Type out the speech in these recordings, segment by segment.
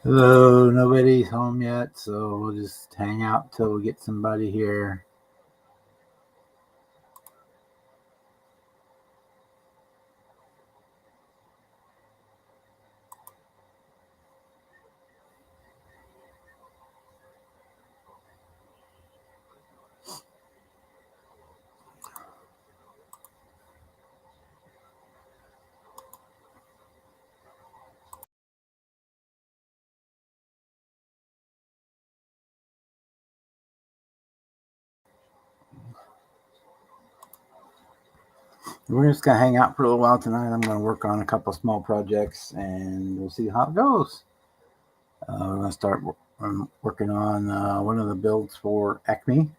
Hello, nobody's home yet, so we'll just hang out till we get somebody here. We're just gonna hang out for a little while tonight. I'm gonna work on a couple small projects, and we'll see how it goes. We're gonna start working on one of the builds for Acme,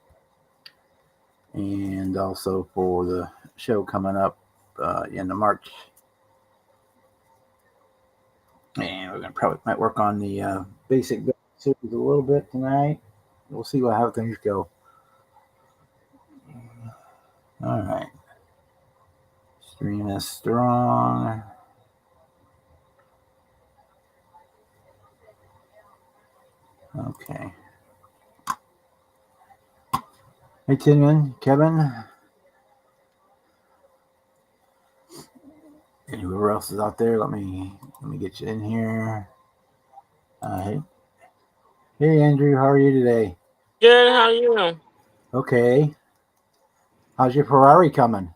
and also for the show coming up end of March. And we're gonna probably might work on the basic build series a little bit tonight. We'll see how things go. All right. Stream is strong. Okay. Hey, Tinman, Kevin, and whoever else is out there, let me get you in here. Hey, hey, Andrew, how are you today? Good, how are you? Okay. How's your Ferrari coming?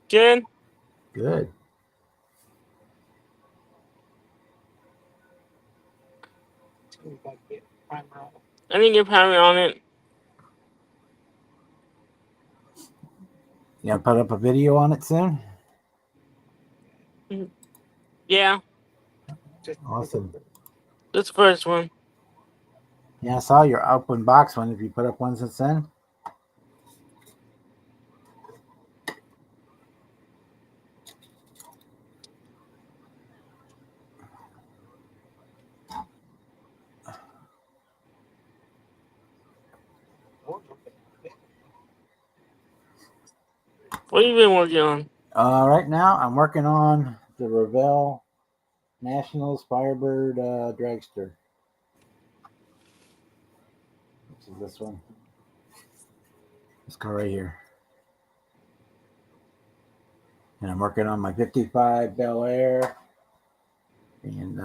Good. Good. I didn't get primer on it. You gonna put up a video on it soon? Yeah, Awesome. this first one. Yeah, I saw your open box one. Have you put up one since then? What have you been working on? Right now, I'm working on the Revell Nationals Firebird Dragster. Which is this one. This car right here. And I'm working on my 55 Bel Air. And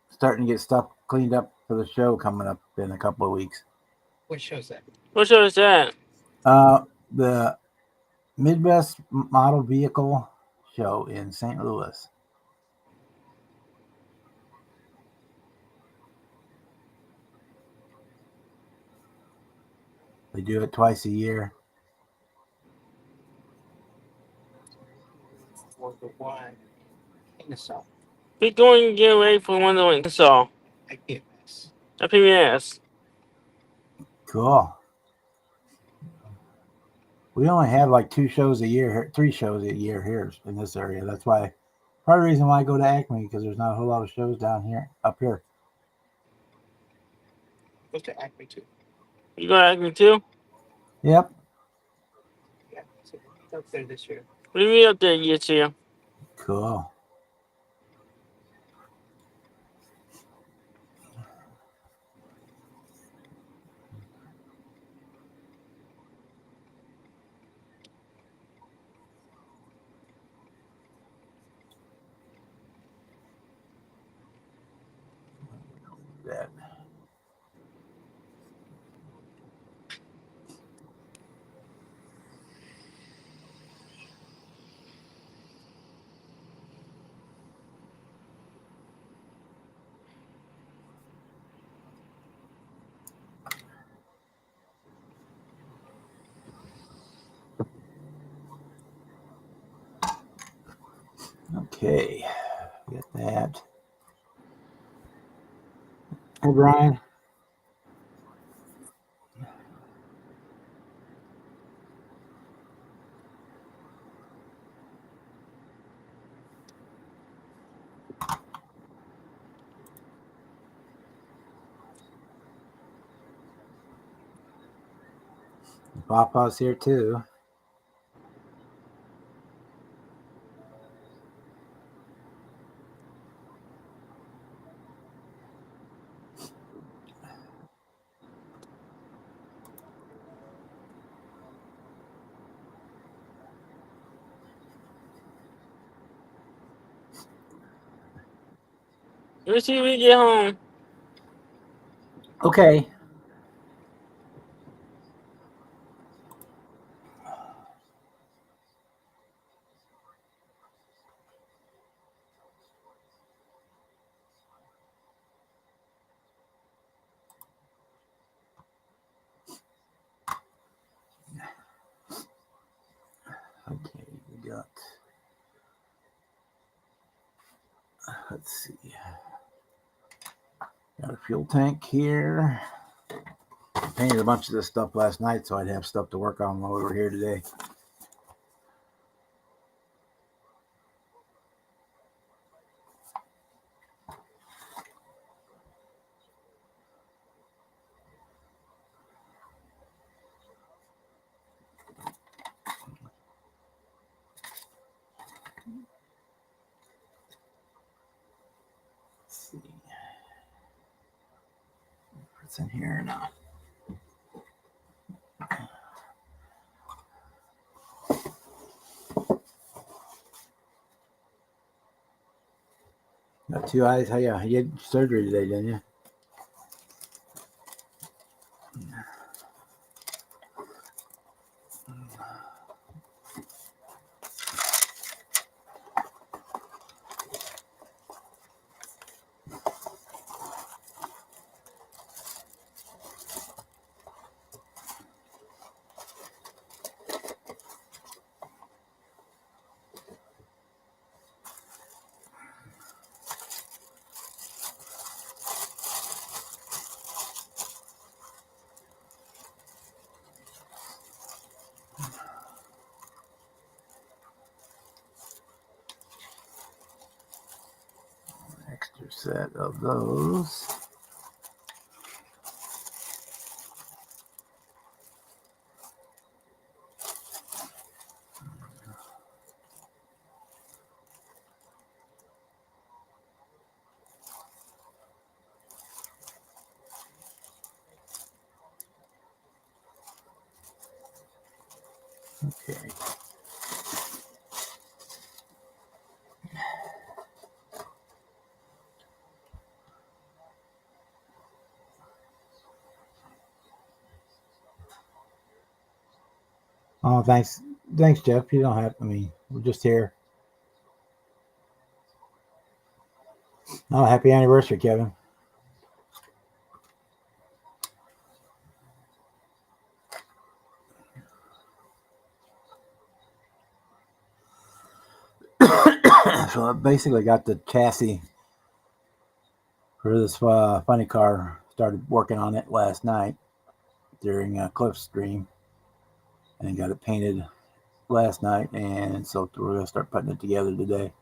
starting to get stuff cleaned up for the show coming up in a couple of weeks. What show is that? The Midwest Model Vehicle Show in St. Louis. They do it twice a year. We're going to get ready for one of the saw. At PBS. Cool. We only have like 2 shows a year, 3 shows a year here in this area. That's why, part of the reason why I go to Acme, because there's not a whole lot of shows down here, up here. You go to Acme too? Yep. What do you mean up there this year? Cool. That. Okay. Get that. Hey, Brian. Papa's here too. Let's see when we get home. Okay. Okay, we got, let's see, got a fuel tank here. I painted a bunch of this stuff last night so I'd have stuff to work on while we were here today. Let's see if it's in here or not. Got 2 eyes. How you had surgery today, didn't you? Extra set of those. Okay. Oh, thanks. Thanks, Jeff. You don't have, we're just here. Oh, happy anniversary, Kevin. So I basically got the chassis for this funny car. Started working on it last night during Cliff's stream and got it painted last night. And so we're going to start putting it together today.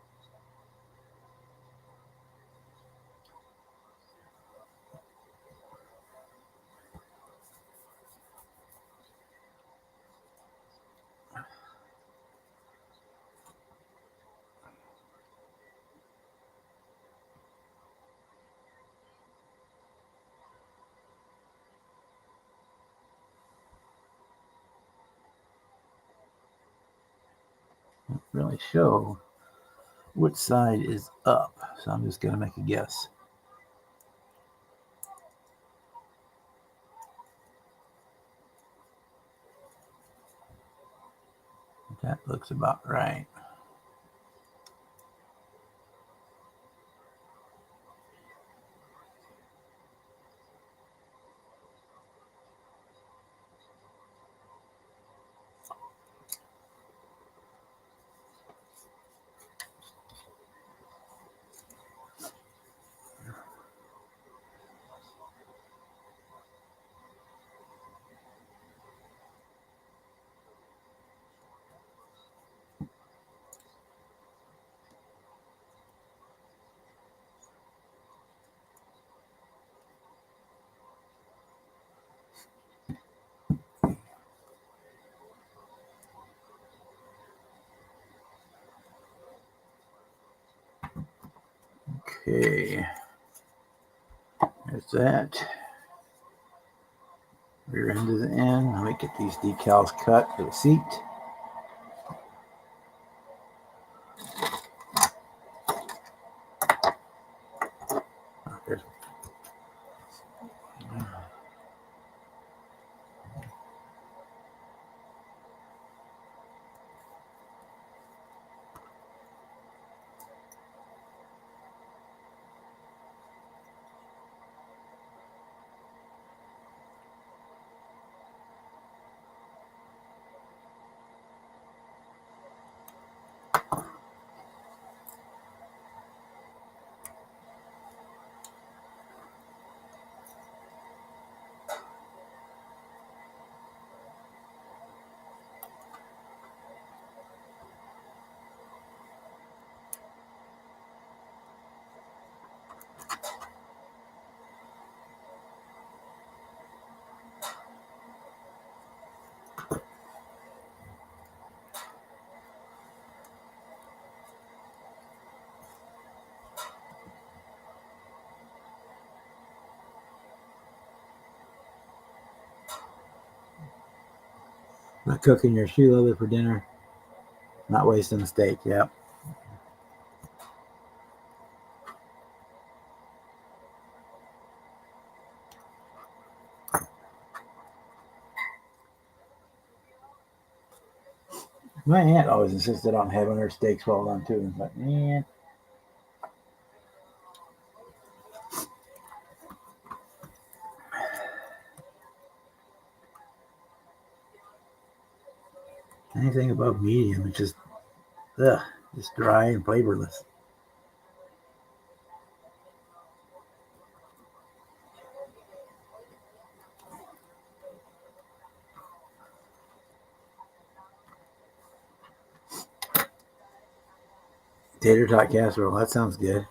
Don't really show which side is up, so I'm just going to make a guess. That looks about right. Okay, there's that. Rear end is in. Let me get these decals cut for the seat. Not cooking your shoe leather for dinner. Not wasting the steak. Yep. My aunt always insisted on having her steaks well done too. But man, anything above medium, it's just dry and flavorless. Tater tot casserole. That sounds good.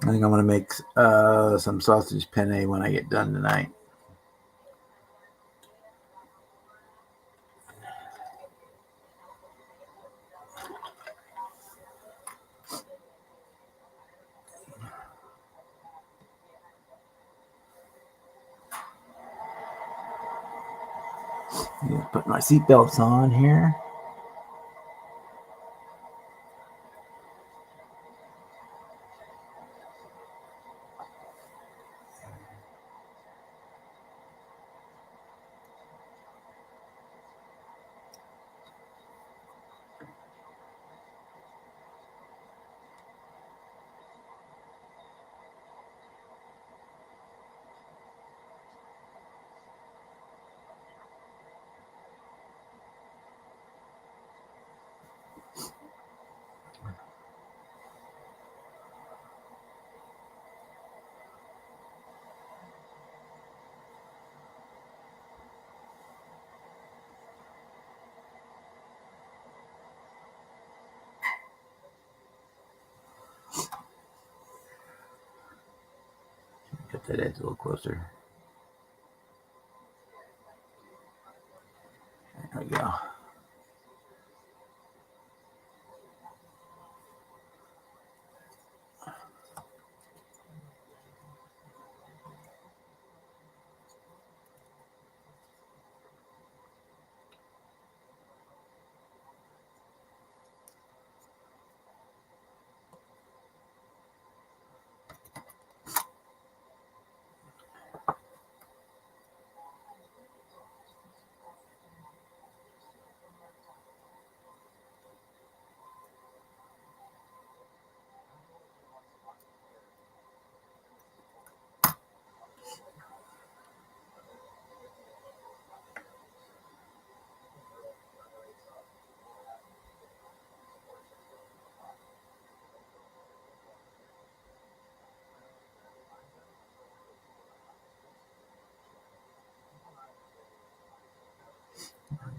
I think I'm gonna make some sausage penne when I get done tonight. Put my seatbelts on here. Get that edge a little closer. There we go.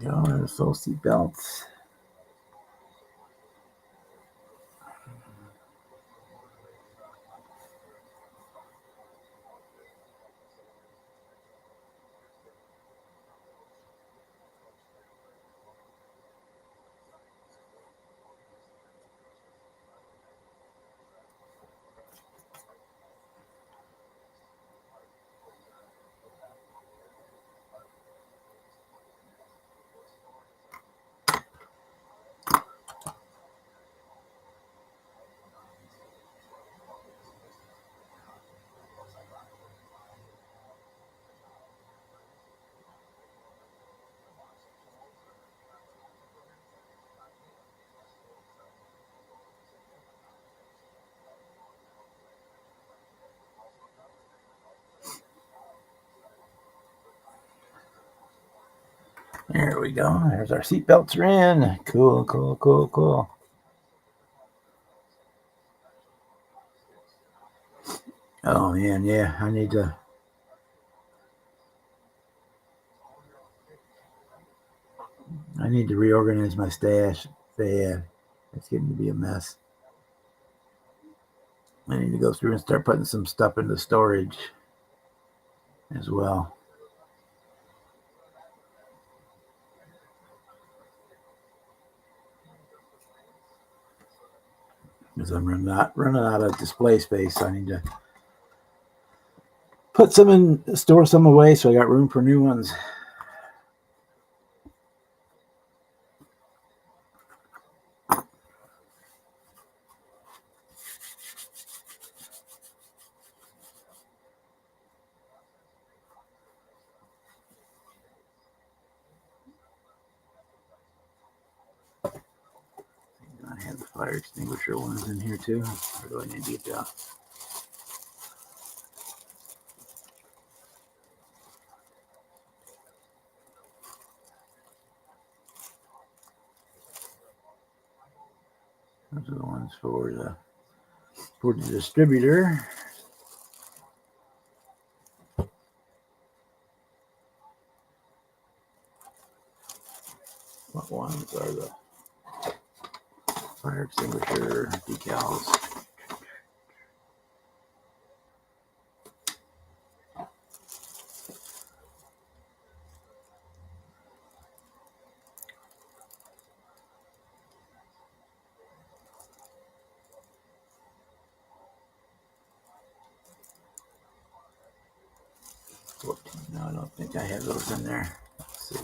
There we go. There's those seatbelts. There we go. There's our seatbelts are in. Cool, cool, cool, cool. Oh man, yeah. I need to reorganize my stash. Bad. It's getting to be a mess. I need to go through and start putting some stuff into storage as well. Because I'm running out of display space. So I need to put some in, store some away, so I got room for new ones. I have the fire extinguisher ones in here too. Or do I need to get that? Those are the ones for the distributor. What ones are the fire extinguisher decals? No, I don't think I have those in there. Let's see.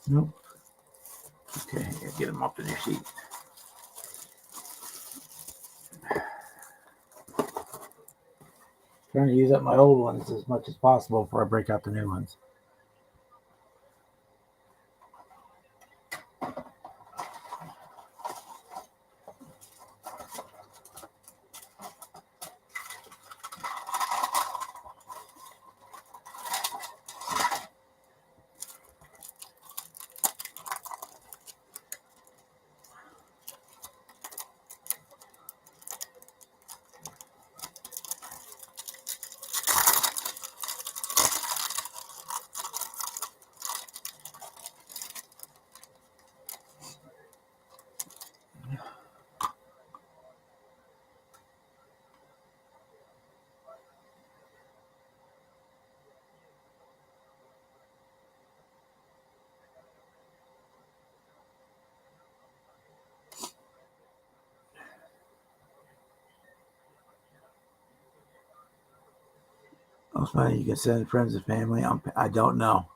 Nope. Okay, get them off the new sheet. Trying to use up my old ones as much as possible before I break out the new ones. Most money you can send friends and family. I don't know.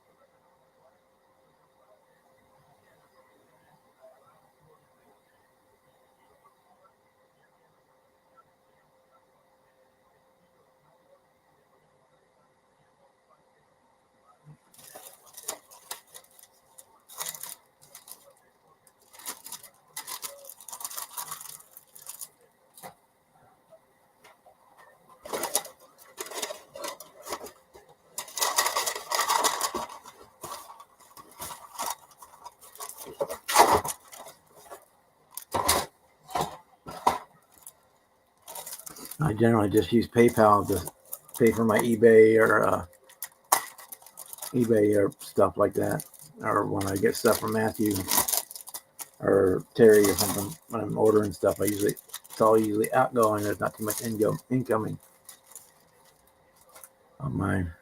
I generally just use PayPal to pay for my eBay or stuff like that, or when I get stuff from Matthew or Terry or something. When I'm ordering stuff, it's all usually outgoing. There's not too much incoming on mine.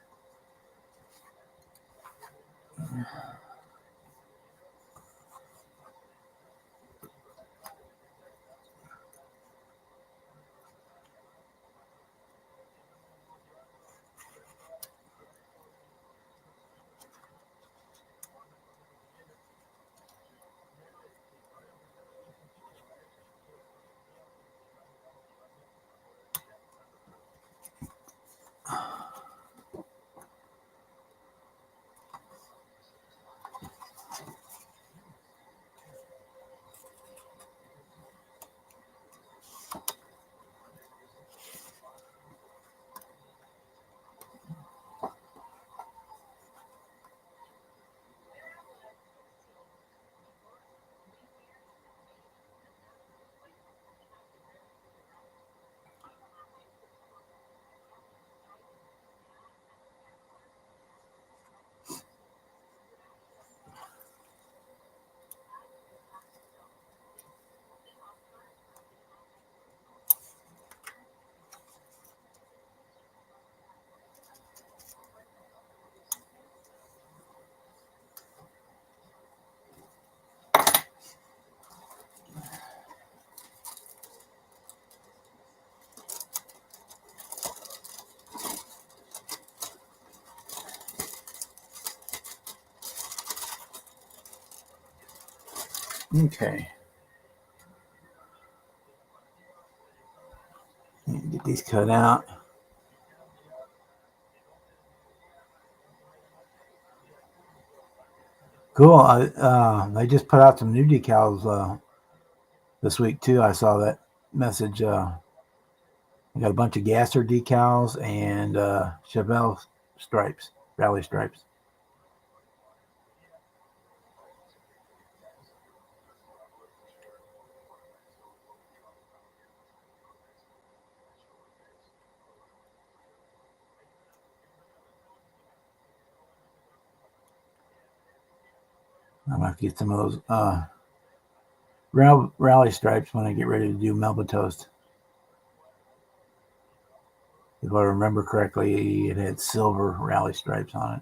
Okay. Get these cut out. Cool. They just put out some new decals this week too. I saw that message. We got a bunch of Gasser decals and Chevelle stripes, rally stripes. I'm gonna have to get some of those rally stripes when I get ready to do Melba Toast. If I remember correctly, it had silver rally stripes on it.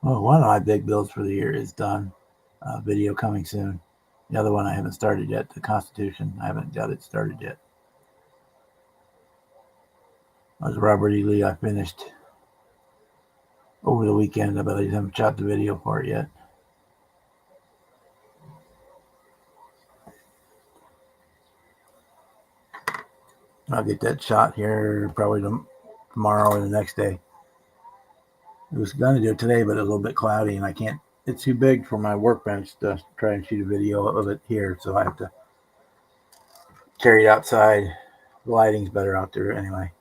Well, one of my big builds for the year is done. Video coming soon. The other one I haven't started yet. The Constitution, I haven't got it started yet. As Robert E. Lee, I finished over the weekend, but I just haven't shot the video for it yet. I'll get that shot here probably tomorrow or the next day. I was going to do it today, but it's a little bit cloudy and I can't. It's too big for my workbench to try and shoot a video of it here, so I have to carry it outside. The lighting's better out there anyway.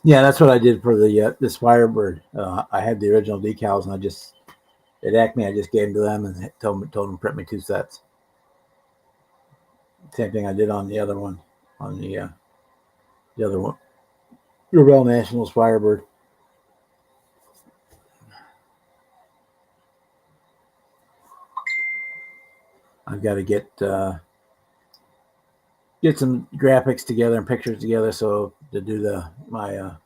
Yeah, that's what I did for the this Firebird. I had the original decals, and at Acme, I just gave them to them and told them to print me 2 sets. Same thing I did on the other one, on the other one, Revell Nationals Firebird. I've got to get some graphics together and pictures together so to do my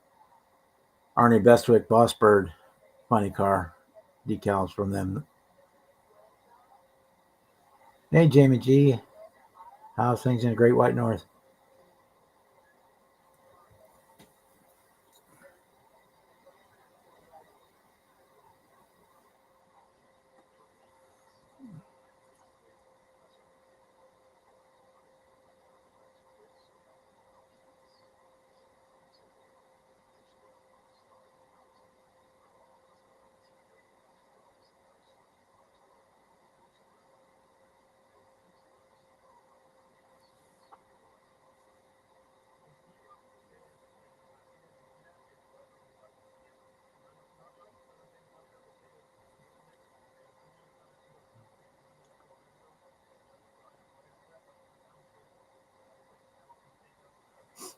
Arnie Bestwick Boss Bird funny car decals from them. Hey, Jamie G. How's things in the Great White North?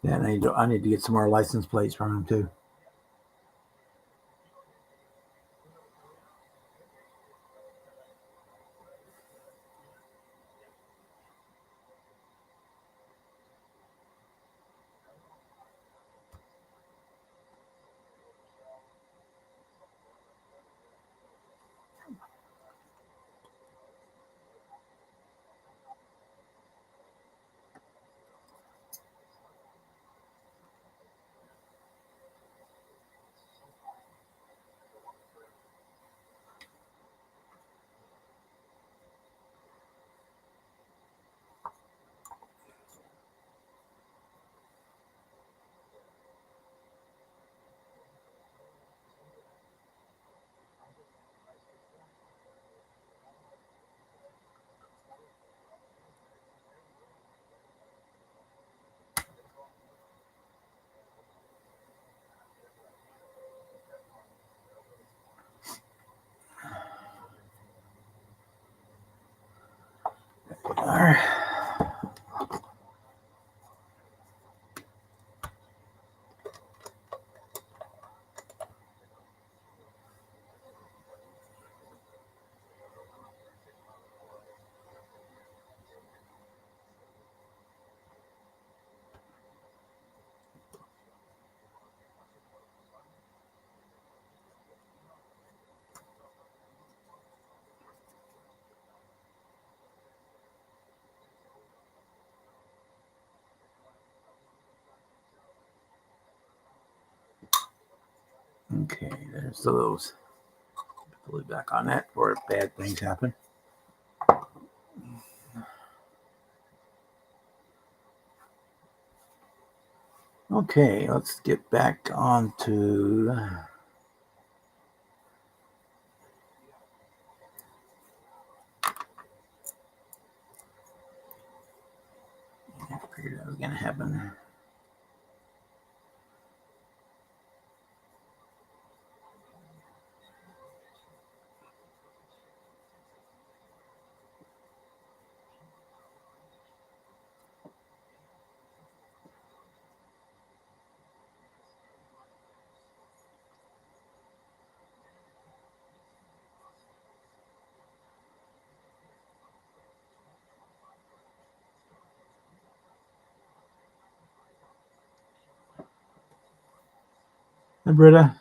Yeah, I need to get some more license plates from them too. are. Okay, there's those. Pull it back on that before bad things happen. Okay, let's get back on to I figured that was gonna happen. Hi, Britta.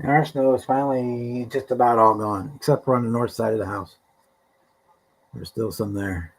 Our snow is finally just about all gone, except for on the north side of the house. There's still some there.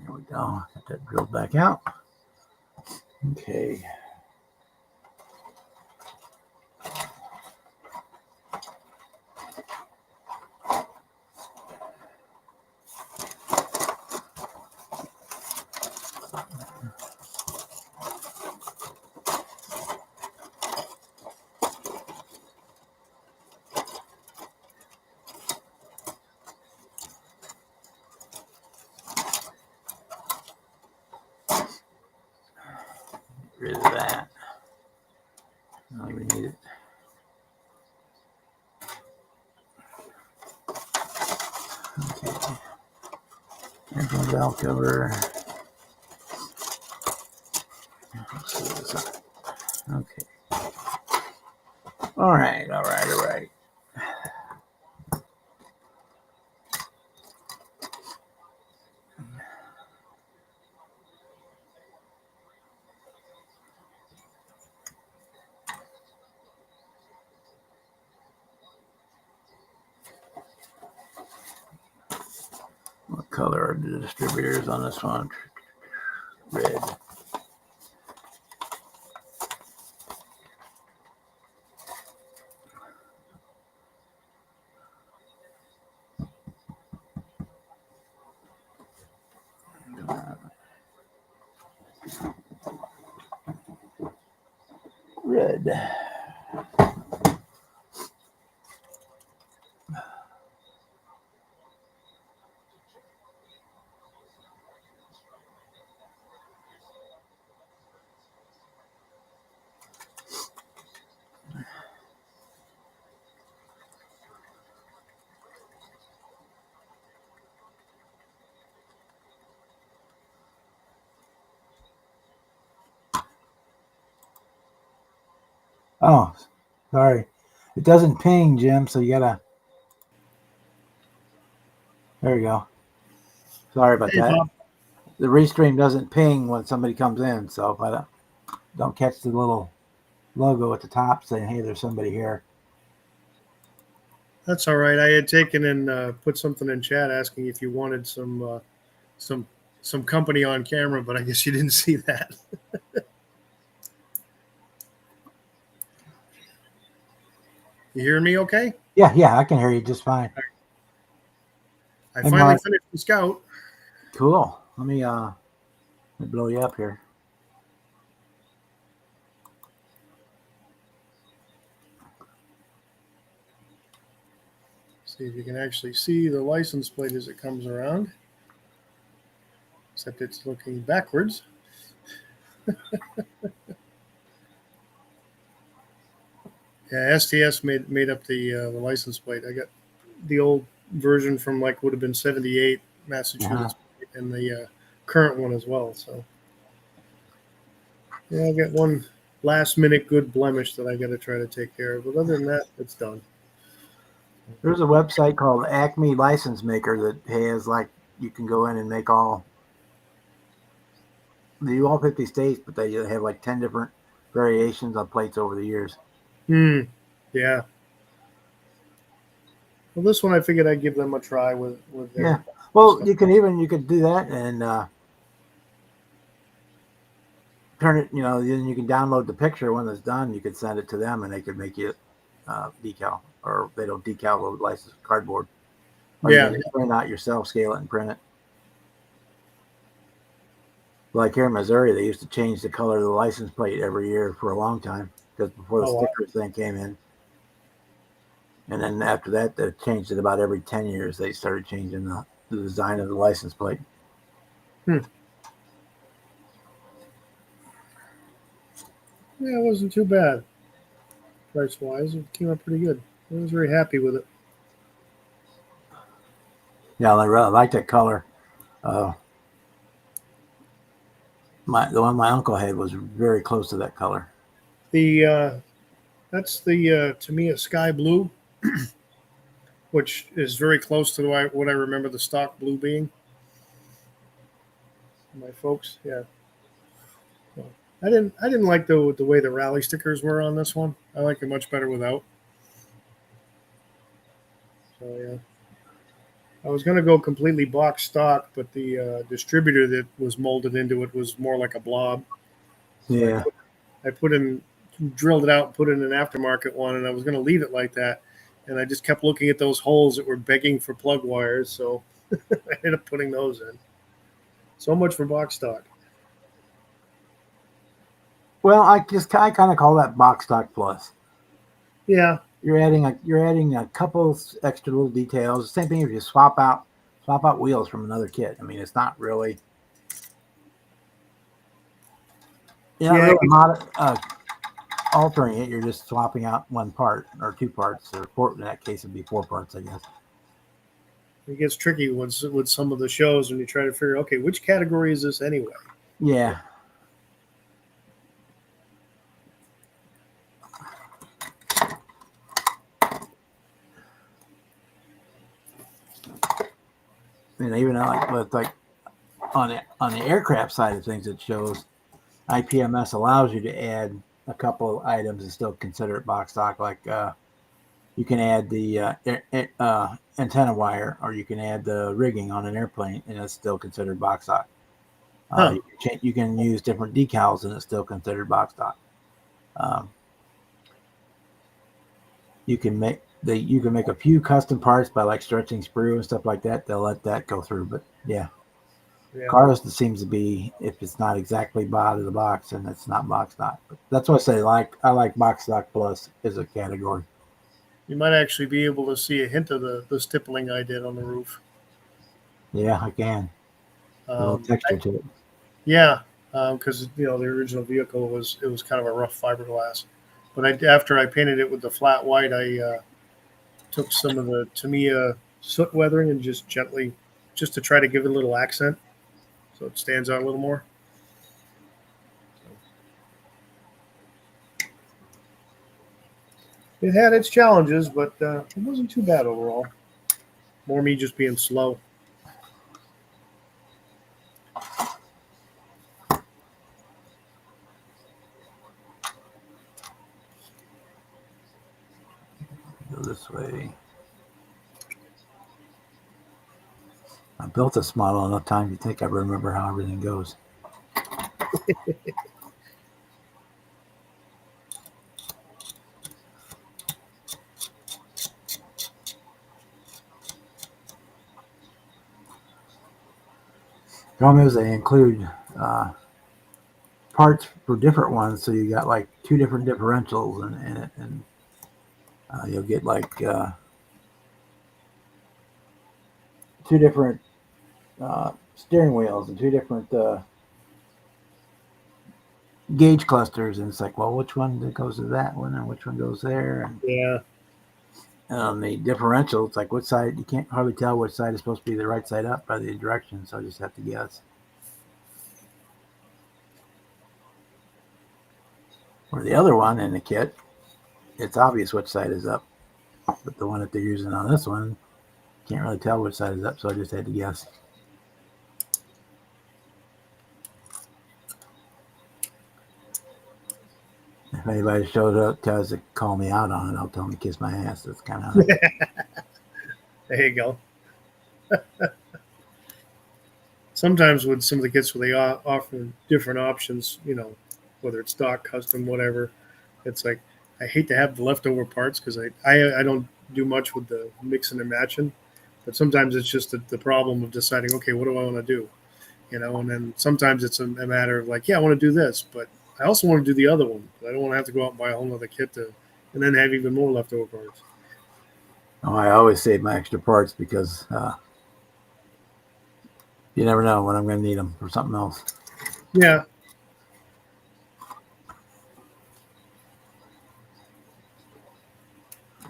There we go. Got that drilled back out. Okay. Get rid of that. I don't even need it. Okay. There's my valve cover. Okay. All right. What color are the distributors on this one? Red. Red. Oh, sorry. It doesn't ping, Jim, so you gotta. There you go. Sorry about that. The restream doesn't ping when somebody comes in, so if I don't catch the little logo at the top saying, "Hey, there's somebody here." That's all right. I had taken and put something in chat asking if you wanted some some company on camera, but I guess you didn't see that. You hearing me okay? Yeah, I can hear you just fine. I Hey, finally Mark. finished the scout. Cool. Let me blow you up here. See if you can actually see the license plate as it comes around. Except it's looking backwards. Yeah, STS made up the license plate. I got the old version from like would have been '78 Massachusetts, and the current one as well. So yeah, I got one last minute good blemish that I got to try to take care of. But other than that, it's done. There's a website called Acme License Maker that has like you can go in and make all. They do all 50 states, but they have like 10 different variations on plates over the years. Yeah. Well, this one I figured I'd give them a try with their Yeah. Well, stuff. you could do that and turn it. Then you can download the picture when it's done. You could send it to them, and they could make you decal, or they don't decal load license cardboard. Or you Yeah. can print out yourself, scale it, and print it. Like here in Missouri, they used to change the color of the license plate every year for a long time because before the Oh, wow. sticker thing came in. And then after that, they changed it about every 10 years. They started changing the design of the license plate. Yeah, it wasn't too bad. Price wise, it came up pretty good. I was very happy with it. Yeah, I really like that color. The one my uncle had was very close to that color. That's the Tamiya Sky Blue, which is very close to what I remember the stock blue being. My folks, yeah. Well, I didn't like the way the rally stickers were on this one. I like it much better without. So yeah. I was going to go completely box stock, but the distributor that was molded into it was more like a blob. So Yeah. I drilled it out, and put it in an aftermarket one, and I was going to leave it like that. And I just kept looking at those holes that were begging for plug wires, so I ended up putting those in. So much for box stock. Well, I kind of call that box stock plus. Yeah. You're adding a couple extra little details. Same thing if you swap out wheels from another kit. I mean, it's not really altering it. You're just swapping out one part or two parts, or four, in that case, it'd be four parts, I guess. It gets tricky with some of the shows when you try to figure, okay, which category is this anyway? Yeah. Even like on the aircraft side of things, it shows IPMS allows you to add a couple of items and still consider it box stock. Like you can add the antenna wire, or you can add the rigging on an airplane, and it's still considered box stock. You can use different decals, and it's still considered box stock. You can make a few custom parts by like stretching sprue and stuff like that. They'll let that go through, but yeah. Cars seems to be, if it's not exactly out of the box, and it's not box stock. But that's why I say I like box stock plus as a category. You might actually be able to see a hint of the stippling I did on the roof. Yeah, I can. A little texture to it. Yeah, because the original vehicle was kind of a rough fiberglass, but after I painted it with the flat white, I took some of the Tamiya soot weathering and just gently, just to try to give it a little accent, so it stands out a little more. It had its challenges, but it wasn't too bad overall. More me just being slow. this way. I built this model enough time to think I remember how everything goes. Problem is they include parts for different ones, so you got like two different differentials in it, and you'll get like two different steering wheels and two different gauge clusters, and it's like, well, which one goes to that one and which one goes there? Yeah. And on the differential, it's like, what side, you can't hardly tell which side is supposed to be the right side up by the direction, so I just have to guess. Or the other one in the kit, it's obvious which side is up, but the one that they're using on this one, can't really tell which side is up, so I just had to guess. If anybody shows up, tries to call me out on it, I'll tell them to kiss my ass. That's kind of There you go. Sometimes with some of the kits where they offer different options, whether it's stock, custom, whatever, it's like I hate to have the leftover parts because I don't do much with the mixing and matching, but sometimes it's just the problem of deciding, okay, what do I want to do? And then sometimes it's a matter of like, yeah, I want to do this, but I also want to do the other one. I don't want to have to go out and buy a whole other kit and then have even more leftover parts. Oh, I always save my extra parts because you never know when I'm going to need them for something else. Yeah.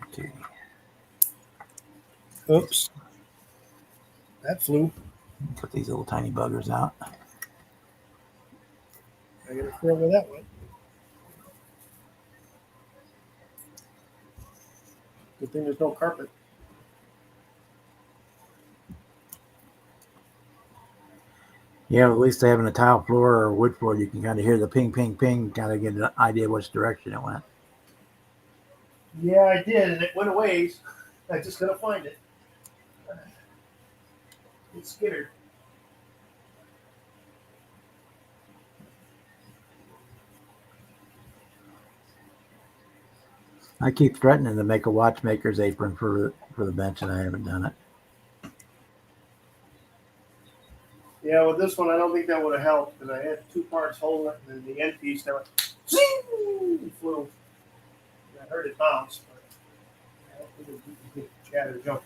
Okay. Oops. That flew. Put these little tiny buggers out. I gotta figure out where that went. Good thing there's no carpet. Yeah, at least having a tile floor or wood floor, you can kind of hear the ping, ping, ping, kind of get an idea which direction it went. Yeah, I did, and it went a ways. I just gotta find it. It's skittered. I keep threatening to make a watchmaker's apron for the bench, and I haven't done it. Yeah, with this one, I don't think that would have helped because I had two parts holding it, and then the end piece that went zing, it flew. I heard it bounce, but I don't think it was a chatter jump.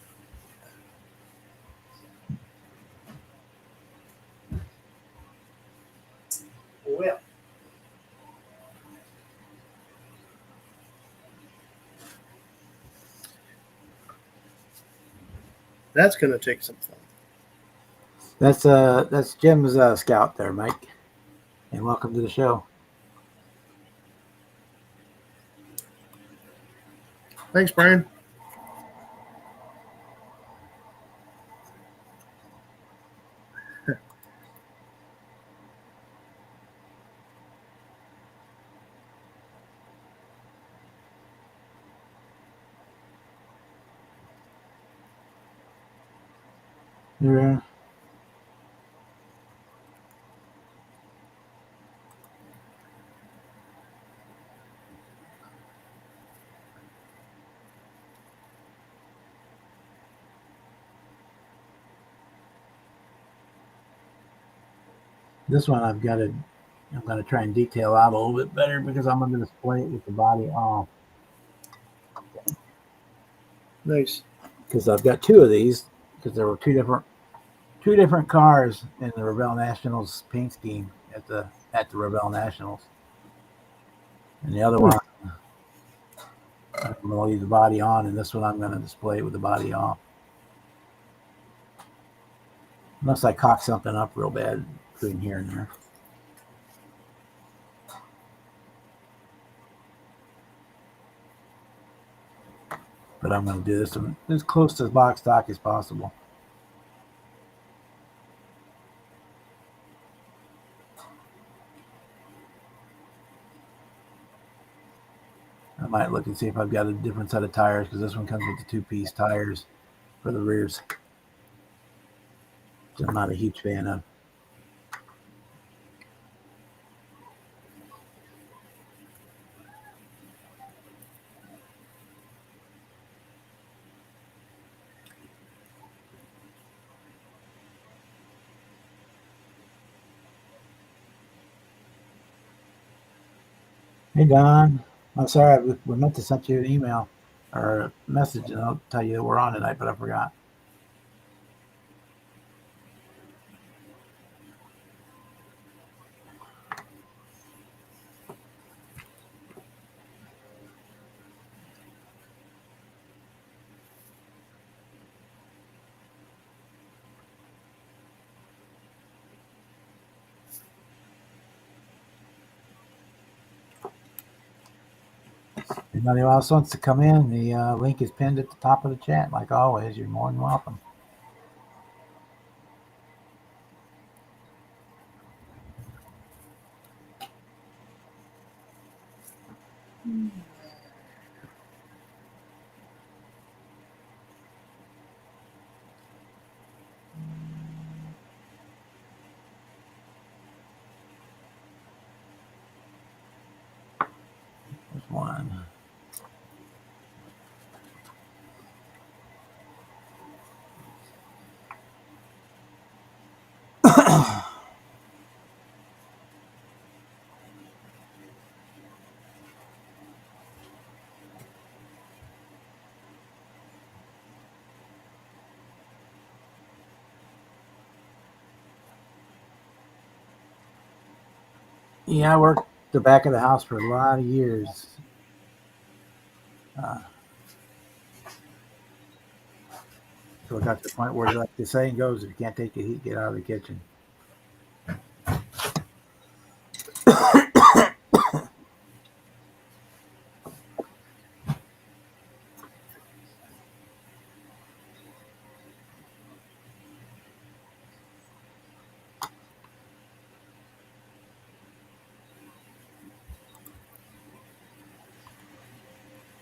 Well, that's gonna take some fun. That's Jim's scout there, Mike, and welcome to the show. Thanks, Brian. Yeah. This one I'm going to try and detail out a little bit better because I'm going to display it with the body off. Nice. Because I've got two of these because there were two different cars in the Revell Nationals paint scheme at the Revell Nationals, and the other one I'm going to leave the body on, and this one I'm going to display it with the body off. Unless I cock something up real bad between here and there. But I'm going to do this one as close to box stock as possible. I Might look and see if I've got a different set of tires because this one comes with the two-piece tires for the rears, which I'm not a huge fan of. Hey, Don. I'm sorry. We meant to send you an email or a message, and I'll tell you that we're on tonight, but I forgot. Anybody else wants to come in? The link is pinned at the top of the chat. Like always, you're more than welcome. There's one. Yeah, I worked the back of the house for a lot of years. So it got to the point where, like the saying goes, if you can't take the heat, get out of the kitchen.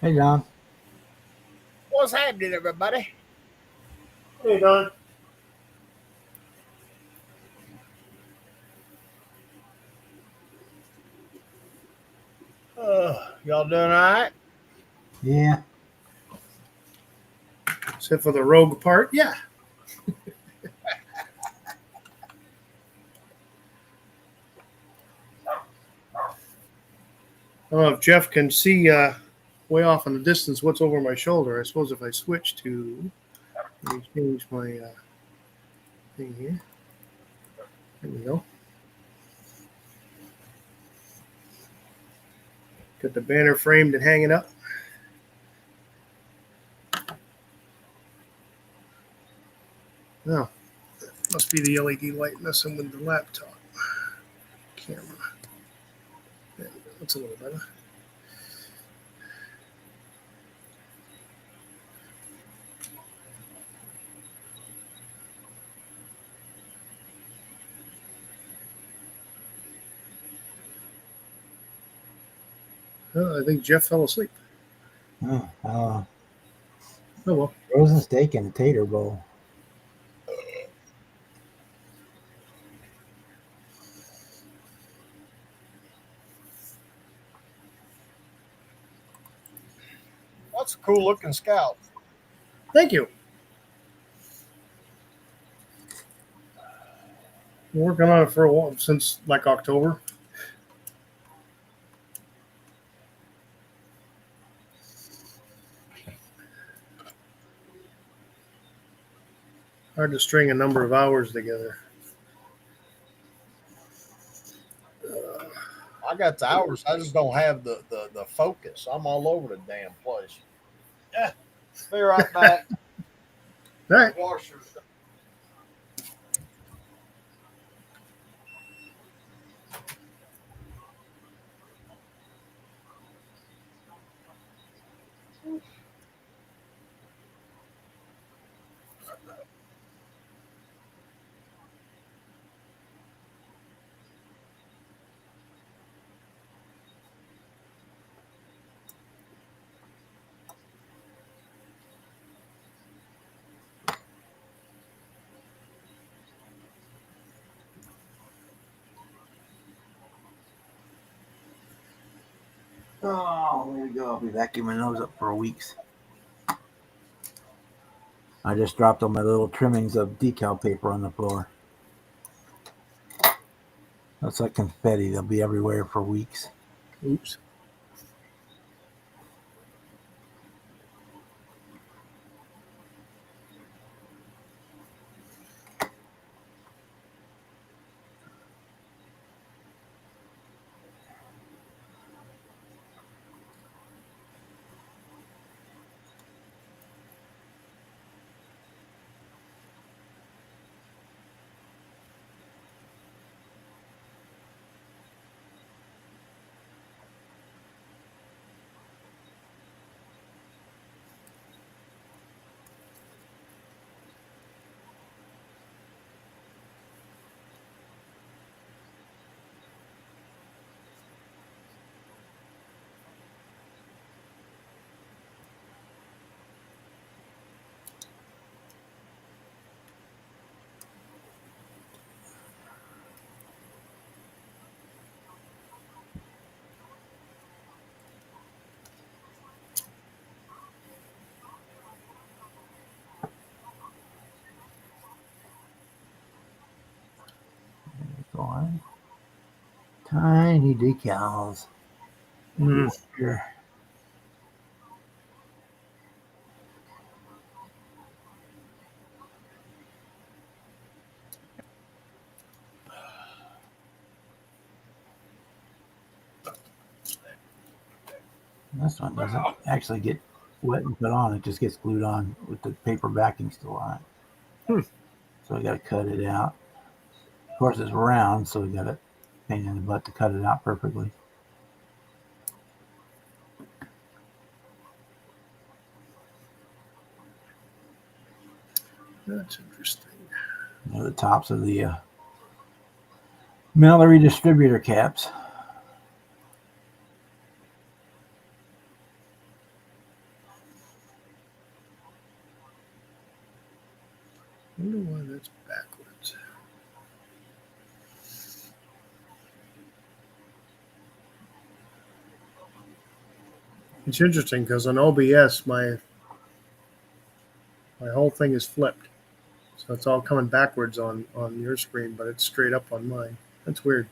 Hey, John. What's happening, everybody? Hey, Don. Y'all doing all right? Yeah. Except for the rogue part, yeah. I don't know if Jeff can see way off in the distance what's over my shoulder. I suppose if I switch to, let me change my thing here. There we go. Got the banner framed and hanging up. Oh, must be the LED light messing with the laptop camera. There we go. That's a little better. Oh, I think Jeff fell asleep. Oh, Oh well. frozen steak and a tater bowl. That's a cool looking Scout. Thank you. Been working on it for a while, since like October. Hard to string a number of hours together. I got the hours. I just don't have the focus. I'm all over the damn place. Yeah. Be right back. All right. Washers. Oh, there we go. I'll be vacuuming those up for weeks. I just dropped all my little trimmings of decal paper on the floor. That's like confetti. They'll be everywhere for weeks. Oops. Go on. Tiny decals. Mm. Here. This one doesn't actually get wet and put on. It just gets glued on with the paper backing still on it. So I got to cut it out. Of course, it's round, so we got a pain in the butt to cut it out perfectly. That's interesting. The tops of the Mallory distributor caps. I wonder why that's backwards. It's interesting because on OBS my whole thing is flipped, so it's all coming backwards on your screen, but it's straight up on mine. That's weird.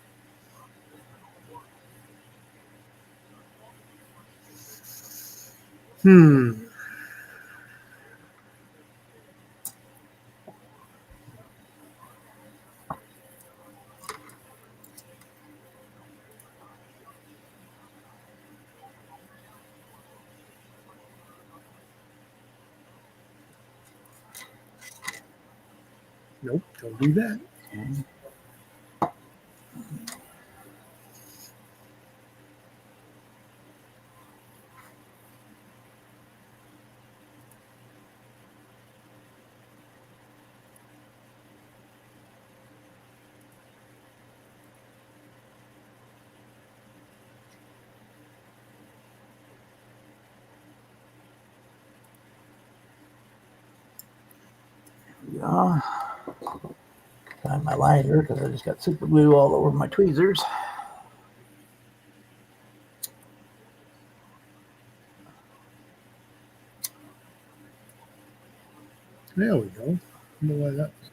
Nope, don't do that. Okay. Yeah. Find my lighter because I just got super glue all over my tweezers. There we go. I wonder why that was.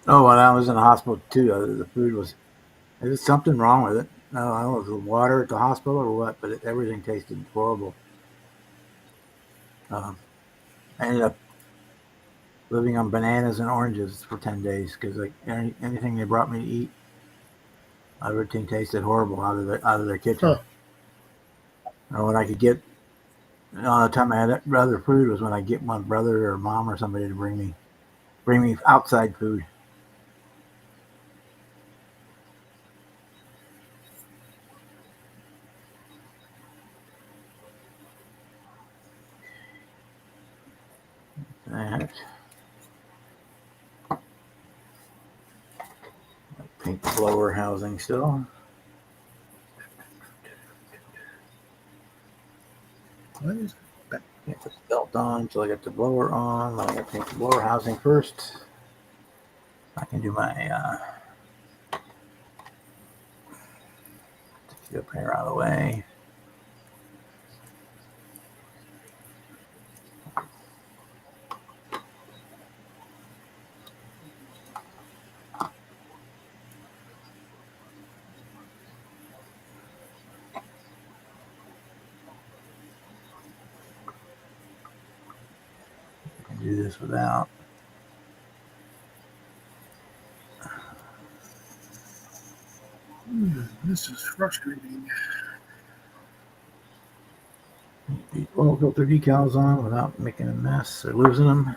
Oh, when I was in the hospital too, the food was, there was something wrong with it. No, I don't know if it was the water at the hospital or what, but everything tasted horrible. I ended up living on bananas and oranges for 10 days because like anything they brought me to eat, everything tasted horrible out of their kitchen. Huh. Or when I could get, the only time I had other food was when I get my brother or mom or somebody to bring me outside food. That. Paint the blower housing still. What is Get the belt on until I get the blower on. Then I got to paint the blower housing first. I can do my get paint out of the way. I can do this without. This is frustrating. Oil filter decals on without making a mess or losing them.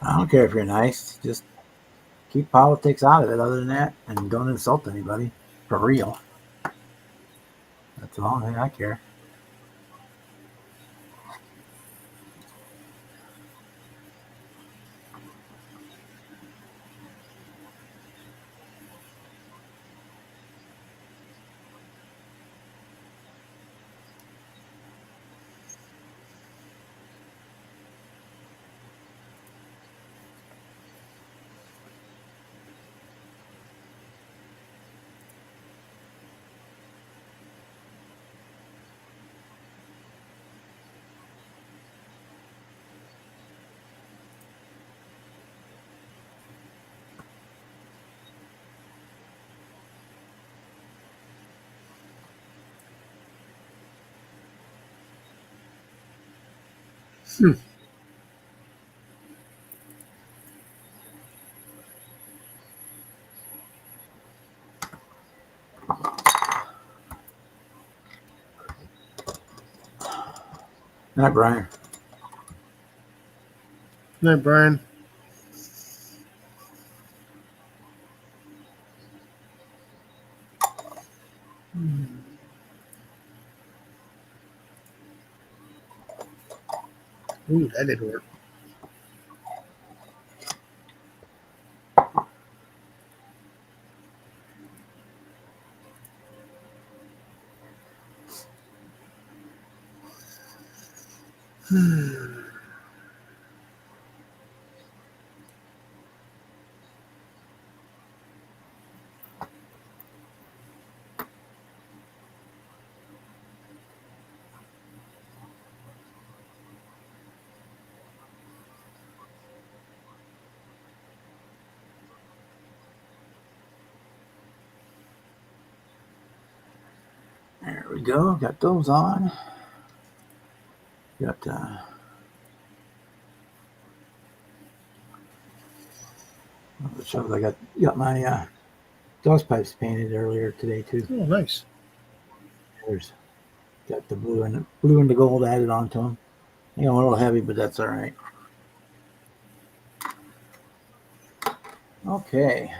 I don't care if you're nice. Just keep politics out of it. Other than that, and don't insult anybody for real. That's the only thing I care. Not Brian. Night, Brian. Ooh, that didn't work. There we go. Got those on. Got the shows. I got my exhaust pipes painted earlier today too. Oh, nice. There's Got the blue and the gold added onto them. I think I'm a little heavy, but that's all right. Okay.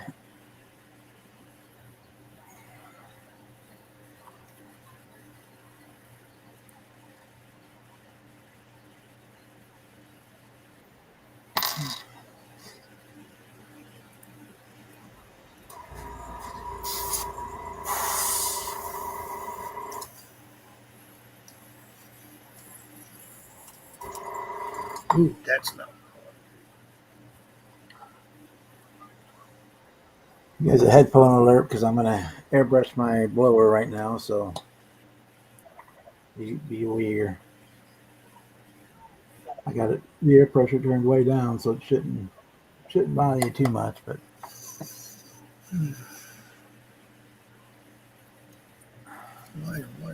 Ooh, that's not. You guys a headphone alert because I'm gonna airbrush my blower right now, so be aware. I got it. The air pressure turned way down, so it shouldn't bother you too much. But Why, why?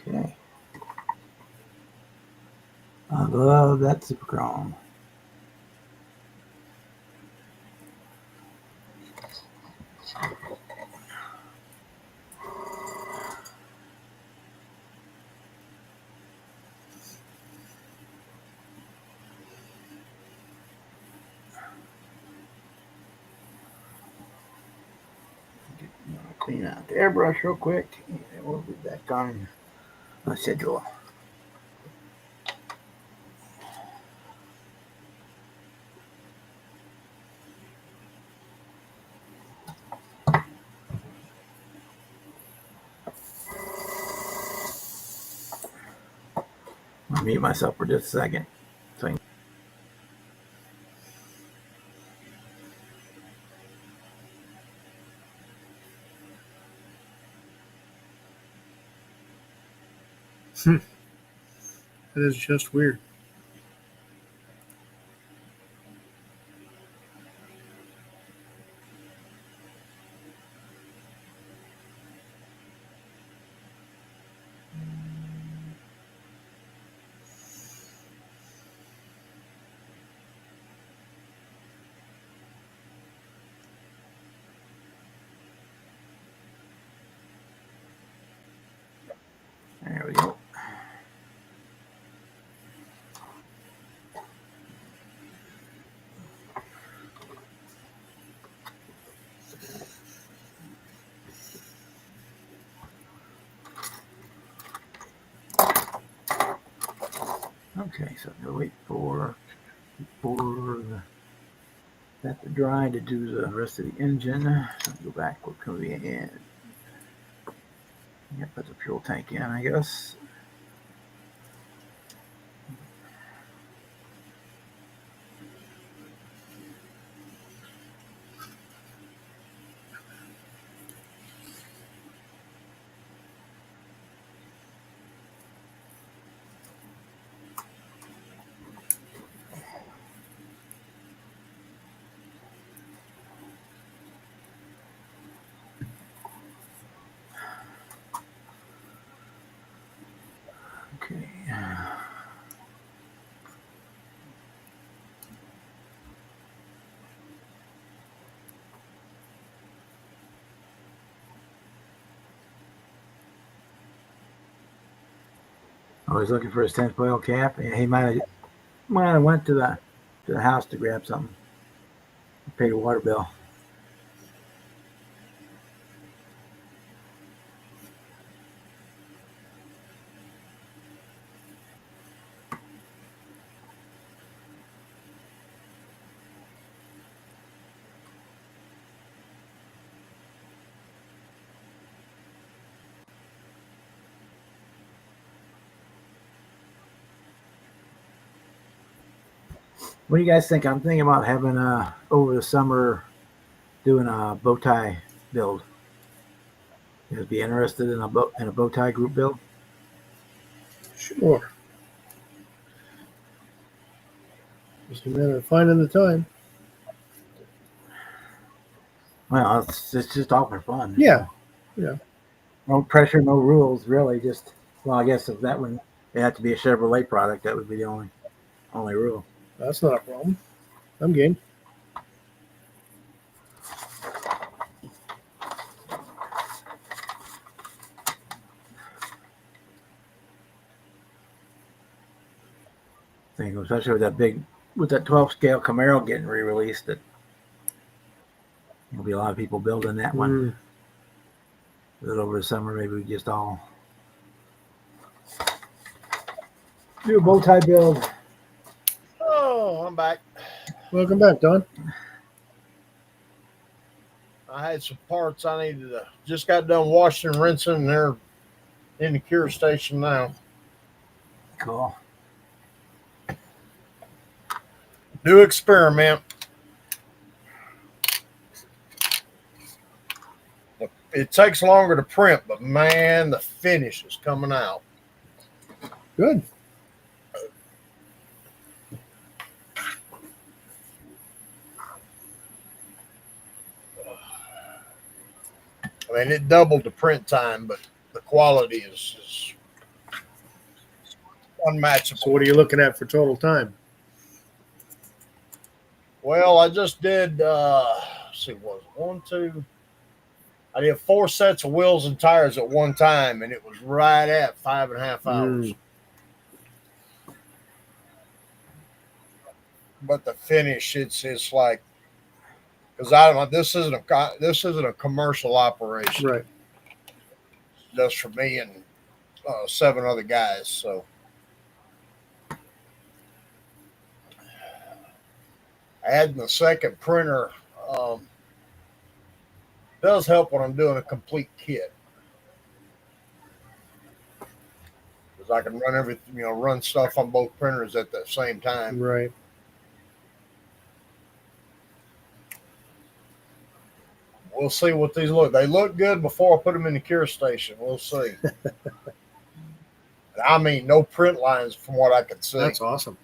okay, I love that super chrome. Clean out the airbrush real quick, and we'll be back on the schedule. I'll mute myself for just a second. So I That is just weird. there we go. Okay, so I'm gonna wait for that to dry to do the rest of the engine. So go back. What can we in? Yeah, put the fuel tank in, I guess. Okay. I was looking for his tinfoil cap, and he might have went to the house to grab something. Paid a water bill. What do you guys think? I'm thinking about having over the summer doing a bow tie build. You guys be interested in a bow tie group build? Sure. Just a matter of finding the time. Well, it's just all for fun. Yeah. Yeah. No pressure, no rules, really. Just I guess if that one it had to be a Chevrolet product, that would be the only rule. That's not a problem. I'm game. I think especially with that 12 scale Camaro getting re-released, that there'll be a lot of people building that one. That over the summer, maybe we just all do a bow tie build. Oh, I'm back. Welcome back, Don. I had some parts I needed to. Just got done washing and rinsing, and they're in the cure station now. Cool. New experiment. It takes longer to print, but man, the finish is coming out. Good. I mean, it doubled the print time, but the quality is unmatchable. So what are you looking at for total time? Well, I just did, let's see, what was it? 1, 2. I did 4 sets of wheels and tires at one time, and it was right at 5.5 hours. But the finish, it's like, because this isn't a commercial operation, Right. just for me and 7 other guys. So adding the second printer does help when I'm doing a complete kit, because I can run everything, run stuff on both printers at the same time. Right. We'll see what these look. They look good before I put them in the cure station. We'll see. I mean, no print lines from what I can see. That's awesome.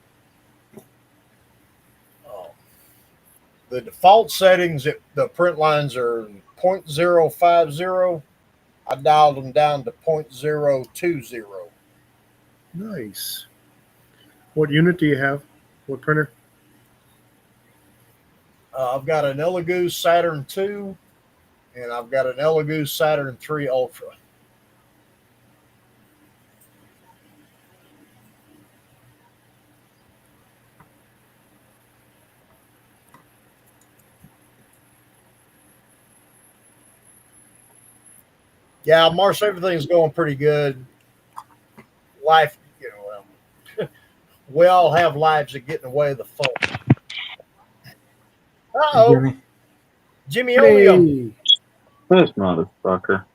The default settings, the print lines are 0.050. I dialed them down to 0.020. Nice. What unit do you have? What printer? I've got an Elegoo Saturn II, and I've got an Elegoo Saturn III Ultra. Yeah, Marsh, everything's going pretty good. Life, we all have lives that get in the way of the fun. Uh-oh, Jimmy Oleum. This motherfucker.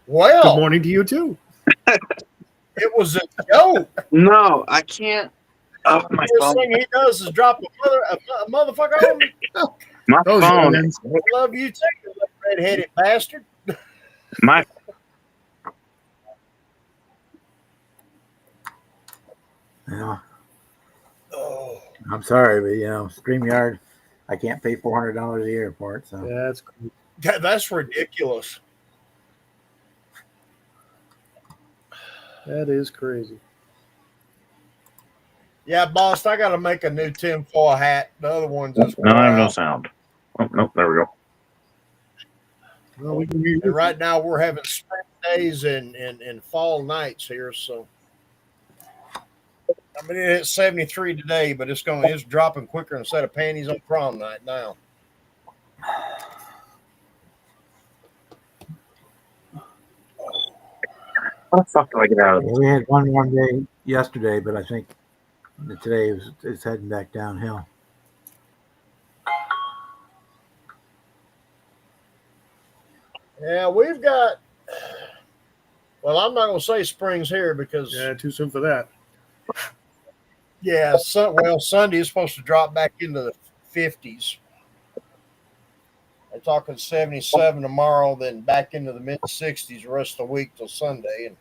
Well, Good morning to you too. it was a joke. No, I can't. Oh, my First phone. thing he does is drop a motherfucker on me. My Those phone. youngins. I love you too, you little red-headed bastard. My Oh, I'm sorry, but StreamYard, I can't pay $400 a year for it. So That's cool. that's ridiculous. That is crazy. Yeah, boss, I got to make a new tinfoil hat. The other one just no, I have no out. sound. Oh, nope, there we go. Well, we can hear And right now we're having spring days and fall nights here, so I mean it's 73 today, but it's dropping quicker instead of panties on prom night now. How the fuck do I get out of yeah, this? we had one warm day yesterday, but I think today it's heading back downhill. Yeah, we've got. Well, I'm not going to say springs here because too soon for that. Yeah, Sunday is supposed to drop back into the 50s. They're talking 77 tomorrow, then back into the mid 60s the rest of the week till Sunday, and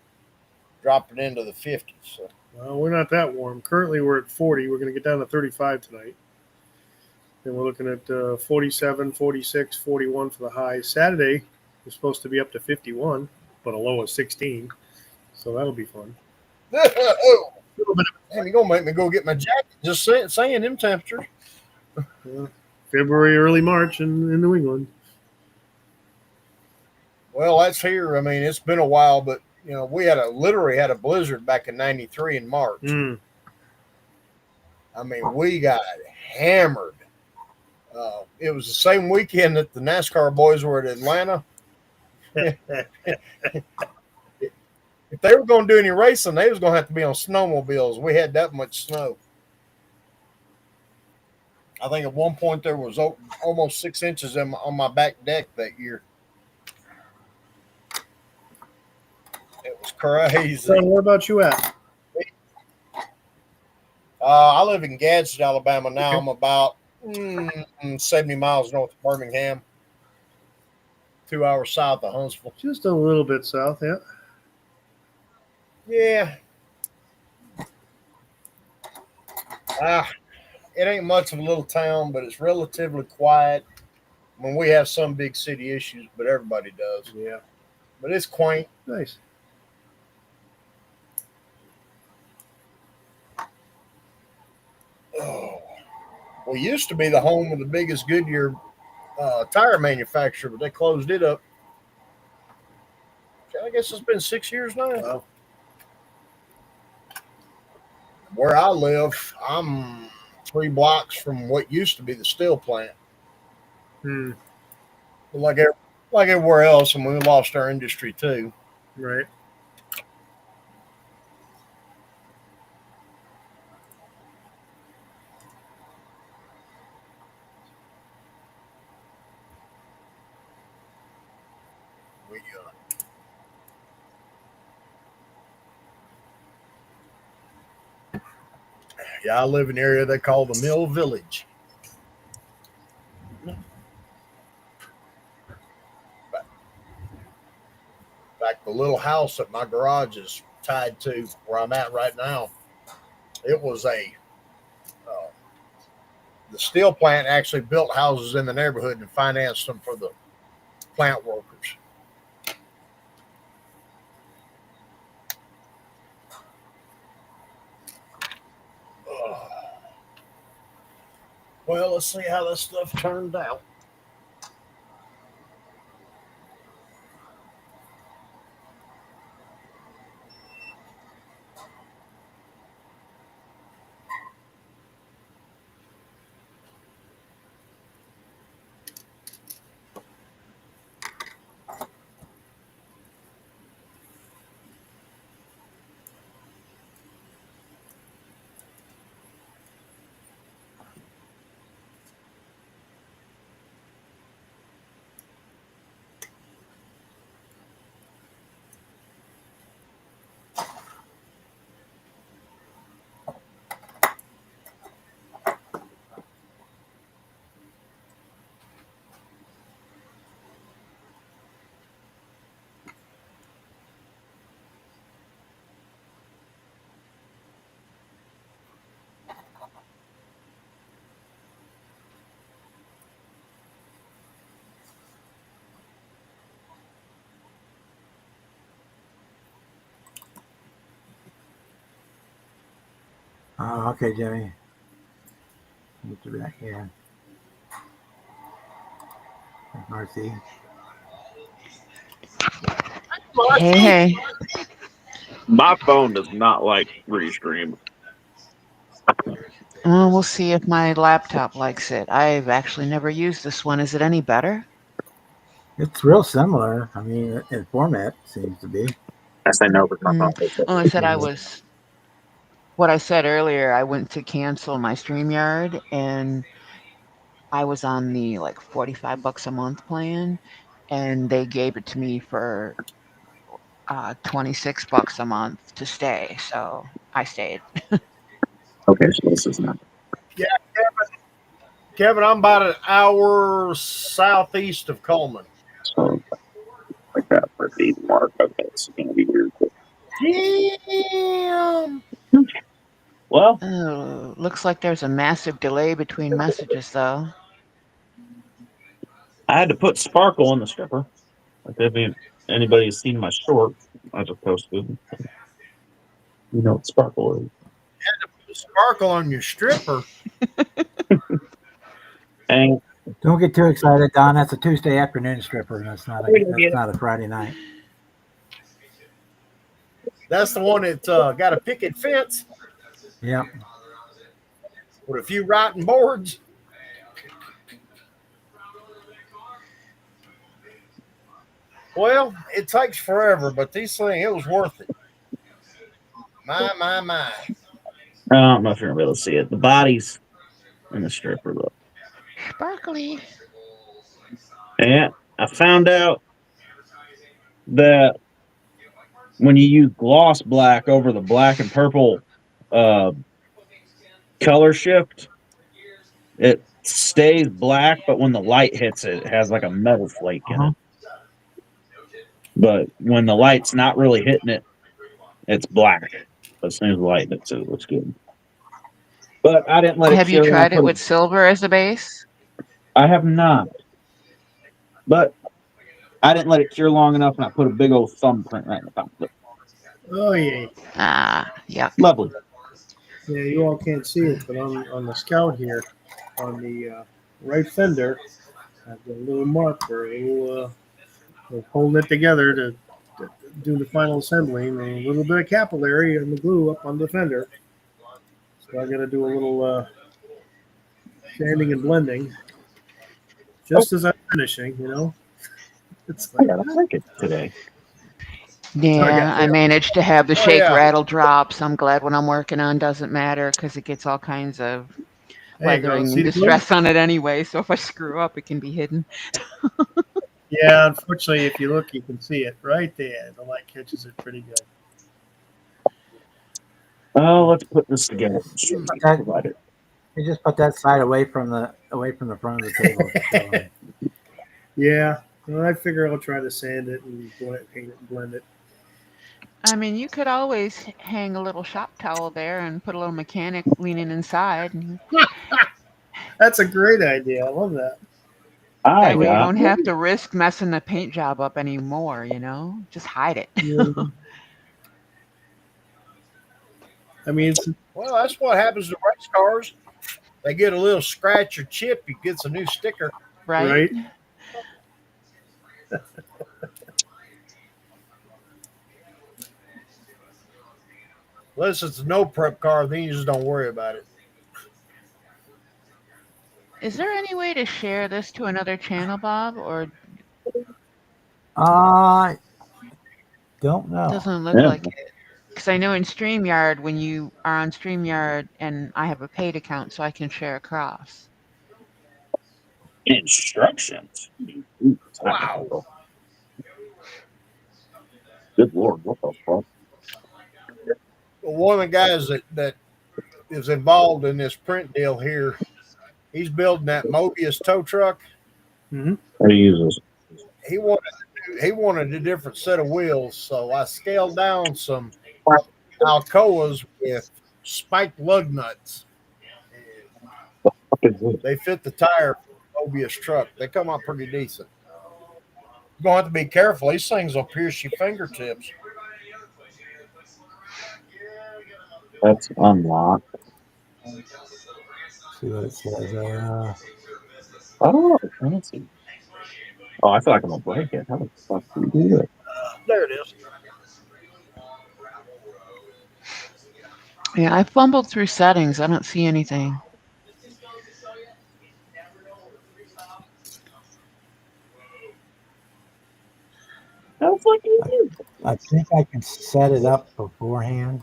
dropping into the 50s. So, Well, we're not that warm. Currently, we're at 40. We're going to get down to 35 tonight. And we're looking at 47, 46, 41 for the high. Saturday is supposed to be up to 51, but a low of 16. So that'll be fun. oh, man, you're gonna make me go get my jacket. Just saying them temperatures. February, early March in New England. Well, that's here. I mean, it's been a while, but we literally had a blizzard back in '93 in March. Mm. I mean, we got hammered. It was the same weekend that the NASCAR boys were at Atlanta. If they were going to do any racing, they was going to have to be on snowmobiles. We had that much snow. I think at one point there was almost 6 inches on my back deck that year. It was crazy. So, where about you at? I live in Gadsden, Alabama now. Okay. I'm about 70 miles north of Birmingham, 2 hours south of Huntsville. Just a little bit south, yeah. Yeah. It ain't much of a little town, but it's relatively quiet. I mean, we have some big city issues, but everybody does. Yeah. But it's quaint. Nice. Oh. We used to be the home of the biggest Goodyear tire manufacturer, but they closed it up. I guess it's been 6 years now. Wow. Where I live, I'm 3 blocks from what used to be the steel plant. Hmm. Like everywhere else, and we lost our industry too. Right. I live in an area they call the Mill Village. In fact, the little house that my garage is tied to, where I'm at right now, it was the steel plant actually built houses in the neighborhood and financed them for the plant workers. Well, let's see how this stuff turned out. Oh, okay, Jimmy. Get you back here. Marcy. Hey, hey. My phone does not like Restream. Well, we'll see if my laptop likes it. I've actually never used this one. Is it any better? It's real similar. I mean, in format, seems to be. I say no, but my phone does Well, I said what I said earlier, I went to cancel my StreamYard and I was on the $45 a month plan and they gave it to me for $26 a month to stay. So I stayed. Okay, so this is not. Kevin, I'm about an hour southeast of Coleman. So like that for the mark. Okay, it's gonna be weird. Damn. Well, Oh, looks like there's a massive delay between messages, though. I had to put sparkle on the stripper. Like if anybody's seen my short, I just posted. You know what sparkle is. Sparkle on your stripper. And Don't get too excited, Don. That's a Tuesday afternoon stripper. That's not a Friday night. That's the one that got a picket fence Yep. with a few rotten boards. Well, it takes forever, but these things, it was worth it. My. I don't know if you're gonna be able to see it. The bodies in the stripper look. Sparkly. And I found out that when you use gloss black over the black and purple color shift, it stays black, but when the light hits it, it has like a metal flake in it. But when the light's not really hitting it, it's black. But as soon as the light hits it, it looks good. But I didn't let it Have you cure. tried it with silver as a base? I have not. But I didn't let it cure long enough, and I put a big old thumbprint right in the top of it. Oh yeah, Ah, yeah. Lovely. yeah. You all can't see it, but on the Scout here, on the right fender, I've got a little marker, we're holding it together to do the final assembly, and a little bit of capillary and the glue up on the fender. So I got to do a little sanding and blending, just as I'm finishing. You know, it's I like gotta take it today. Yeah, I managed to have the Oh, shake yeah. rattle drops. I'm glad what I'm working on doesn't matter because it gets all kinds of there you go. weathering See and the glue? distress on it anyway. So if I screw up, it can be hidden. Yeah, unfortunately, if you look, you can see it right there. The light catches it pretty good. Oh, let's put this together. You just put that side away from the front of the table. So, Yeah, well, I figure I'll try to sand it and paint it and blend it. I mean, you could always hang a little shop towel there and put a little mechanic leaning inside. And That's a great idea. I love that. I that way you got don't have to risk messing the paint job up anymore, you know? Just hide it. Yeah. I mean, it's, Well, that's what happens to race cars. They get a little scratch or chip, it gets a new sticker. Right? right. Unless it's a no prep car, then you just don't worry about it. Is there any way to share this to another channel, Bob? Or I don't know. doesn't look Yeah. like it? Because I know in StreamYard, when you are on StreamYard, and I have a paid account, so I can share across. instructions. Ooh, Wow. Good Lord, what the fuck? One of the guys that is involved in this print deal here, he's building that Mobius tow truck. Mm-hmm. How do you use this? He wanted a different set of wheels, so I scaled down some Alcoas with spiked lug nuts. They fit the tire for the Mobius truck. They come out pretty decent. You're going to have to be careful. These things will pierce your fingertips. That's unlocked. See what it says. I don't know. I don't see. Oh, I feel like I'm gonna break it. How the fuck do you do it? There it is. Yeah, I fumbled through settings. I don't see anything. How the fuck do you do it? I think I can set it up beforehand.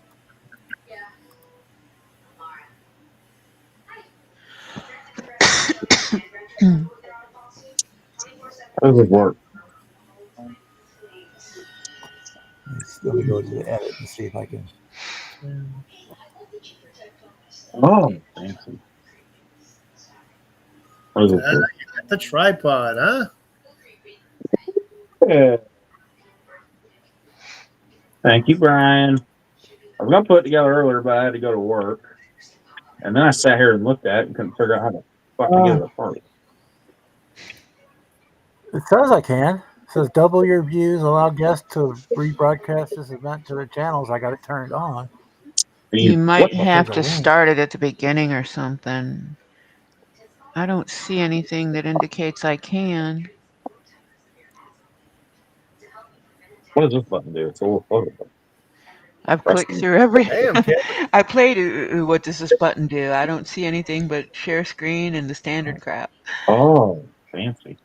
How does it work? Let me go to the edit and see if I can. Oh, fancy. What is it? You got the tripod, huh? Yeah. Thank you, Brian. I was gonna put it together earlier, but I had to go to work. And then I sat here and looked at it and couldn't figure out how to fucking get it apart. It says I can. It says double your views, allow guests to rebroadcast this event to their channels. I got it turned on. You might What have there's to a link. start it at the beginning or something. I don't see anything that indicates I can. What does this button do? It's a little photo button. I've clicked through every. Damn, Kevin. I played what does this button do? I don't see anything but share screen and the standard crap. Oh, fancy.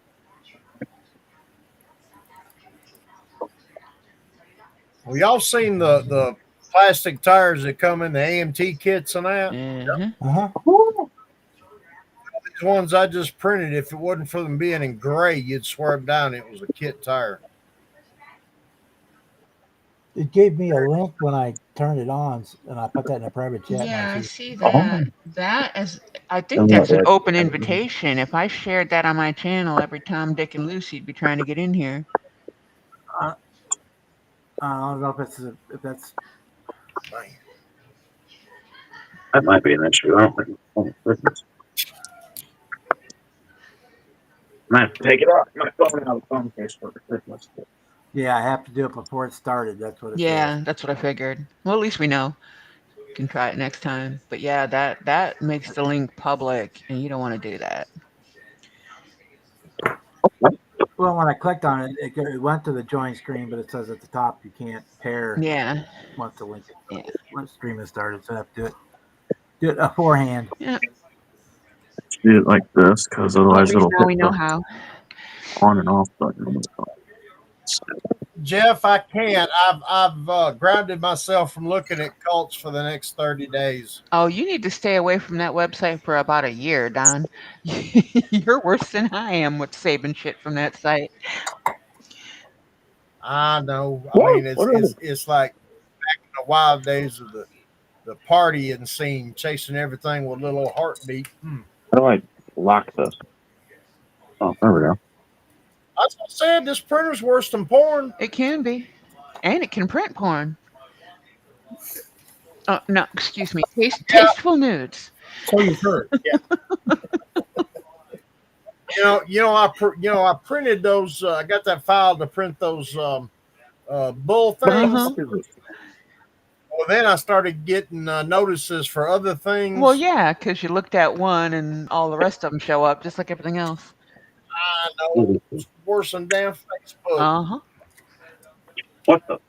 Well, y'all seen the plastic tires that come in the AMT kits and that? Mhm. Uh-huh. These ones I just printed, if it wasn't for them being in gray, you'd swear up down it was a kit tire. It gave me a link when I turned it on, and I put that in a private chat. Yeah, I and see Oh. that. That is, I think Oh, that's an yeah. open invitation. If I shared that on my channel, every Tom, Dick, and Lucy'd be trying to get in here. I don't know if that's. That might be an issue. I don't think. Oh, goodness. I might have to take it off. My phone out of the phone case for Christmas. Yeah, I have to do it before it started. That's what it Yeah, says. that's what I figured. Well, at least we know. Can try it next time. But yeah, that makes the link public, and you don't want to do that. Well, when I clicked on it, it went to the join screen, but it says at the top you can't pair Yeah. once the link Yeah. once stream has started. So I have to do it beforehand. Yeah. Do it like this, because Well, at otherwise least it'll now hit we know the how. on and off button. Jeff, I can't. I've grounded myself from looking at cults for the next 30 days. Oh, you need to stay away from that website for about a year, Don. You're worse than I am with saving shit from that site. I know. I mean, it's like back in the wild days of the partying scene, chasing everything with a little heartbeat. How do I lock this? Oh, there we go. That's what I said. This printer's worse than porn. It can be. And it can print porn. Oh, no, excuse me. Tasteful nudes. So you've heard. Yeah. I printed those. I got that file to print those bull things. Uh-huh. Well, then I started getting notices for other things. Well, yeah, because you looked at one and all the rest of them show up just like everything else. I know. It's worse than damn Facebook. Uh-huh. What the?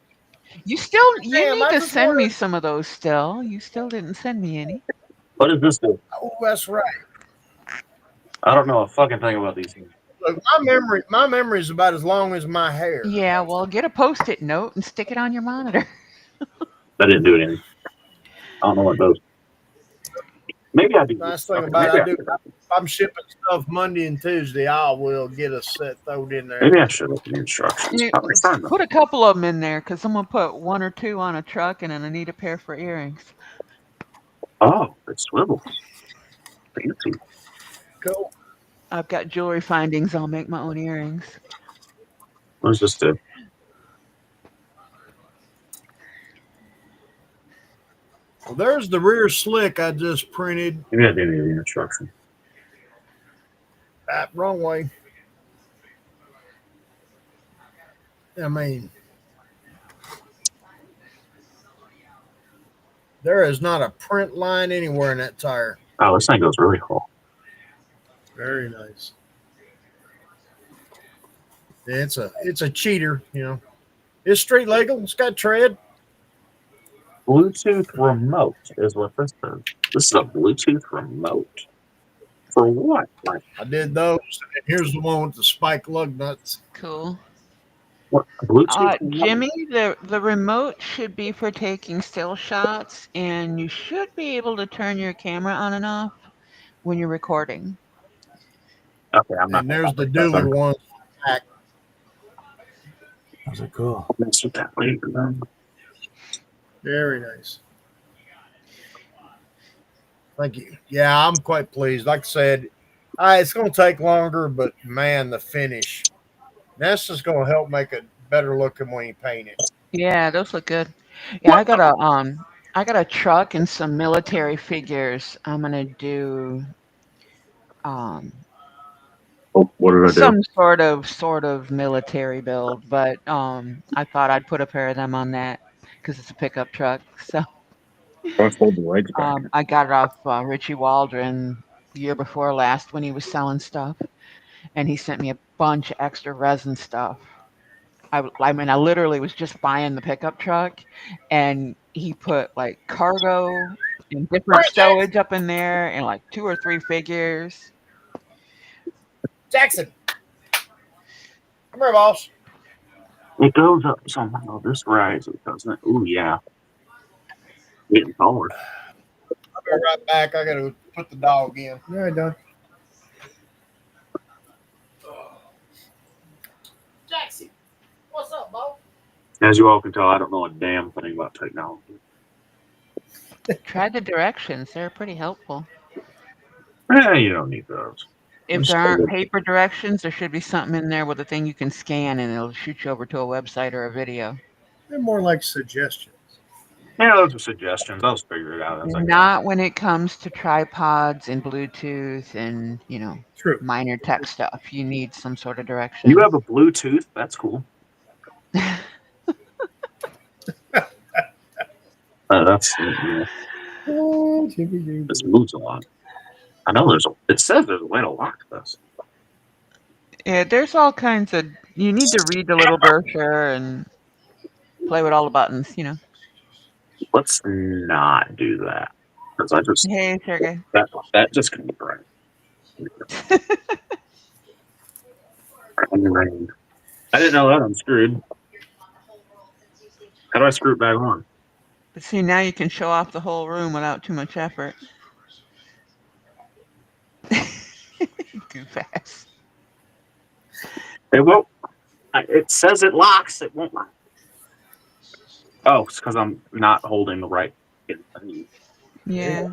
You Damn, need I to just send me wanted- some of those still. You still didn't send me any. What does this do? Oh, that's right. I don't know a fucking thing about these things. Look, my memory is about as long as my hair. Yeah, well, get a Post-it note and stick it on your monitor. That didn't do anything. I don't know what those. Maybe I do. Nice thing about it, if I'm shipping stuff Monday and Tuesday, I will get a set thrown in there. Maybe I should look at the instructions. You- I'll return them. Put a couple of them in there because I'm going to put one or two on a truck and then I need a pair for earrings. Oh, it swivels. Fancy. Cool. I've got jewelry findings. I'll make my own earrings. What does this do? Well, there's the rear slick I just printed. Maybe I didn't need the instruction. Wrong way. I mean, there is not a print line anywhere in that tire. Oh, this thing goes really cool. Very nice. Yeah, it's a cheater, you know. It's street legal. It's got tread. Bluetooth remote is what this is. This is a Bluetooth remote. For what? Like, I did those. And here's the one with the spike lug nuts. Cool. what? Bluetooth remote? Jimmy, the remote should be for taking still shots, and you should be able to turn your camera on and off when you're recording. Okay, I'm not. And there's the dually one. Those are cool. I'll mess with that later, then. Very nice. Thank you. Yeah, I'm quite pleased. Like I said, it's going to take longer, but man, the finish. Nessa's going to help make it better looking when you paint it. Yeah, those look good. Yeah, I got a truck and some military figures. I'm gonna do um Oh, what did I do? some sort of military build, but I thought I'd put a pair of them on that because it's a pickup truck. So I fold the lights back. I got it off Richie Waldron the year before last when he was selling stuff, and he sent me a bunch of extra resin stuff. I mean, I literally was just buying the pickup truck, and he put like cargo and different stowage up in there, and like 2 or 3 figures. Jackson, come here, boss. It goes up somehow. This rises, doesn't it? Ooh, yeah. Getting taller. I'll be right back. I got to put the dog in. All right, done. Jackson, what's up, boss? As you all can tell, I don't know a damn thing about technology. Try the directions; they're pretty helpful. You don't need those. If Just there aren't forward. paper directions, there should be something in there with a thing you can scan, and it'll shoot you over to a website or a video. They're more like suggestions. Yeah, those are suggestions. I'll figure it out as I go. Not when it comes to tripods and Bluetooth and True. minor tech stuff. You need some sort of direction. You have a Bluetooth? That's cool. That's Oh, Jimmy. this moves a lot. I know it says there's a way to lock this. Yeah, there's all kinds of. You need to read the little brochure and play with all the buttons. Let's not do that. Because I just Hey, Sergey. that just can be right. I didn't know that I'm screwed. How do I screw it back on? But see, now you can show off the whole room without too much effort. Goof ass. It won't. It says it locks. It won't lock. Oh, it's because I'm not holding the right. Yeah.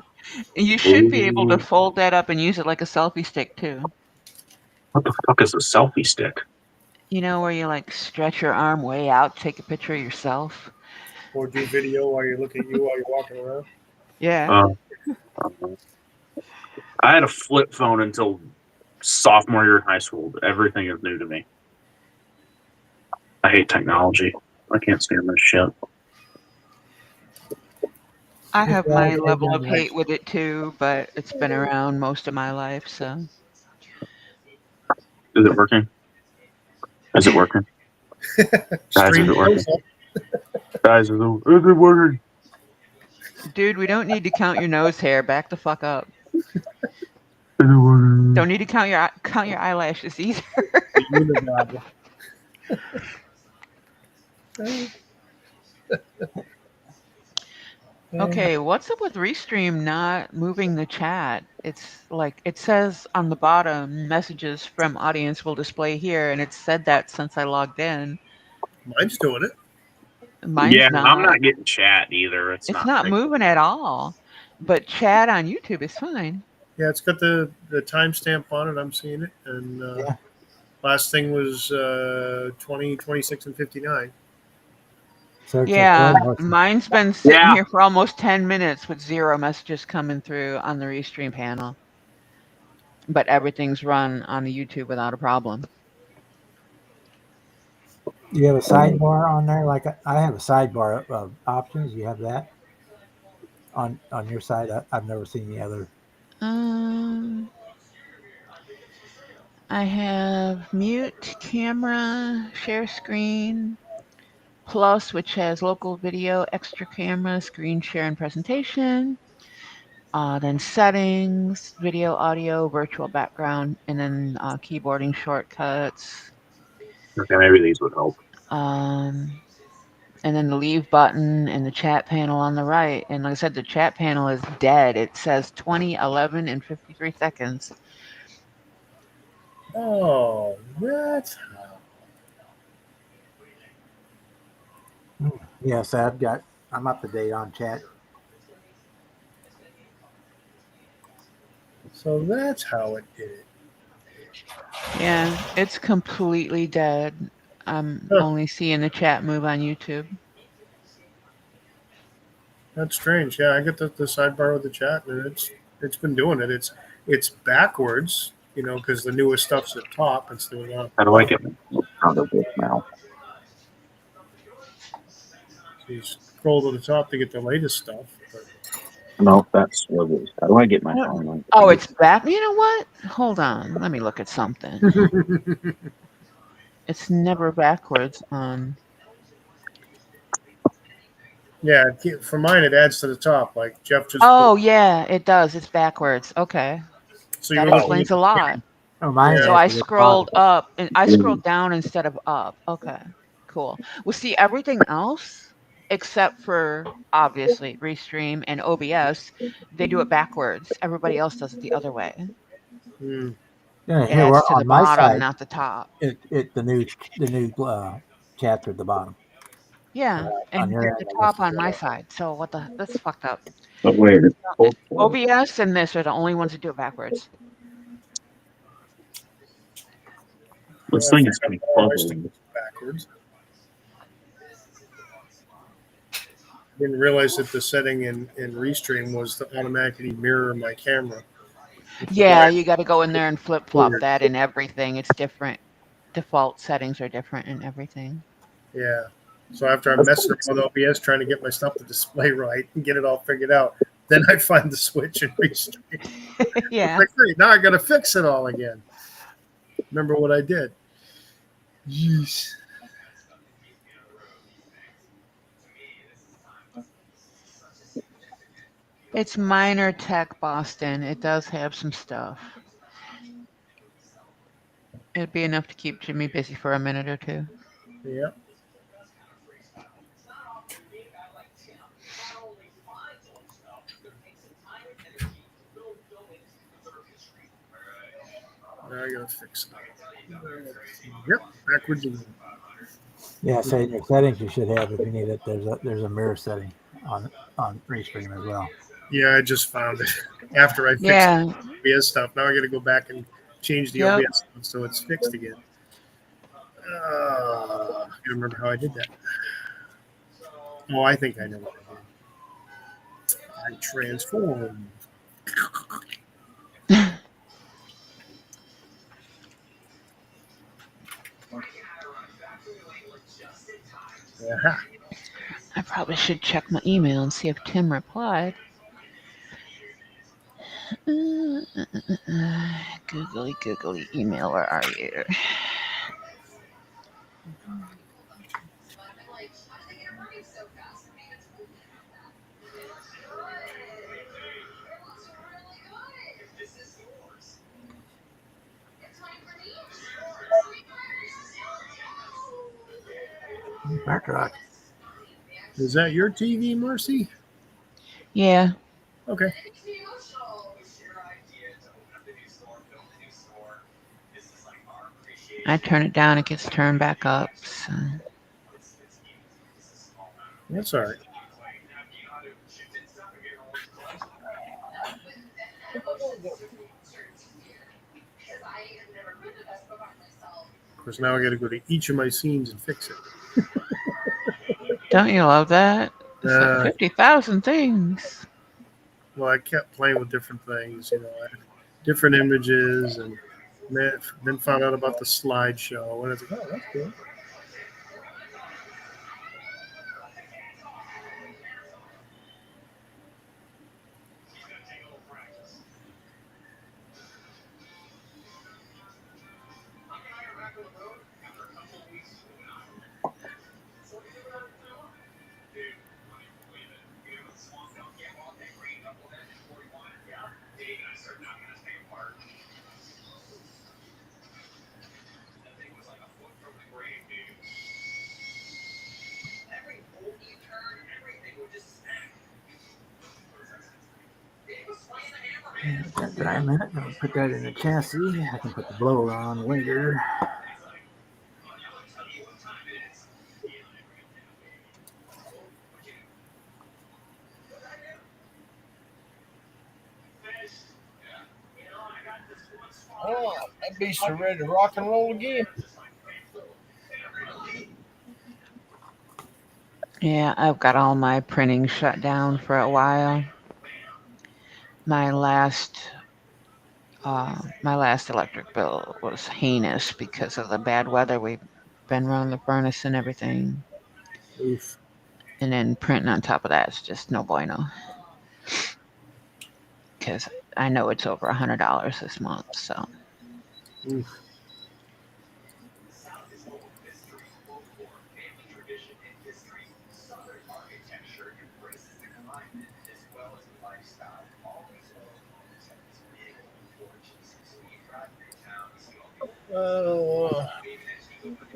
And you should be able to fold that up and use it like a selfie stick too. What the fuck is a selfie stick? Where you like stretch your arm way out, take a picture of yourself. Or do video while you look at you while you're walking around. Yeah. I had a flip phone until sophomore year in high school. Everything is new to me. I hate technology. I can't stand this shit. I have my level of hate with it too, but it's been around most of my life, so. Is it working? Is it working? Guys, is it working? Guys, is it working? Dude, we don't need to count your nose hair. Back the fuck up. Is it working? Don't need to count your eyelashes either. Okay, what's up with Restream not moving the chat? It's like it says on the bottom, messages from audience will display here, and it's said that since I logged in. Mine's doing it. Mine's not. I'm not getting chat either. It's not moving at all. But chat on YouTube is fine. Yeah, it's got the timestamp on it. I'm seeing it. And last thing was 20, 26, and 59. Yeah, mine's been sitting here for almost 10 minutes with 0 messages coming through on the Restream panel. But everything's run on the YouTube without a problem. You have a sidebar on there? Like I have a sidebar of options. You have that on your side? I've never seen the other. I have mute, camera, share screen, plus, which has local video, extra camera, screen share, and presentation. Then settings, video, audio, virtual background, and then keyboarding shortcuts. Okay, maybe these would help. And then the leave button and the chat panel on the right. And like I said, the chat panel is dead. It says 20, 11, and 53 seconds. Oh, that's how. Yes, I'm up to date on chat. So that's how it did it. Yeah, it's completely dead. I'm Huh. only seeing the chat move on YouTube. That's strange. Yeah, I get the sidebar with the chat, and it's been doing it. It's backwards, because the newest stuff's at top instead of on How do I bottom. get out of this now? So you scroll to the top to get the latest stuff. No, that's what it is. How do I get my phone? Oh, it's back. You know what? Hold on. Let me look at something. But It's never backwards on. yeah, for mine it adds to the top. Like Jeff just Oh, yeah, it does. It's backwards. Okay. so That you only explains a lot. Oh, mine's So Yeah. I actually at the bottom. scrolled up and I scrolled down instead of up. Okay, cool. Well, see, everything else except for obviously Restream and OBS, they do it backwards. Everybody else does it the other way. Hmm. Yeah, It here we're adds to the on my bottom, side. not the top. The new chats are at the bottom. Yeah, On and your they're end, at the I guess top it's on the my other way. side. So what the? That's fucked up. But wait, OBS and this are the only ones that do it backwards. this I thing is forgot pretty how I used to fuzzy. go backwards. Didn't realize that the setting in Restream was to automatically mirror my camera. Which is why Yeah, you got to go in there and flip flop weird. that and everything. It's different. Default settings are different and everything. Yeah. So after I'm messing around with OBS trying to get my stuff to display right and get it all figured out, then I find the switch and Restream. Yeah. Like, great, now I got to fix it all again. Remember what I did? Yeesh. It's minor tech, Boston. It does have some stuff. It'd be enough to keep Jimmy busy for a minute or two. Yeah. Now I gotta fix it. Yep, backwards again. Yeah, so in your settings you should have, if you need it, there's a mirror setting on Restream as well. Yeah, I just found it after I fixed Yeah. the OBS stuff. Now I got to go back and change the Yep. OBS stuff so it's fixed again. I can't remember how I did that. Oh, I think I know what I did. I transformed. Aha. I probably should check my email and see if Tim replied. Googly email, where are you? Back rock. Is that your TV, Marcy? Yeah. Okay. I turn it down, it gets turned back up. So. That's all right. Of course, now I got to go to each of my scenes and fix it. Don't you love that? It's like 50,000 things. Well, I kept playing with different things, I had different images, and then found out about the slideshow, and I was like, oh, that's cool. Got dry a minute. I'll put that in the chassis. I can put the blower on later. beasts are ready to rock and roll again. Yeah, I've got all my printing shut down for a while. My last electric bill was heinous because of the bad weather we've been running the furnace and everything. Oof. And then printing on top of that is just no bueno. Because I know it's over $100 this month, so. Oof.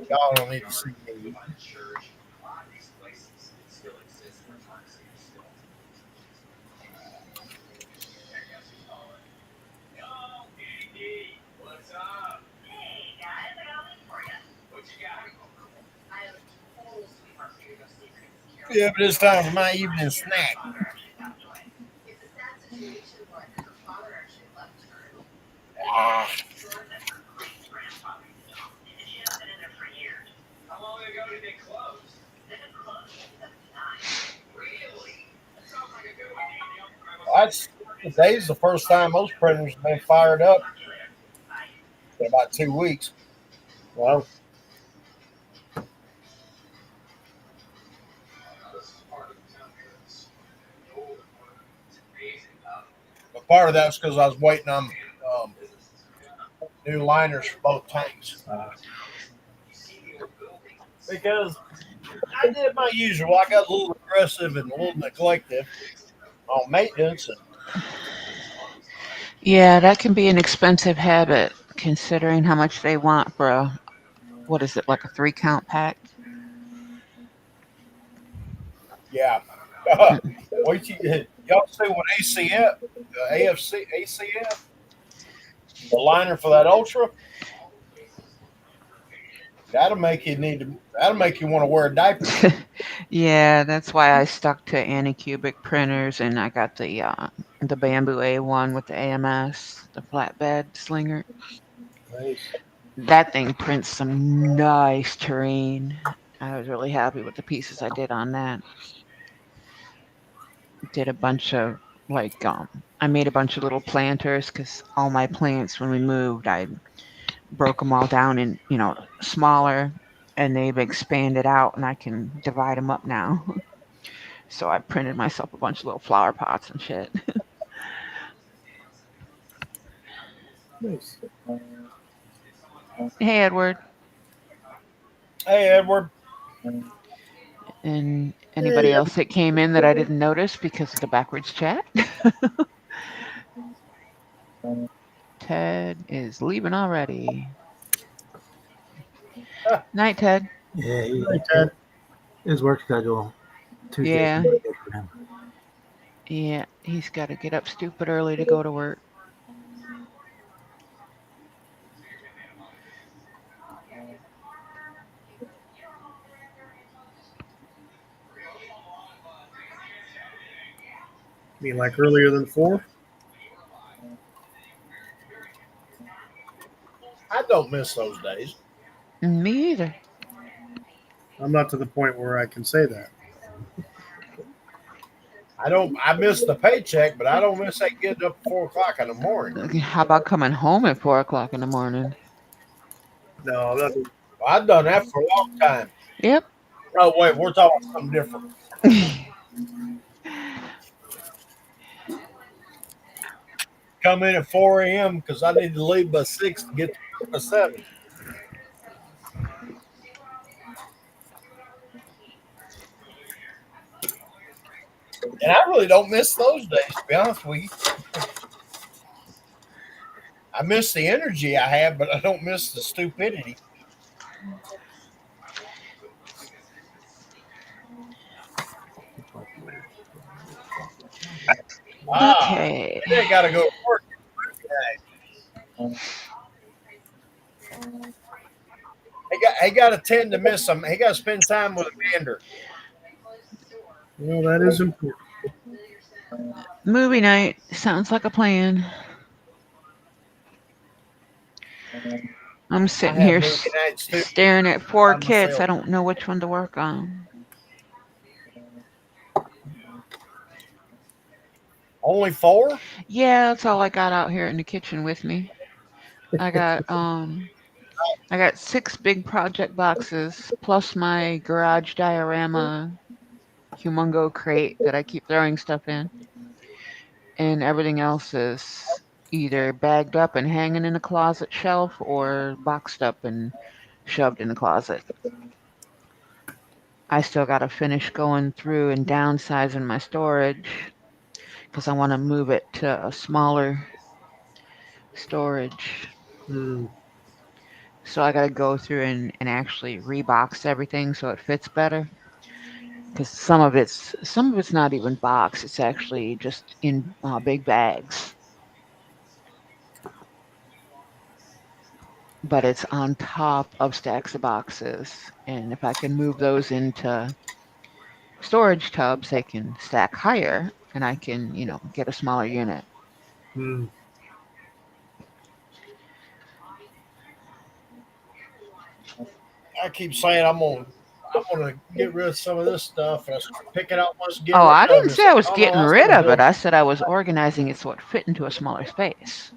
Y'all don't need to see me. Yeah, but it's time for my evening snack. Ah. That's today's the first time most printers have been fired up in about 2 weeks. Wow. But part of that's because I was waiting on new liners for both tanks. Because I did my usual. I got a little aggressive and a little neglective on maintenance. Yeah, that can be an expensive habit considering how much they want for a, what is it, like a 3-count pack? Yeah. Wait till y'all see what ACF, ACF, the liner for that Ultra. That'll make you want to wear a diaper. Yeah, that's why I stuck to Anycubic printers, and I got the Bamboo A1 with the AMS, the flatbed slinger. Nice. That thing prints some nice terrain. I was really happy with the pieces I did on that. Did a bunch of I made a bunch of little planters because all my plants when we moved, I broke them all down in smaller, and they've expanded out, and I can divide them up now. So I printed myself a bunch of little flower pots and shit. Nice. Hey, Edward. Hey, Edward. And anybody else that came in that I didn't notice because of the backwards chat? Ted is leaving already. Night, Ted. Yeah, Hi, Ted. his work schedule Tuesday. Yeah. Is good for him. Yeah, he's got to get up stupid early to go to work. You mean like earlier than 4? I don't miss those days. Me either. I'm not to the point where I can say that. I miss the paycheck, but I don't miss that getting up at 4:00 in the morning. How about coming home at 4:00 in the morning? No, that, I've done that for a long time. Yep. Oh, wait, we're talking something different. Come in at 4 a.m. because I need to leave by 6 to get to by 7. And I really don't miss those days, to be honest with you. I miss the energy I have, but I don't miss the stupidity. Okay. I got to go to work. He got to tend to miss them. He got to spend time with Amanda. well, that is important. Movie night. Sounds like a plan. I'm I sitting have here movie nights too staring at 4 by kits. I myself. don't know which one to work on. Only 4? Yeah, that's all I got out here in the kitchen with me. I got 6 big project boxes plus my garage diorama humongo crate that I keep throwing stuff in, and everything else is either bagged up and hanging in a closet shelf or boxed up and shoved in the closet. I still got to finish going through and downsizing my storage because I want to move it to a smaller storage. Hmm. So I got to go through and actually rebox everything so it fits better. Because some of it's not even boxed. It's actually just in big bags. But it's on top of stacks of boxes. And if I can move those into storage tubs, they can stack higher and I can, get a smaller unit. Hmm. I keep saying I'm gonna get rid of some of this stuff, and I start picking out what's to get Oh, rid I of. didn't And it's say I like, was oh no, getting that's rid gonna of it. build. I said I was organizing it so it fit into a smaller space.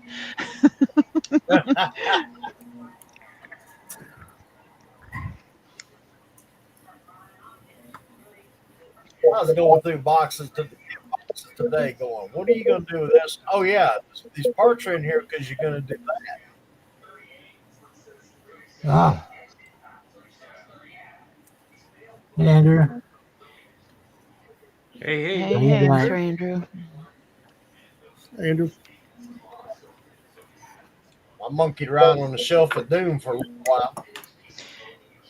I was going through boxes today, going, "What are you gonna do with this?" Oh yeah, these parts are in here because you're gonna do that. Ah, hey, Andrew. Hey, Hey, How you hey, doing? Mr. Andrew. Andrew. I monkeyed around on the shelf of doom for a little while.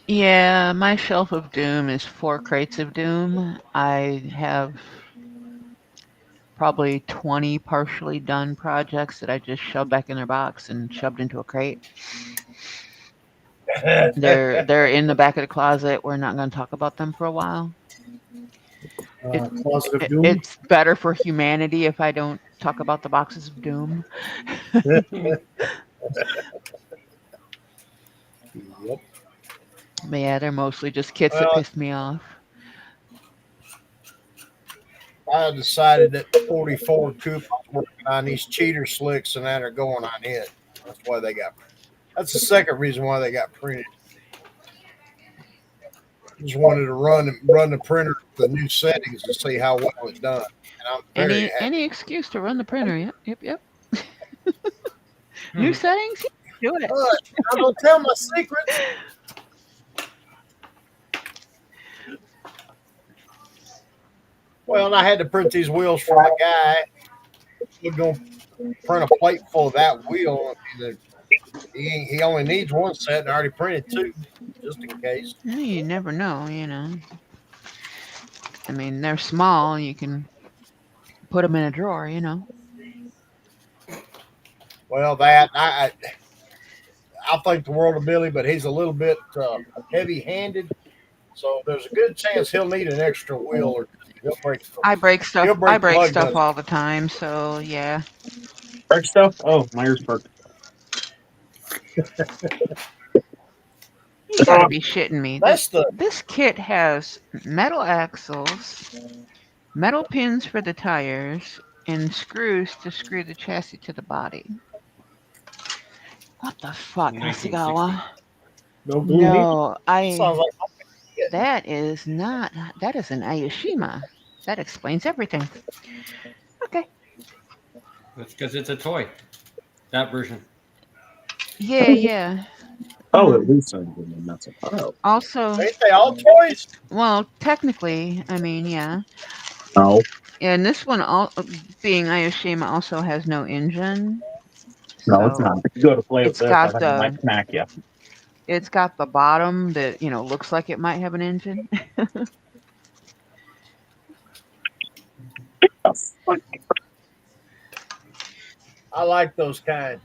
Yeah, my shelf of doom is 4 crates of doom. I have probably 20 partially done projects that I just shoved back in their box and shoved into a crate. They're in the back of the closet. We're not going to talk about them for a while. Closet of Doom. It's better for humanity if I don't talk about the boxes of doom. Yep. But yeah, they're mostly just kits that Well, pissed me off. I decided that 44 coupons working on these cheater slicks and that are going on it. That's why they got. That's the second reason why they got printed. Just wanted to run the printer the new settings to see how well it done, and I'm very happy. Any excuse to run the printer. Yep. New settings? Yeah, do it. But I'm gonna tell my secrets. Well, and I had to print these wheels for my guy. We're gonna print a plate full of that wheel, and he only needs one set, and I already printed 2, just in case. You never know. I mean, they're small. You can put them in a drawer. Well, that I think the world of Billy, but he's a little bit heavy-handed, so there's a good chance he'll need an extra wheel or he'll break. I break stuff. He'll break I break plug stuff nuts. all the time. So yeah. Break stuff. Oh, my ears perked. You gotta be shitting me. That's the This kit has metal axles, metal pins for the tires, and screws to screw the chassis to the body. What the fuck, 1960. Hasegawa? No glue needed. No, sounds like that is not. That is an Aoshima. That explains everything. Okay. That's because it's a toy. That version. Yeah. Oh, at least I'm getting nuts. Oh, Also, ain't they all toys? well, technically, I mean, yeah. no. And this one, being Aoshima, also has no engine. No, it's So not. If you go to play with it's this, I got think I might the smack you. it's got the bottom that looks like it might have an engine. I like those kind.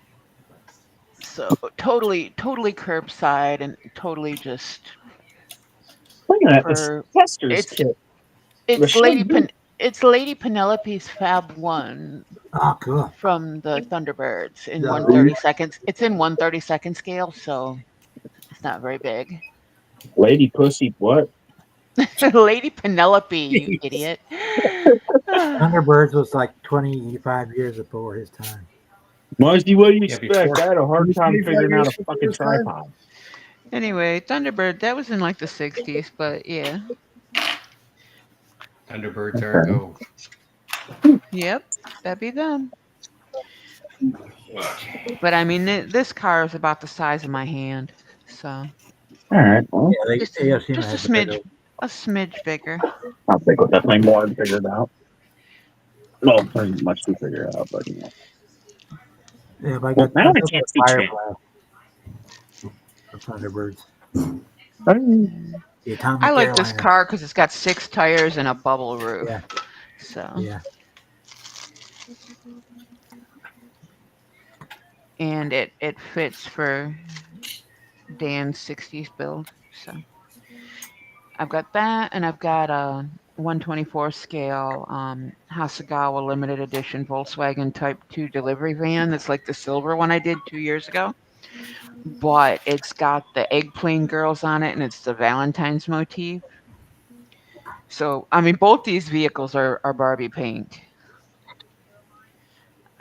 So totally curbside and totally just Look at this for Chester's it's kit. it's Rashid, It's Lady Penelope's Fab 1 Oh, cool. from the Thunderbirds in Yeah. 1/32. It's in 1/32 scale, so it's not very big. Lady Pussy, what? Lady Penelope, you idiot. Thunderbirds was like 25 years before his time. Musty, what do you Yeah, expect? before- I had a hard time 25 figuring out years a before fucking his time? tripod. Anyway, Thunderbird, that was in like the 60s, but yeah. Thunderbirds are a go. Yep, that'd be them. But I mean, this car is about the size of my hand, so All right. Well, Yeah, just, AFC just has a better- smidge bigger. I'll think with that thing more and figure it out. Well, pretty much to figure it out, but you know. Yeah, but I Well, got now I got can't the see Fire Chan. Blast from Thunderbirds. Oh, The Atomic I like this Airliner. car because it's got 6 tires and a bubble roof. Yeah. So Yeah. and it fits for Dan's 60s build. So I've got that, and I've got a 1/24 scale Hasegawa limited edition Volkswagen Type 2 delivery van. That's like the silver one I did 2 years ago, but it's got the eggplane girls on it, and it's the Valentine's motif. So I mean, both these vehicles are Barbie pink.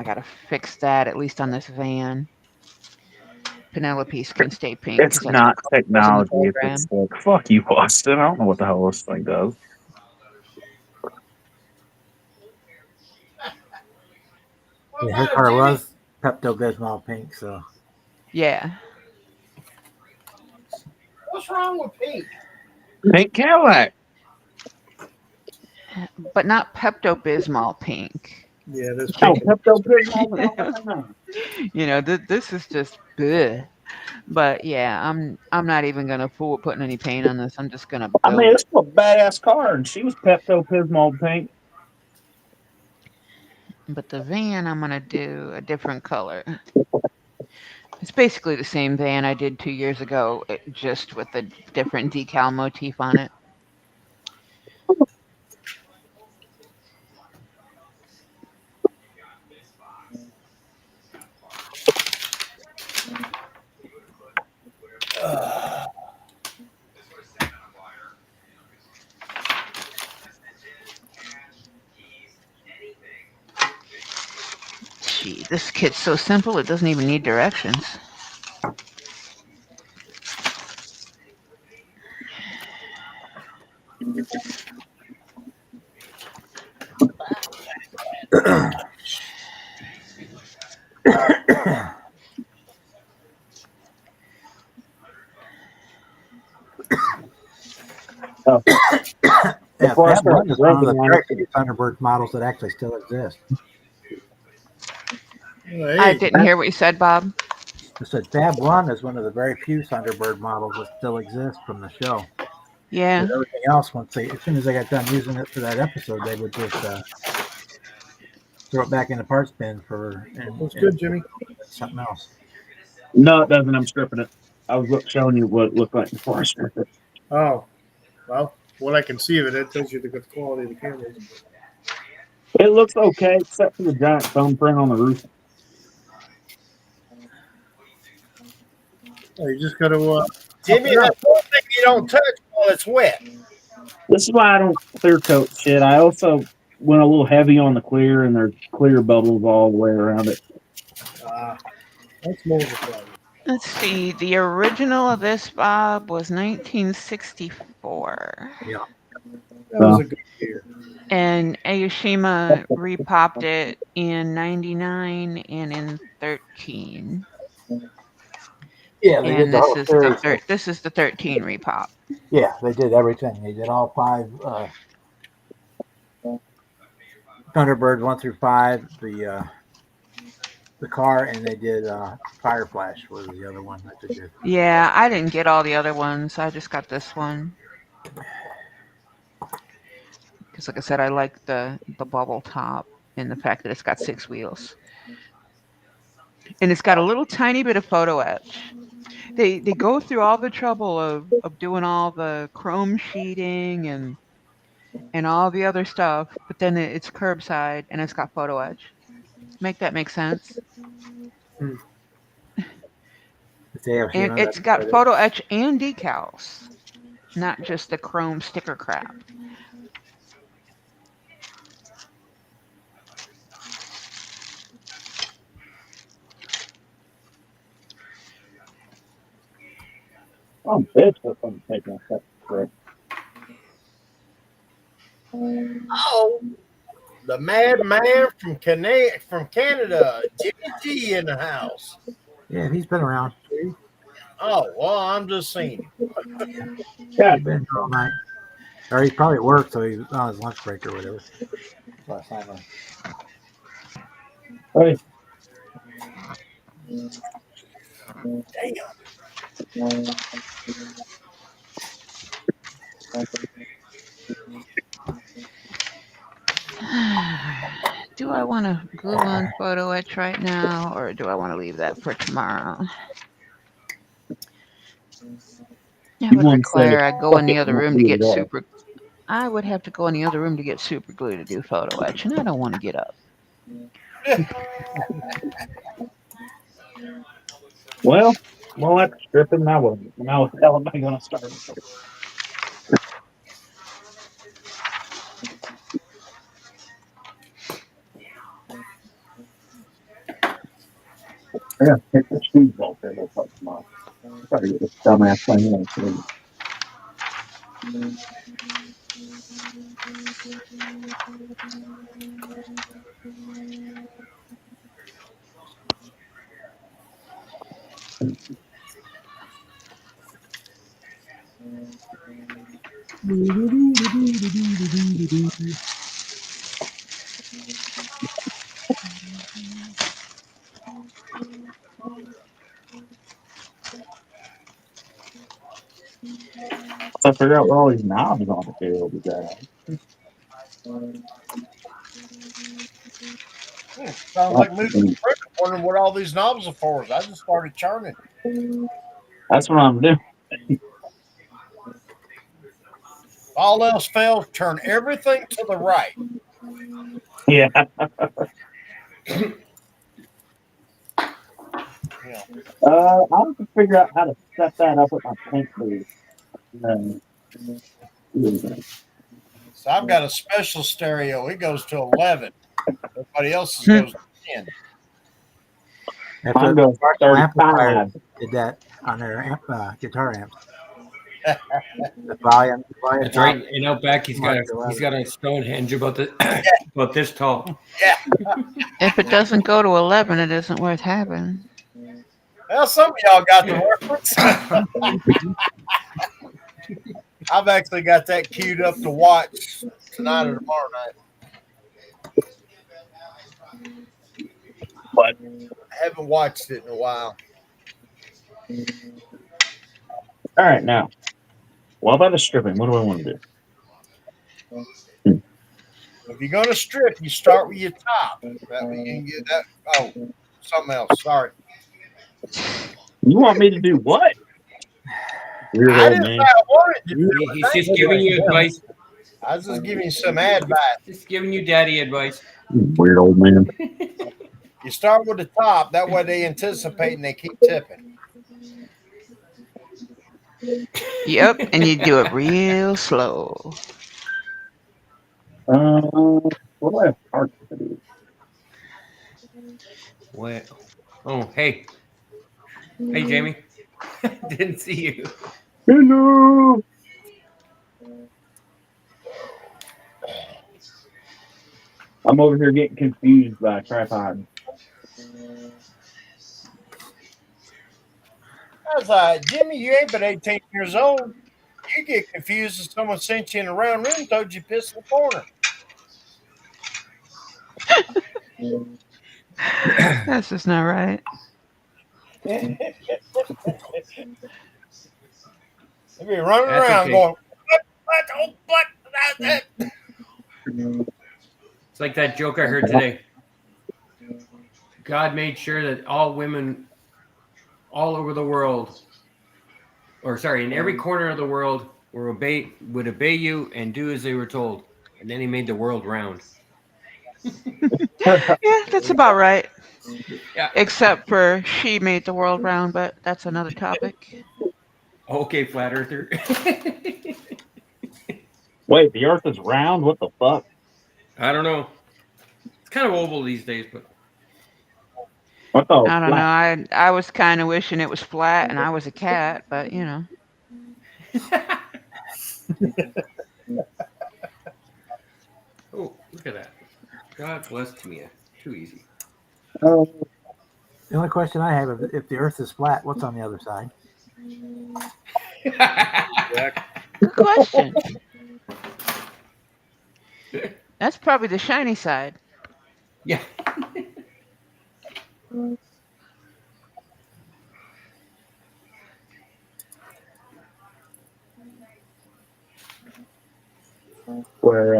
I gotta fix that at least on this van. Penelope's can stay pink. 'cause it's that's not what it was in the technology. It's program. aesthetic. Fuck you, Austin. I don't know what the hell this thing does. Yeah, her car was Pepto Bismol pink, so Yeah. What's wrong with pink? Pink Cadillac. But not Pepto Bismol pink. Yeah, this Oh, pink. Pepto Bismol. You know, this is just bleh. But yeah, I'm not even gonna fool with putting any paint on this. I'm just gonna I build mean, it. it's a badass car, and she was Pepto Bismol pink. But the van, I'm gonna do a different color. It's basically the same van I did 2 years ago, just with a different decal motif on it. Gee, this kit's so simple it doesn't even need directions. yeah, Before I Fab start 1 is one of the working on very few Thunderbird models that actually still exist. Hey, I didn't hear what you said, Bob. I said Fab 1 is one of the very few Thunderbird models that still exist from the show. Yeah. But everything else, as soon as I got done using it for that episode, they would just throw it back in the parts bin That's good, Jimmy. something else. No, it doesn't. I'm stripping it. I was showing you what it looked like before I stripped it. Oh, well, what I can see of it, that tells you the good quality of the camera. It looks okay, except for the giant thumbprint on the roof. Oh, you just got to. Jimmy, that's one thing you don't touch while it's wet. This is why I don't clear coat shit. I also went a little heavy on the clear, and there's clear bubbles all the way around it. That's more of a problem. Let's see. The original of this, Bob, was 1964. That was a good year. And Aoshima repopped it in 99 and in 13. Yeah, they did And the this whole is series. this is the 13 repop. Yeah, they did everything. They did all 5 Thunderbirds 1 through 5, the car, and they did Fire Flash was the other one that they did. Yeah, I didn't get all the other ones. I just got this one. Because like I said, I like the bubble top and the fact that it's got 6 wheels. And it's got a little tiny bit of photo etch. They go through all the trouble of doing all the chrome sheeting and and all the other stuff, but then it's curbside and it's got photo etch. Make that make sense? If they have And HEMA, it's that's got what it photo etch and decals, not just the chrome sticker crap. Oh, bitch, that's what I'm taking. That's correct. Oh, the madman from Canada, Jimmy G in the house. is. Yeah, he's been around. Oh, well, I'm just saying. Yeah. He's been here all night. Or he probably worked, so he was on his lunch break or whatever. Last time. Hey, Do I want to glue on photo etch right now, or do I want to leave that for tomorrow? That you would want to say, require I go in fuck the it, other we'll room to do it get all. super. I would have to go in the other room to get super glue to do photo etch, and I don't want to get up. Well, that's stripping. Now what the hell am I going to start? Yeah, take the shoes off there. They'll fuck them up. Sorry, this dumbass thing. So I figure out where all these knobs on the table is at. Sounds like moving the printer. Wondering what all these knobs are for. I just started churning. That's what I'm doing. All else fails, turn everything to the right. Yeah. Yeah. I have to figure out how to set that up with my paint booth. So I've got a special stereo. It goes to 11. Everybody else's Hmm. goes to 10. That's Mine what goes Marshall Amplifier 35. did that on their guitar amps. The volume That's knob right. In Outback, he's got marked a Stonehenge about the about this tall. If it doesn't go to 11, it isn't worth having. Well, some of y'all got the reference. I've actually got that queued up to watch tonight or tomorrow night. But I haven't watched it in a while. all right, now, what about the stripping? What do I want to do? If you're gonna strip, you start with your top. That way you can get that. Oh, something else. Sorry. You want me to do what? Weird I old didn't man. say I wanted you to do it. He's just giving you advice. I was just giving you some advice. Just giving you daddy advice. Weird old man. You start with the top. That way they anticipate and they keep tipping. Yep, and you do it real slow. What do I have parts to do? What? Oh, hey. Hey, Jamie. Didn't see you. Hello. I'm over here getting confused by a tripod. I was like, Jimmy, you ain't but 18 years old. You get confused if someone sent you in a round room and told you piss in the corner. That's just not right. They'd be running That's around okay. going, what? It's like that joke I heard today. God made sure that all women all over the world, or sorry, in every corner of the world, would obey you and do as they were told. And then he made the world round. Yeah, that's about right. Yeah. Except for she made the world round, but that's another topic. Okay, flat earther. Wait, the Earth is round? What the fuck? I don't know. It's kind of oval these days, but What the I don't know. flat? I was kind of wishing it was flat and I was a cat, but you know. oh, look at that. God bless Tamia. Too easy. The only question I have is if the Earth is flat, what's on the other side? Good question. That's probably the shiny side. yeah. Where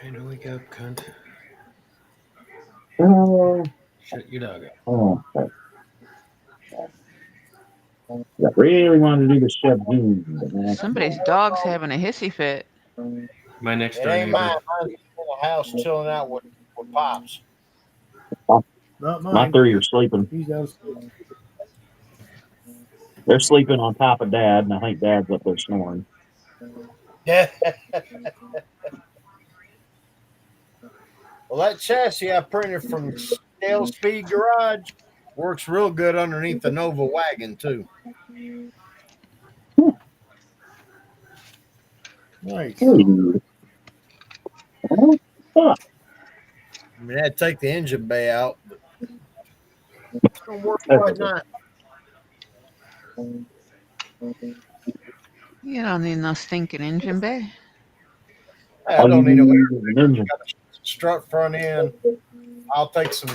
I know, wake up, cunt. Shut your dog up. I really wanted to do the Chef Boom, but man, Somebody's dog's having a hissy fit. My next It door ain't neighbor. mine. Mine's in the house chilling out with pops. Not my mine. three are sleeping. He's downstairs. They're sleeping on top of Dad, and I think Dad's up there snoring. Yeah. Well, that chassis I printed from Scale Speed Garage works real good underneath the Nova wagon too. Nice. Hey, what the fuck? I mean, I'd take the engine bay out, but it's gonna work quite nice. You don't need no stinking engine bay. Hey, I All you don't need need a is an engine. strut front end. I'll take some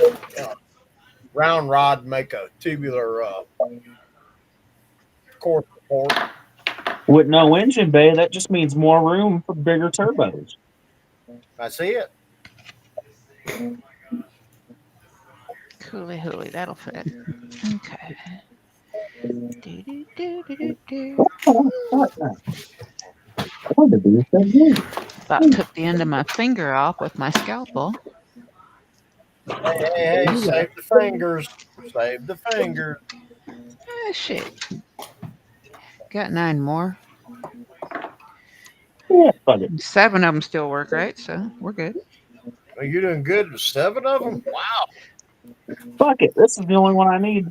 round rod and make a tubular core support. With no engine bay, that just means more room for bigger turbos. I see it. Cooly hooly, that'll fit. Okay. About took the end of my finger off with my scalpel. Hey, save the fingers. Save the fingers. Shit. Got 9 more. Yeah, fuck it. 7 of them still work, right? So we're good. Well, you're doing good with 7 of them? Wow. Fuck it. This is the only one I need.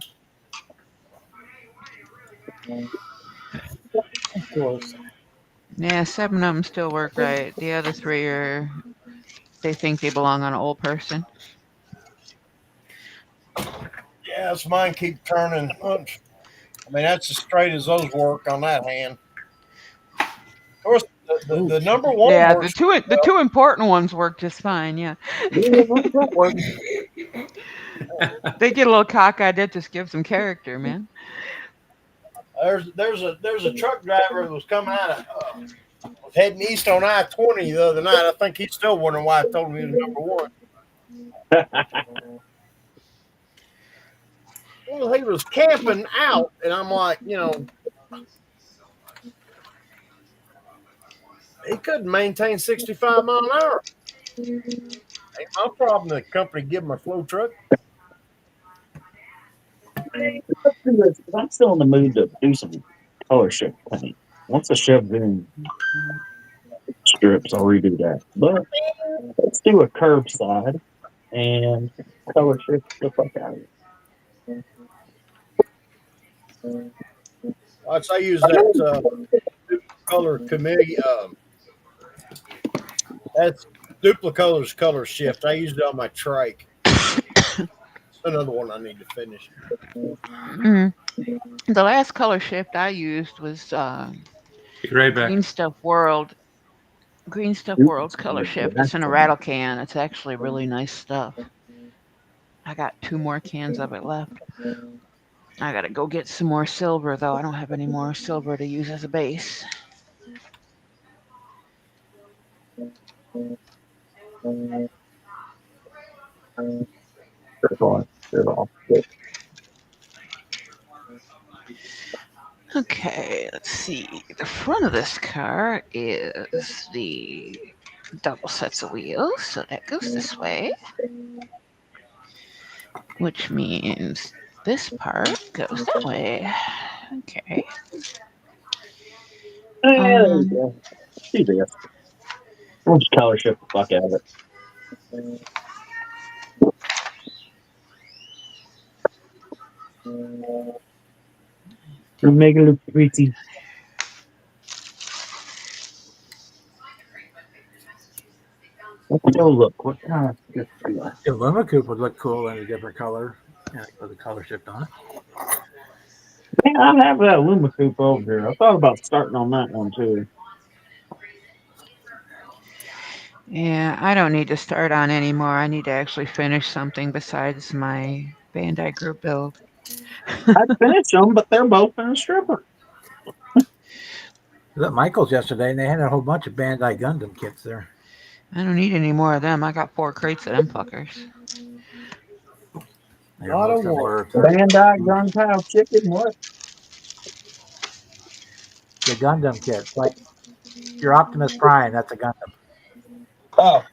Of course. Yeah, 7 of them still work right. The other 3 are, they think they belong on an old person. Yes, mine keep turning. I mean, that's as straight as those work on that hand. Of course, the number one Yeah, works. the two important ones work just fine. Yeah, they get a little cockeyed. That just gives them character, man. There's a truck driver that was coming out of was heading east on I-20 the other night. I think he's still wondering why I told him he was number one. Well, he was camping out, and I'm like, you know, he couldn't maintain 65 mile an hour. Ain't my problem. The company give him a slow truck. Let's do this, 'cause I'm still in the mood to do some color shift paint. Once the Chef Boom strips, I'll redo that. But let's do a curbside and color shift the fuck out of it. I use that color chameleon. That's Duplicolor's color shift. I used it on my trike. Another one I need to finish. The last color shift I used was Be right back. Green Stuff World's color shift. It's in a rattle can. It's actually really nice stuff. I got 2 more cans of it left. I gotta go get some more silver, though. I don't have any more silver to use as a base. Okay, let's see. The front of this car is the double sets of wheels, so that goes this way. Which means this part goes that way. Okay. There you go. See this. We'll just color shift the fuck out of it. Make it look pretty. Let's go look. What kind of shift do I? The Luma Coupe would look cool in a different color. Yeah, with a color shift on it. Man, I have that Luma Coupe over here. I thought about starting on that one too. Yeah, I don't need to start on anymore. I need to actually finish something besides my Bandai Group build. I'd finish them, but they're both in a stripper. I was at Michael's yesterday, and they had a whole bunch of Bandai Gundam kits there. I don't need any more of them. I got 4 crates of them fuckers. Lot of work. Bandai Gunpowder Chicken, what? The Gundam kits, like your Optimus Prime, that's a Gundam. Oh,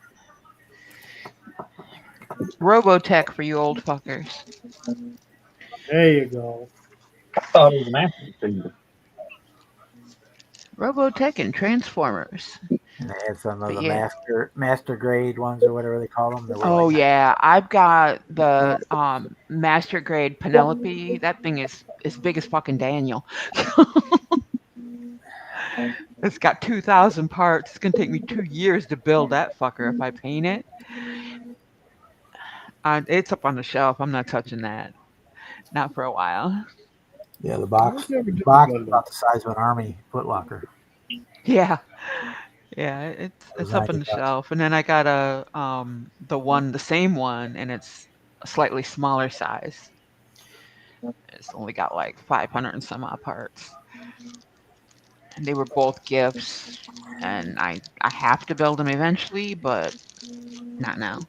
Robotech for you old fuckers. There you go. I thought it was an action figure. Robotech and Transformers. And they had some of But the yeah. master grade ones or whatever they call them. Oh yeah, I've got the master grade Penelope. That thing is as big as fucking Daniel. It's got 2,000 parts. It's gonna take me 2 years to build that fucker if I paint it. It's up on the shelf. I'm not touching that. Not for a while. Yeah, the box is Never did about Gundam. the size of an army footlocker. Yeah. Yeah, it's up on the $90. shelf. And then I got the same one, and it's a slightly smaller size. It's only got like 500 and some odd parts. And they were both gifts, and I have to build them eventually, but not now.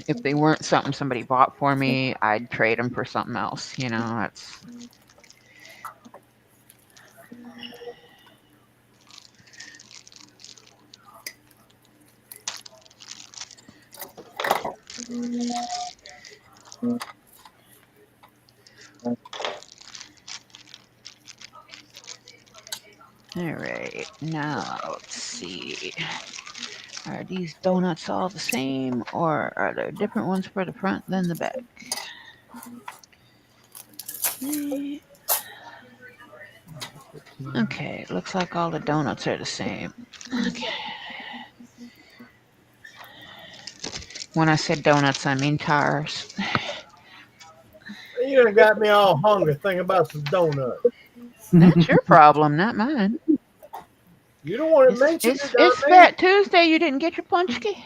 If they weren't something somebody bought for me, I'd trade them for something else. You know, that's. All right, now let's see. Are these donuts all the same, or are there different ones for the front than the back? Okay, looks like all the donuts are the same. Okay. When I said donuts, I mean tars. You done got me all hungry thinking about some donuts. That's your problem, not mine. You don't want to mention It's it, don't you? Fat Tuesday. You didn't get your punchki?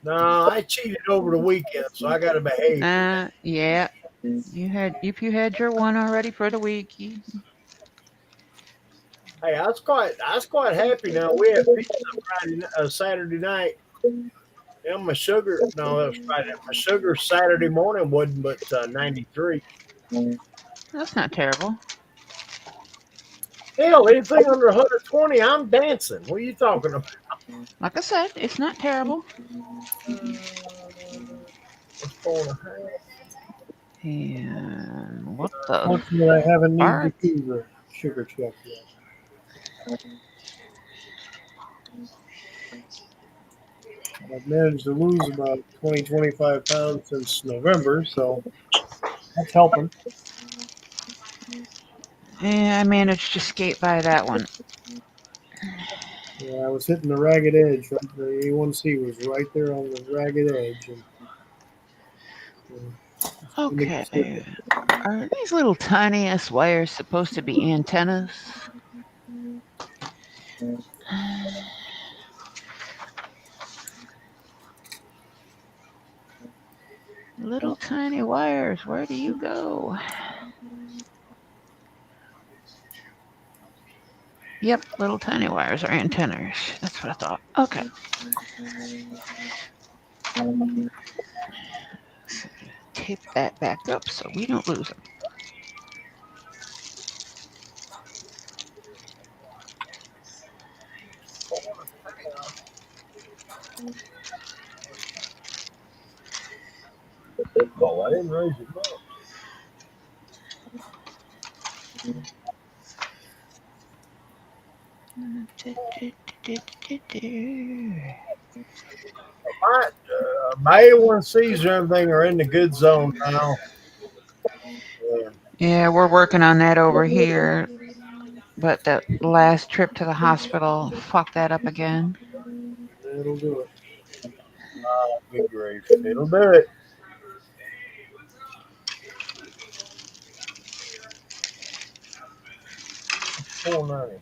No, I cheated over the weekend, so I got to behave. Yeah. If you had your one already for the week. Hey, I was quite happy. Now we had pizza Saturday night. And my sugar, no, that was Friday. My sugar Saturday morning wasn't but 93. That's not terrible. Hell, anything under 120, I'm dancing. What are you talking about? Like I said, it's not terrible. And what the? Fortunately, I haven't needed Art? to do the sugar check yet. I've managed to lose about 20, 25 pounds since November, so that's helping. Yeah, I managed to skate by that one. Yeah, I was hitting the ragged edge. Right? The A1C was right there on the ragged edge. Okay. Are these little tiny ass wires supposed to be antennas? Little tiny wires. Where do you go? Yep, little tiny wires are antennas. That's what I thought. Okay. So tape that back up so we don't lose them. Oh, I didn't raise it up. My A1Cs and everything are in the good zone now. Yeah, we're working on that over here. But that last trip to the hospital fucked that up again. It'll do it. Good grief. It'll do it. $4.90.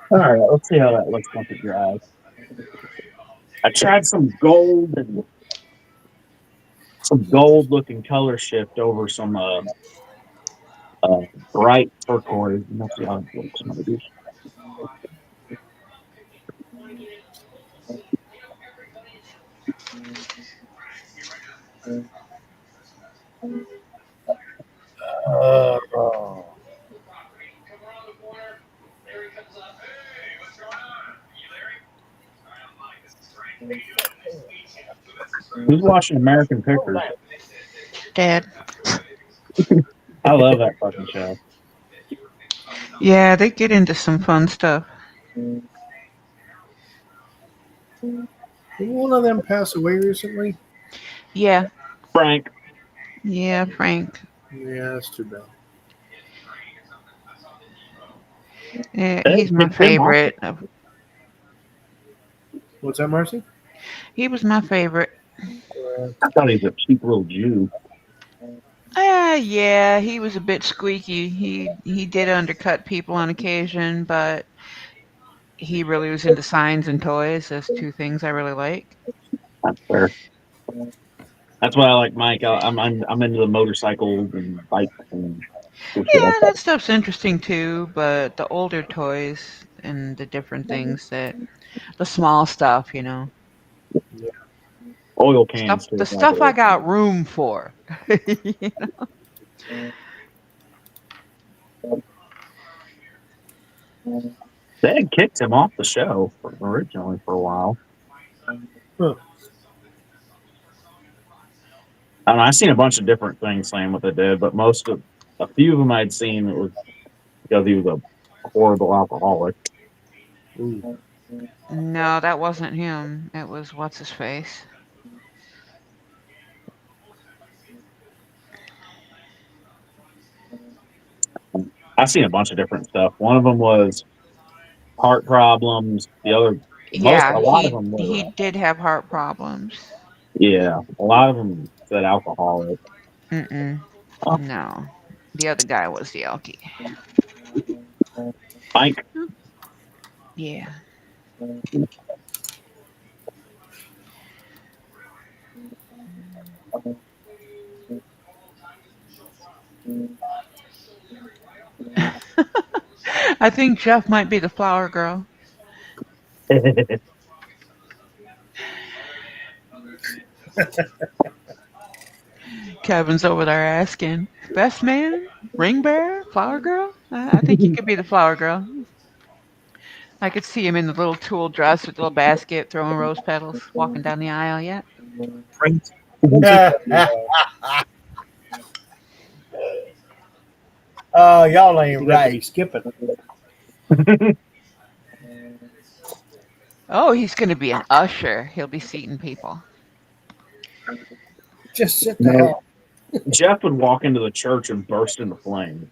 All right, let's see how that looks once it dries. I tried some gold and some gold looking color shift over some bright turquoise. And let's see how it looks. Maybe. Who's watching American Pickers? Dad. I love that fucking show. Yeah, they get into some fun stuff. Did one of them pass away recently? Yeah. Frank. Yeah, Frank. Yeah, that's too bad. Yeah, Hey, he's my kicked him off. favorite. What's that, Marcy? He was my favorite. I thought he was a cheap little Jew. Yeah, he was a bit squeaky. He did undercut people on occasion, but he really was into signs and toys. Those two things I really like. That's fair. That's why I like Mike. I'm into the motorcycles and bikes and shit Yeah, like that. that stuff's interesting too, but the older toys and the different things the small stuff, you know. Oil cans too. The stuff I got room for. You know? They had kicked him off the show originally for a while. Huh. I don't know, I've seen a bunch of different things saying what they did, but a few of them I'd seen it was because he was a horrible alcoholic. Ooh. No, that wasn't him. It was what's his face. I've seen a bunch of different stuff. One of them was heart problems. The other, Yeah, a lot of them he were, did have heart problems. yeah, a lot of them said alcoholic. Mm-mm. Oh. No. The other guy was the Elkie. Mike. Yeah. I think Jeff might be the flower girl. Kevin's over there asking, best man, ring bearer, flower girl? I think he could be the flower girl. I could see him in the little tulle dress with the little basket, throwing rose petals, walking down the aisle. Yeah. Oh, y'all ain't right. Skipping. Oh, he's going to be an usher. He'll be seating people. Just sit the hell. Jeff would walk into the church and burst into flames.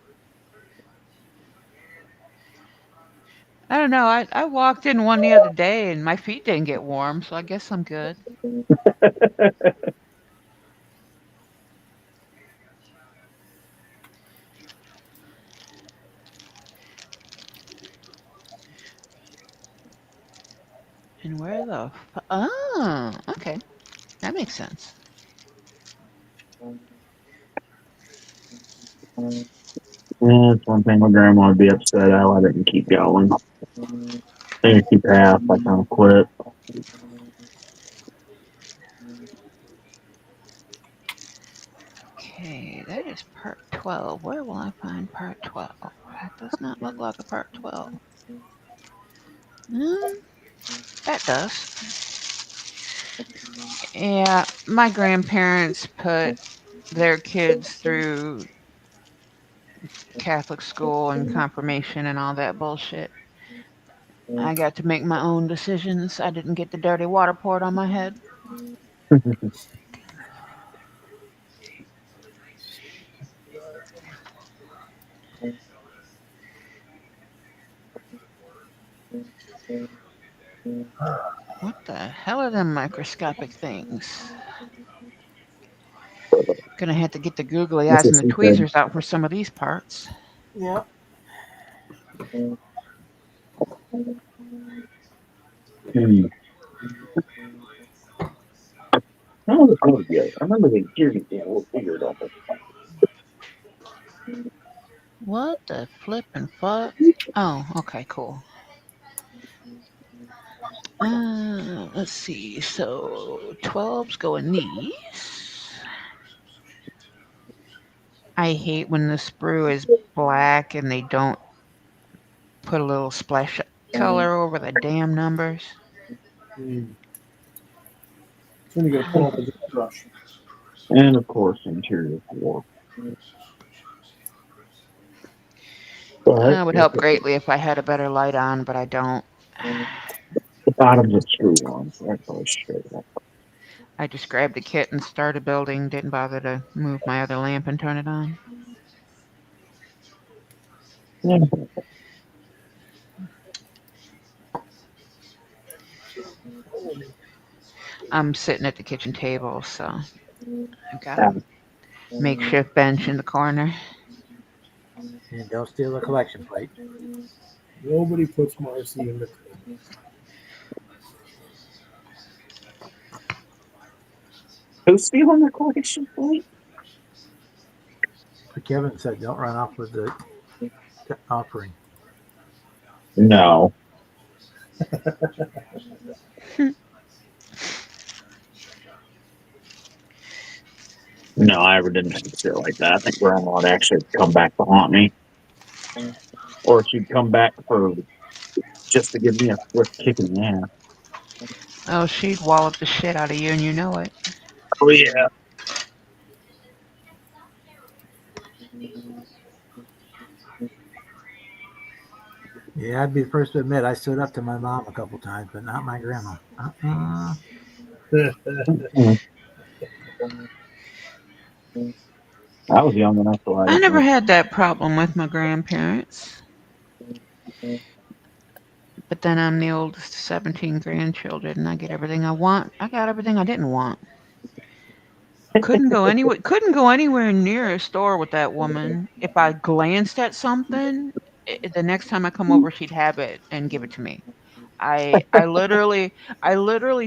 I don't know. I walked in one the other day and my feet didn't get warm, so I guess I'm good. And where the oh, okay. That makes sense. Yeah, it's one thing my grandma would be upset at. I didn't keep going. I didn't keep half. I kind of quit. Okay, that is part 12. Where will I find part 12? That does not look like a part 12. That does. Yeah, my grandparents put their kids through Catholic school and confirmation and all that bullshit. I got to make my own decisions. I didn't get the dirty water poured on my head. What the hell are them microscopic things? Gonna have to get the googly That's eyes what and the she said. tweezers out for some of these parts. Yeah. Hmm. That was really good. I remember the gears being a little weird on it. What the flippin' fuck? Oh, okay, cool. Let's see. So 12's going these. I hate when the sprue is black and they don't put a little splash color over the damn numbers. Then you got to pull up a good brush. And of course, interior floor. It would But help greatly if I had a better light on, but I don't. the bottom's a screw on, so that's always straight up. I just grabbed the kit and started building, didn't bother to move my other lamp and turn it on. Yeah. I'm sitting at the kitchen table, so I've got a makeshift bench in the corner. And don't steal the collection plate. Nobody puts Marcy in the corner. Who's stealing the collection plate? Kevin said, "Don't run off with the offering." No. No, I ever didn't think of it like that. I think Grandma would actually come back to haunt me. Or she'd come back for just to give me a swift kick in the ass. Oh, she'd wallop the shit out of you, and you know it. Oh, yeah. Yeah, I'd be the first to admit I stood up to my mom a couple times, but not my grandma. I was young enough so I I didn't never know. had that problem with my grandparents. But then I'm the oldest of 17 grandchildren, and I get everything I want. I got everything I didn't want. Couldn't go anywhere near a store with that woman. If I glanced at something, the next time I come over, she'd have it and give it to me. I literally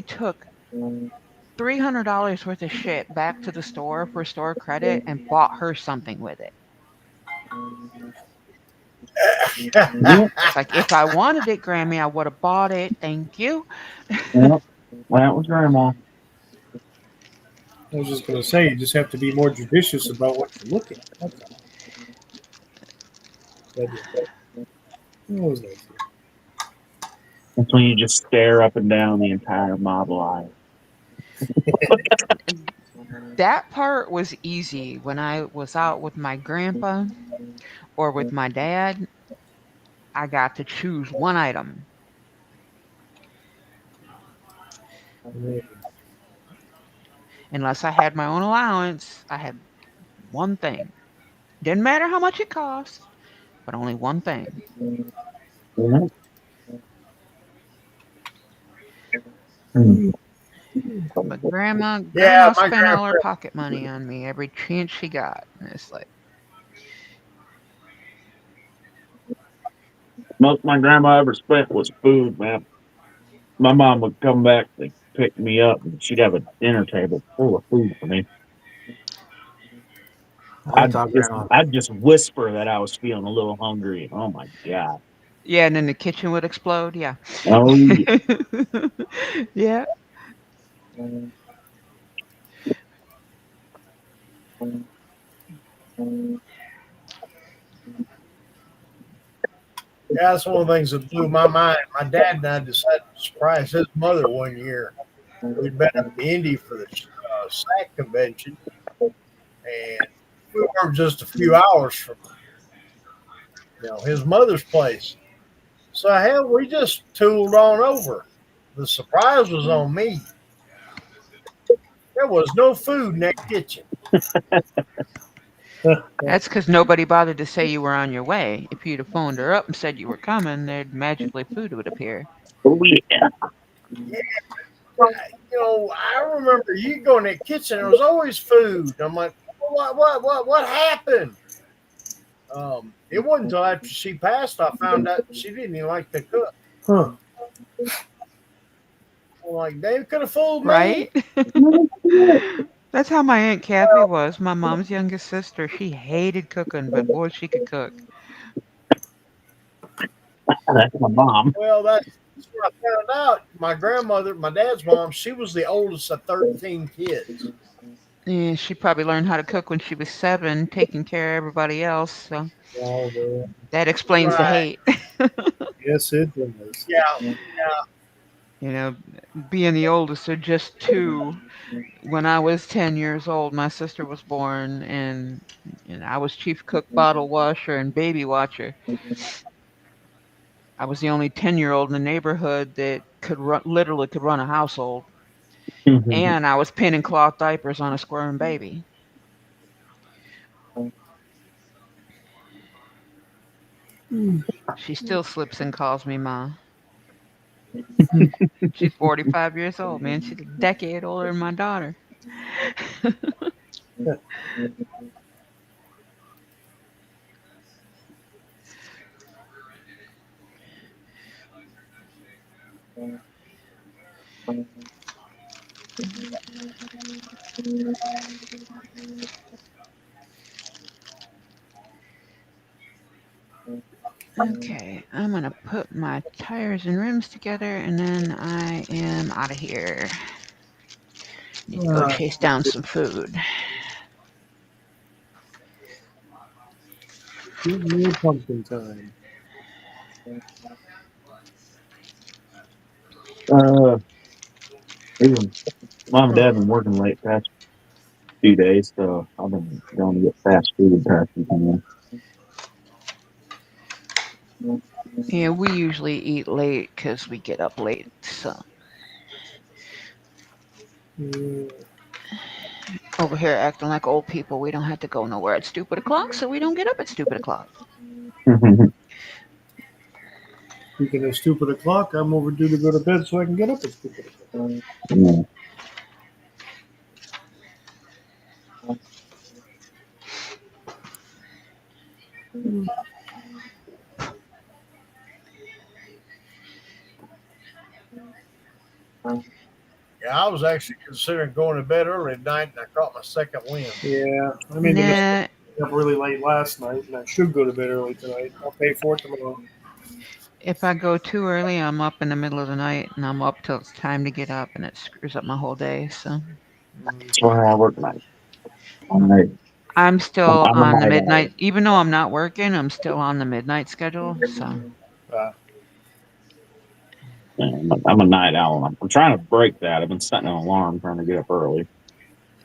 took $300 worth of shit back to the store for store credit and bought her something with it. It's like, if I wanted it, Grammy, I would have bought it. Thank you. Yep. That was Grandma. I was just going to say, you just have to be more judicious about what you look at. That's all. That was nice. That's when you just stare up and down the entire model aisle. That part was easy when I was out with my grandpa or with my dad. I got to choose one item. Unless I had my own allowance, I had One thing. Didn't matter how much it cost, but only one thing. Mhm. Mm. But grandma Yeah, my spent all her grandpa. pocket money on me every chance she got. And it's like, Most my grandma ever spent was food, man. My mom would come back to pick me up, and she'd have a dinner table full of food for me. That's all grandma. I'd just whisper that I was feeling a little hungry. Oh my god! yeah, and then the kitchen would explode. Yeah. Oh yeah. yeah. Yeah, that's one of the things that blew my mind. My dad and I decided to surprise his mother one year. We'd been up to Indy for the SAC convention, and we were just a few hours from his mother's place. So hell, we just tooled on over. The surprise was on me. There was no food in that kitchen. That's because nobody bothered to say you were on your way. If you'd have phoned her up and said you were coming, there'd magically food would appear. Oh yeah. Yeah, I remember you go in that kitchen. There was always food. I'm like, what happened? It wasn't until after she passed I found out she didn't even like to cook. Huh. I'm like, they could have fooled me. Right? That's how my Aunt Kathy was, my mom's youngest sister. She hated cooking, but boy, she could cook. That's my mom. Well, that's what I found out. My grandmother, my dad's mom, she was the oldest of 13 kids. Yeah, she probably learned how to cook when she was 7, taking care of everybody else. So Oh, man. that explains the Right. hate. Yes, it does. Yeah. You know, being the oldest of just 2, when I was 10 years old, my sister was born, and I was chief cook, bottle washer, and baby watcher. I was the only 10-year-old in the neighborhood that literally could run a household, and I was pinning cloth diapers on a squirming baby. She still slips and calls me Ma. She's 45 years old, man. She's a decade older than my daughter. Okay, I'm gonna put my tires and rims together, and then I am out of here. Need to go chase down some food. Give me pumpkin time. Even mom and dad have been working late past few days, so I've been going to get fast food past you can. Yeah, we usually eat late because we get up late. So over here acting like old people, we don't have to go nowhere at stupid o'clock, so we don't get up at stupid o'clock. Speaking of stupid o'clock, I'm overdue to go to bed so I can get up at stupid o'clock. Yeah. Yeah, I was actually considering going to bed early tonight, and I caught my second wind. Yeah, I mean, I got up really late last night, and I should go to bed early tonight. I'll pay for it tomorrow. If I go too early, I'm up in the middle of the night, and I'm up till it's time to get up, and it screws up my whole day. So That's why I work night. Right. I'm still I'm a on the night midnight. Even though I'm not working, I'm still on the midnight schedule. So I'm a night owl. I'm trying to break that. I've been setting an alarm, trying to get up early.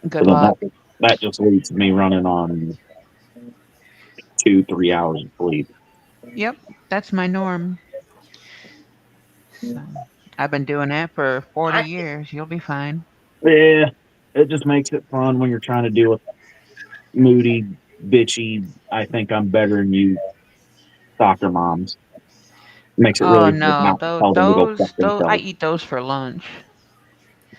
good luck. That just leads to me running on 2-3 hours of sleep. Yep, that's my norm. So I've been doing that for 40 years. You'll be fine. Yeah, it just makes it fun when you're trying to deal with moody, bitchy. I think I'm better than you, soccer moms. Makes it Oh really hard no, not to tell them to go fuck those I themselves. eat those for lunch.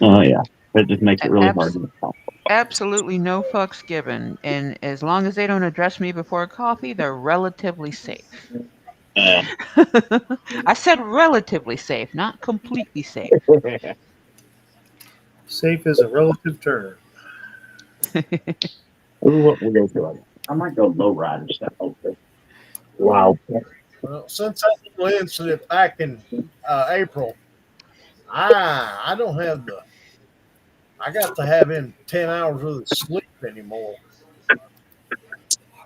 Oh yeah, it just makes it really hard. Abs- Absolutely no fucks given, and as long as they don't address me before coffee, they're relatively safe. Uh, I said relatively safe, not completely safe. Safe is a relative term. Ooh, what will go through it? I might go low rider stuff. Wow. Well, since that little incident back in April, I don't have the. I got to have in 10 hours worth of sleep anymore.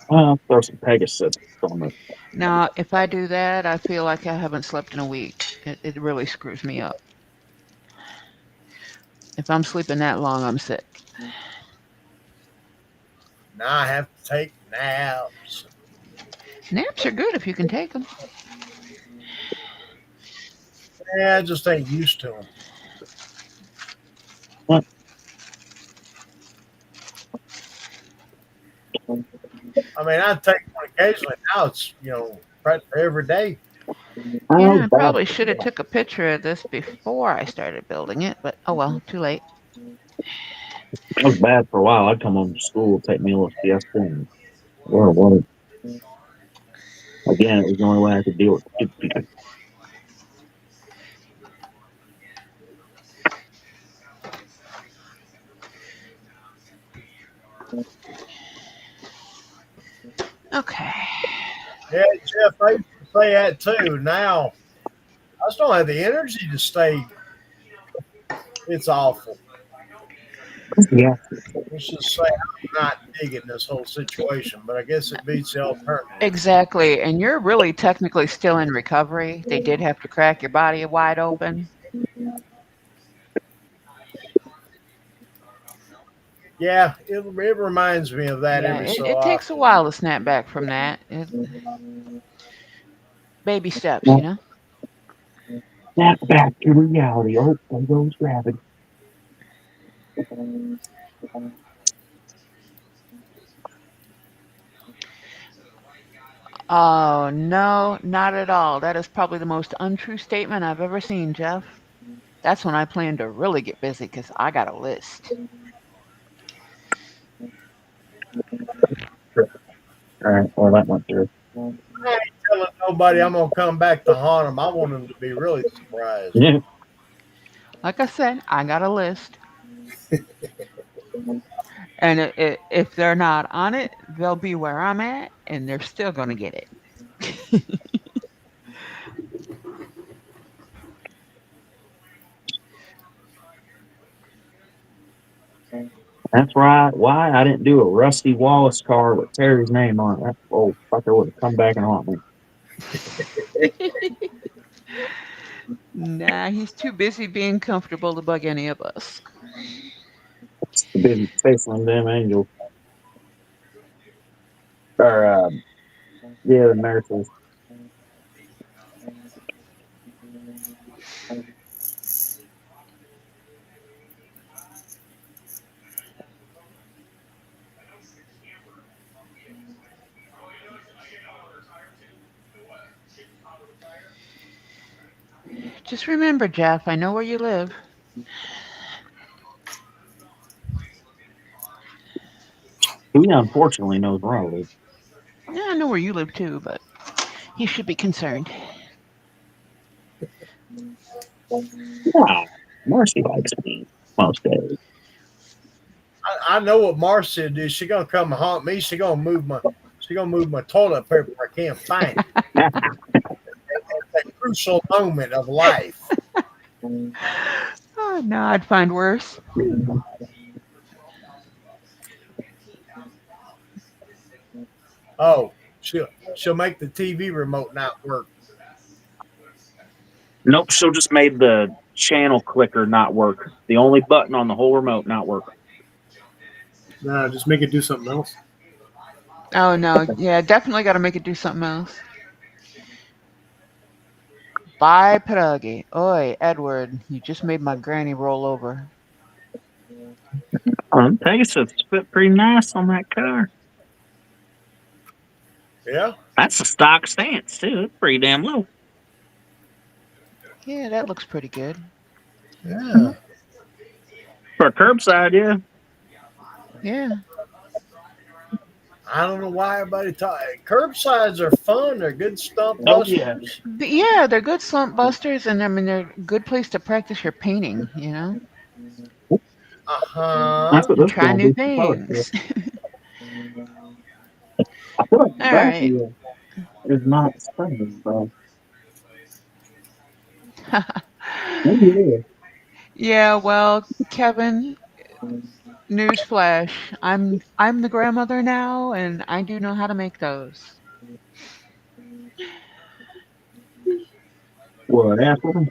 Throw some Pegasus on it. Now, if I do that, I feel like I haven't slept in a week. It really screws me up. If I'm sleeping that long, I'm sick. Now I have to take naps. Naps are good if you can take them. Yeah, I just ain't used to them. What? I mean, I take one occasionally. Now it's practically every day. Yeah, I Bad. probably should have took a picture of this before I started building it, but oh well, too late. It was bad for a while. I'd come home from school, take me a little siesta, and what? Again, it was the only way I could deal with it. Okay. Yeah, Jeff, I used to say that too. Now I just don't have the energy to stay. It's awful. Yeah. Let's just say I'm not digging this whole situation, but I guess it beats the alternative. Exactly. And you're really technically still in recovery. They did have to crack your body wide open. Yeah, it reminds me of that Yeah, every so it takes a often. while to snap back from that. Baby steps, you know? Snap back to reality. Oh, there goes gravity. Oh, no, not at all. That is probably the most untrue statement I've ever seen, Jeff. That's when I plan to really get busy because I got a list. All right, well, that went through. I ain't telling nobody I'm gonna come back to haunt them. I want them to be really surprised. Yeah. Like I said, I got a list. And if they're not on it, they'll be where I'm at and they're still going to get it. That's right. Why I didn't do a Rusty Wallace car with Terry's name on it. That old fucker would have come back and haunt me. Nah, he's too busy being comfortable to bug any of us. The big face on them angels. Or, yeah, the nurses. Just remember, Jeff, I know where you live. He unfortunately knows where I live. Yeah, I know where you live too, but he should be concerned. Yeah, Marcy likes me most days. I know what Marcia do. She gonna come and haunt me. She gonna move my toilet paper. I can't find it. It's a crucial moment of life. Oh, no, I'd find worse. Oh, she'll make the TV remote not work. Nope, she'll just made the channel clicker not work. The only button on the whole remote not work. Nah, just make it do something else. Oh, no. Yeah, definitely got to make it do something else. Bye, pierogi. Oi, Edward, you just made my granny roll over. Pegasus fit pretty nice on that car. Yeah. That's a stock stance too. It's pretty damn low. Yeah, that looks pretty good. Yeah. For a curbside, yeah. Yeah. I don't know why everybody talk. Curbsides are fun. They're good stump Oh yeah. busters. But yeah, they're good slump busters, and I mean they're a good place to practice your painting. You know, That's Uh-huh. what and this try gonna new do for color. things. I feel like the All back right. wheel is not spinning, bro. Maybe it is. Yeah. Well, Kevin, newsflash: I'm the grandmother now, and I do know how to make those. What apple?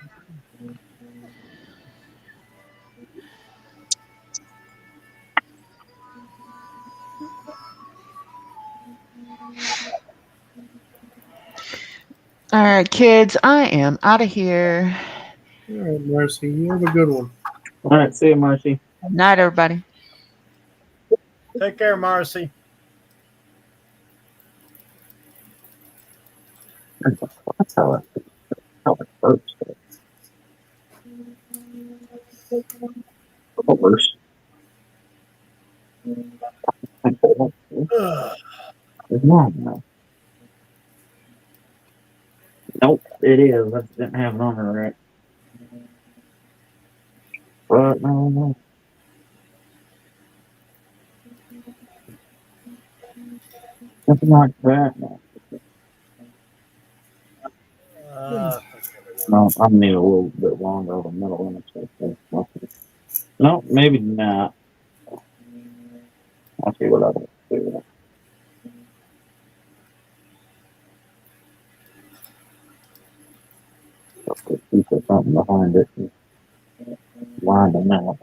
All right, kids, I am out of here. All right, Marcy, you have a good one. All right, see you, Marcy. Night, everybody. Take care, Marcy. That's how it works. Colors. Ugh. It's not enough. Nope, it is. I just didn't have it on her right. But no. Nothing like that. Uh, No, I need a little bit longer of a middle one. No, maybe not. I'll see what I can do. Put something behind it and line them out.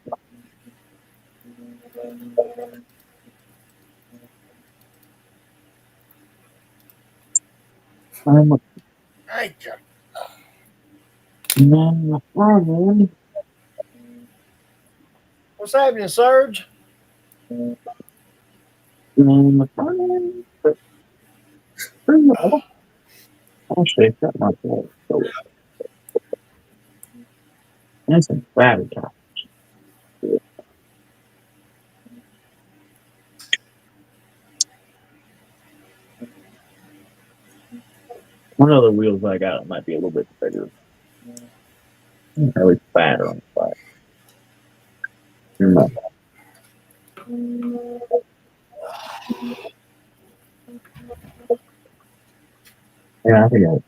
I'm a Thank you. man. What's happening, Serge? I'll shake that myself. So that's a battery top. One of the wheels I got might be a little bit bigger. Probably fatter on the side. No. Yeah, I think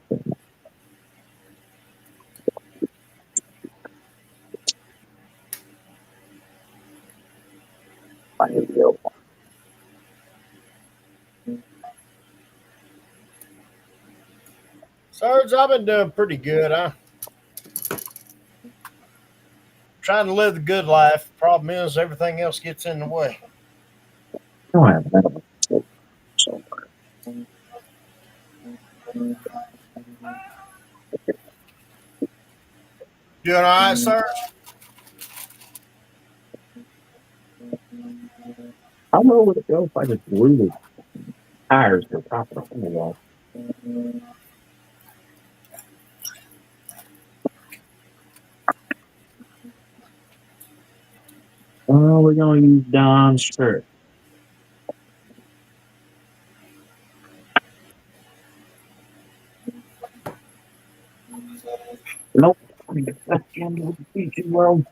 I need to go. Serge, I've been doing pretty good. I'm trying to live the good life. Problem is, everything else gets in the way. No, I haven't had a so Doing all right, Serge? how low would it go if I just blew the tires to the top of the wall? Well, we're gonna use Don's shirt. Nope. That's the end of the feature world.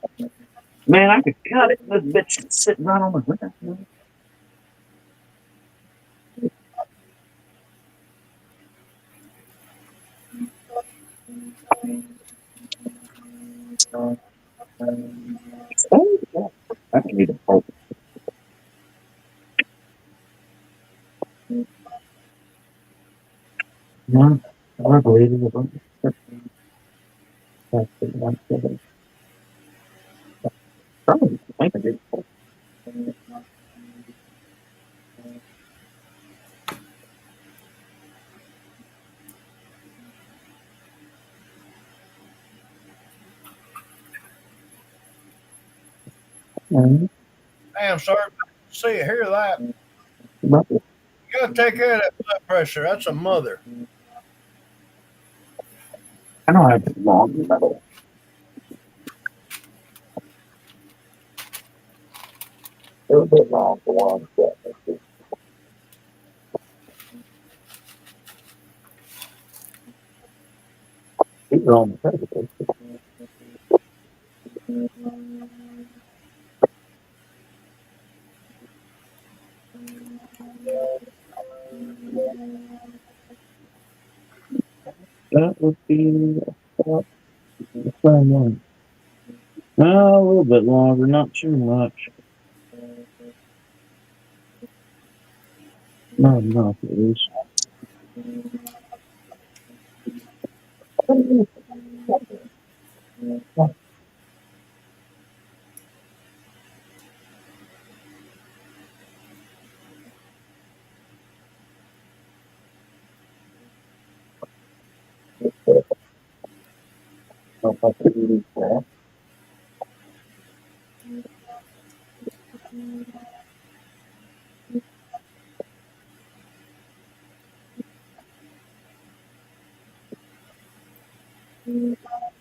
Man, I could cut it. This bitch is sitting right on the ground. I can need a pulp. No, I believe it. Probably. I can do it. Damn, Serge. See you hear that? About it. You gotta take care of that blood pressure. That's a mother. I know I have long metal. A little bit long for one. These are on the precipice. That would be about the same one. A little bit longer, not too much. Not enough, at least.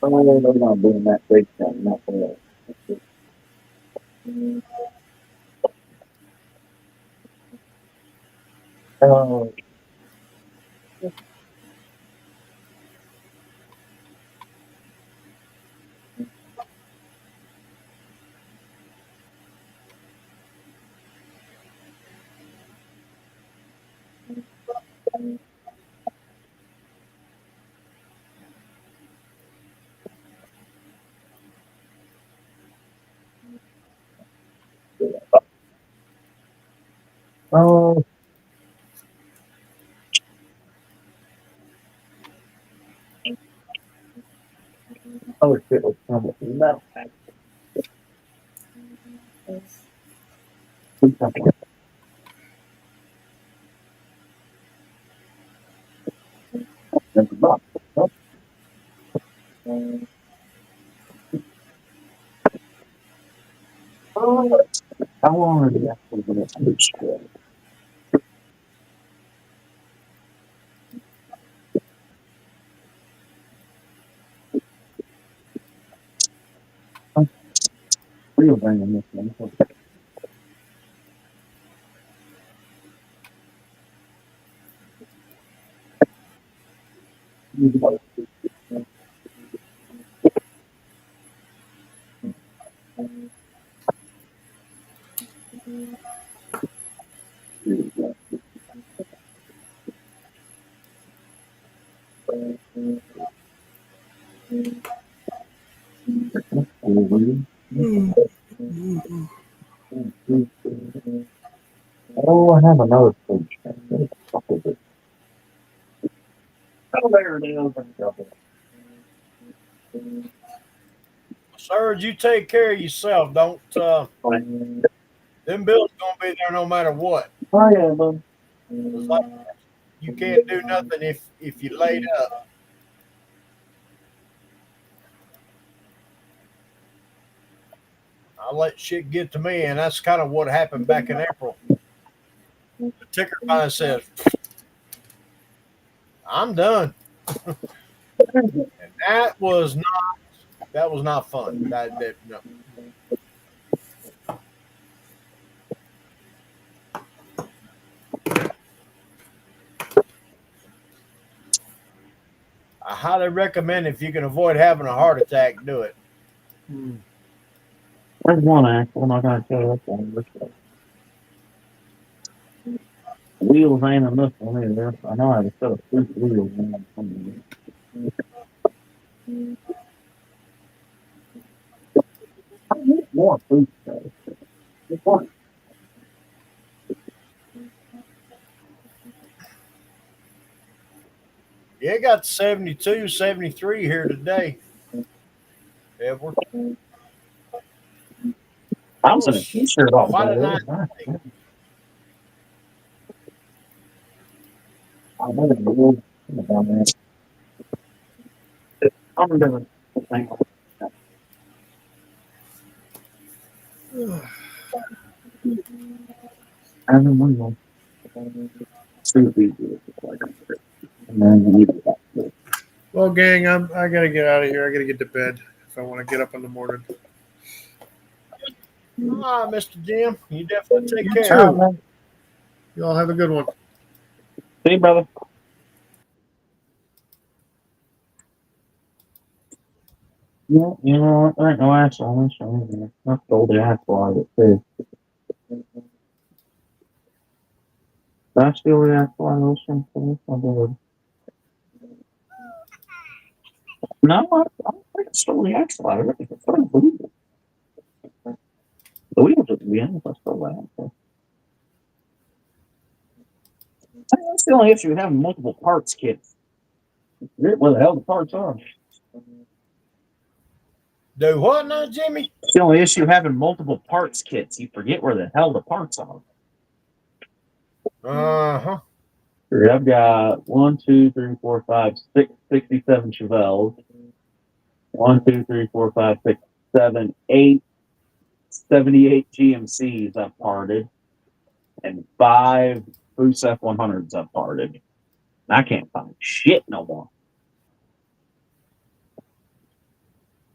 Oh, they're not doing that breakdown, not for Oh, oh, oh, shit, was coming. No. How long are they actually going to understand? Real bringing this one. Oh, I have another page. Oh, there it is. Sir, you take care of yourself. Don't them bills gonna be there no matter what. Oh, yeah, bud. It's like you can't do nothing if you laid up. I let shit get to me, and that's kind of what happened back in April. The ticker kind of says, "I'm done," and that was not fun. No. I highly recommend if you can avoid having a heart attack, do it. There's one axle. I'm not going to tell you which one. Wheels ain't enough on either. I know I have a set of 3 wheels. I need more food though. Yeah, it got 72, 73 here today. Edward. I was in a t-shirt all Quite a day. nice I wasn't really about that. I'm doing the thing. I don't know. Super easy. And then you do that. Well, gang, I gotta get out of here. I gotta get to bed if I want to get up in the morning. All right, Mr. Jim, you definitely take You care. too. man. You all have a good one. See you, brother. Yeah, you know what? There ain't no ass on this one. That's the old ass slide it too. That's the old ass slide ocean. No, I don't think it's the old ass slide. I think it's the wheel. The wheels are the end. That's the old ass. That's the only issue with having multiple parts kits. Forget where the hell the parts are. Do what now, Jimmy? It's the only issue having multiple parts kits. You forget where the hell the parts are. Uh-huh. I've got 1, 2, 3, 4, 5, 6, 67 Chevelles. 1, 2, 3, 4, 5, 6, 7, 8, 78 GMCs I've parted. And 5 Boost F100s I've parted. I can't find shit no more.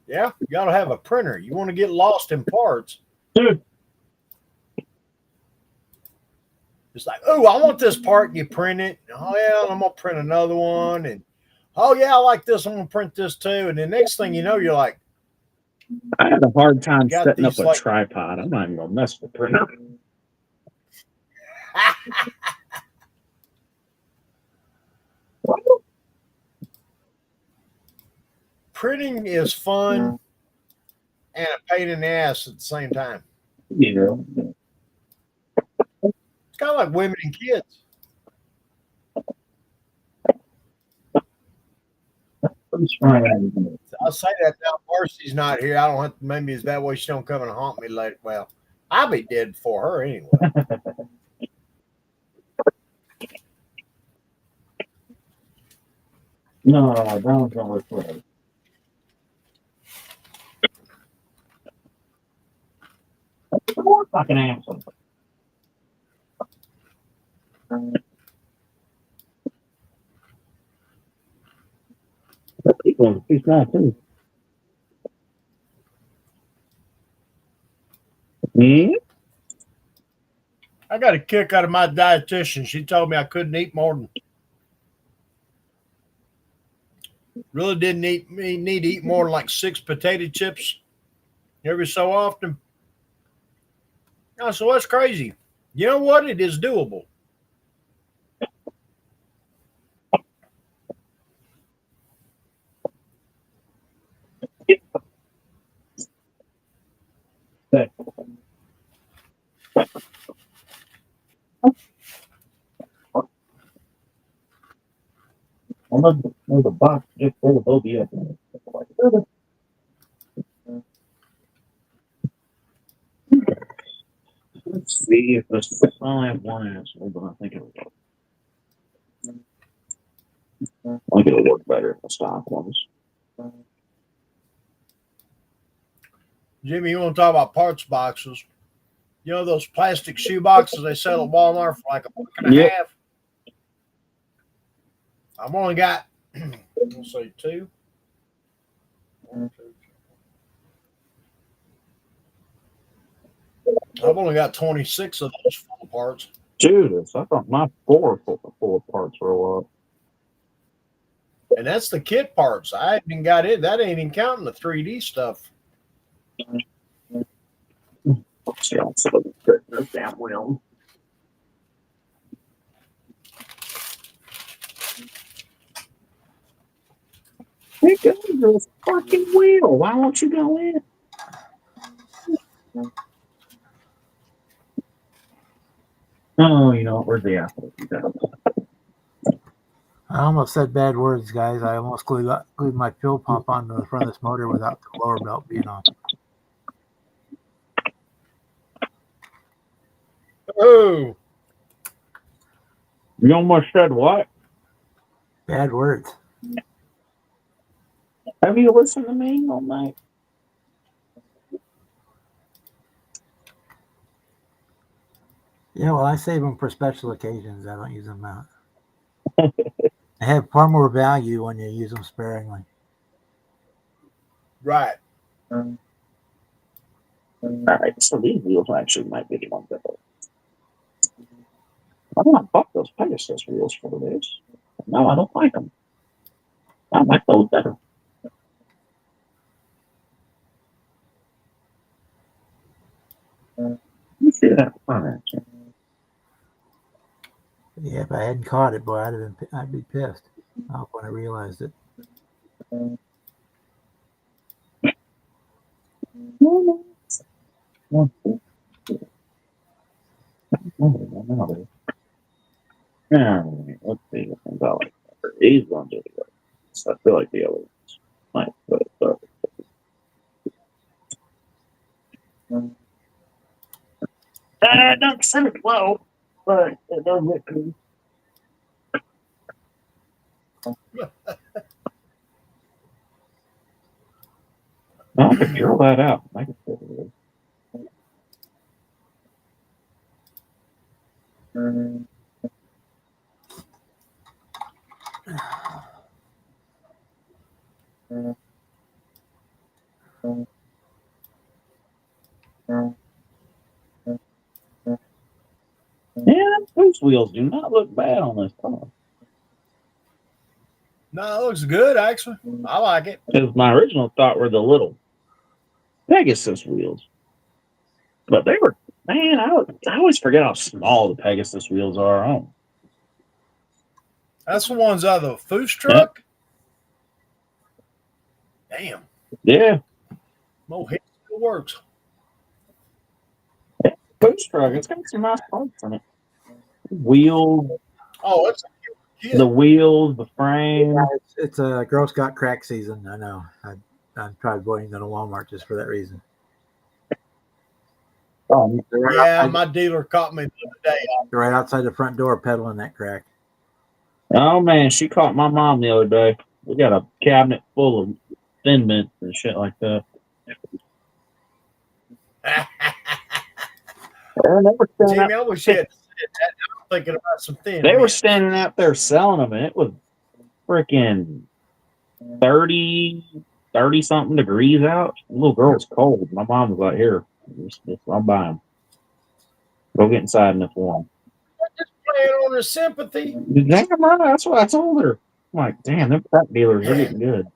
Yeah, you gotta have a printer. You want to get lost in parts. Dude. It's like, oh, I want this part, and you print it. Oh yeah, I'm gonna print another one, and oh yeah, I like this. I'm gonna print this too. And the next thing you know, you're like, I had a hard time got setting up these, a like- tripod. I'm not even gonna mess with the printer. printing is fun and a pain in the ass at the same time. Yeah. It's kind of like women and kids. I'll say that now. Marcy's not here. I don't have to. Maybe it's that way she don't come and haunt me later. Well, I'll be dead before her anyway. No, Brown's gonna work for it. More fucking asshole. He's not too. Hmm? I got a kick out of my dietitian. She told me I couldn't eat more than. Really didn't need to eat more than like 6 potato chips every so often. Oh, so that's crazy. You know what? It is doable. There's a box just full of OBS. Let's see if this. I only have one asshole, but I think it'll work. I think it'll work better if the stock ones. Jimmy, you want to talk about parts boxes? You know those plastic shoe boxes they sell at Walmart for like $1.50? I've only got, let's say 2. 1, 2, 3. I've only got 26 of those full parts. Judas, I thought my 4 full of parts were up. And that's the kit parts. I haven't even got it. That ain't even counting the 3D stuff. See, I'll set up this damn wheel. Hey, go to this fucking wheel. Why won't you go in? Oh, you know, where's the apple? I almost said bad words, guys. I almost glued my fuel pump onto the front of this motor without the lower belt being on. Oh, You almost said what? Bad words. Have you listened to me all night? Yeah, well, I save them for special occasions. I don't use them out. They have far more value when you use them sparingly. Right. All right, so these wheels actually might be the ones that I don't know, fuck those Pegasus wheels for this. No, I don't like them. I like those better. You see that front action? Yeah, if I hadn't caught it, boy, I'd be pissed off when I realized it. Yeah, let's see what things I like. These ones are good. So I feel like the other ones might, but don't send it low, but it does look good. I could drill that out. I could fit it in. Yeah, those wheels do not look bad on this car. No, it looks good actually. I like it. Because my original thought were the little Pegasus wheels, but they were, man. I always forget how small the Pegasus wheels are. Oh, That's the ones out of the Foos yep, truck. Damn. yeah. Mohit still works. Food truck. It's got some nice parts in it. Wheels, Oh, it's a the kid. wheels, the frame. It's a Girl Scout crack season. I know. I'm probably avoiding going to Walmart just for that reason. Oh, Yeah, my dealer caught me the other day. They're right outside the front door peddling that crack. oh man, she caught my mom the other day. We got a cabinet full of Thin Mints and shit like that. And they were standing Jamie, out. I wish you had said that. I'm thinking about some thin. They were mints. standing out there selling them, and it was freaking 30 something degrees out. The little girl was cold. My mom was like, "Here, I'll buy them. Go get inside in this one." Just playing on her sympathy. Damn right, that's what I told her. I'm like, damn, them crack dealers are getting good.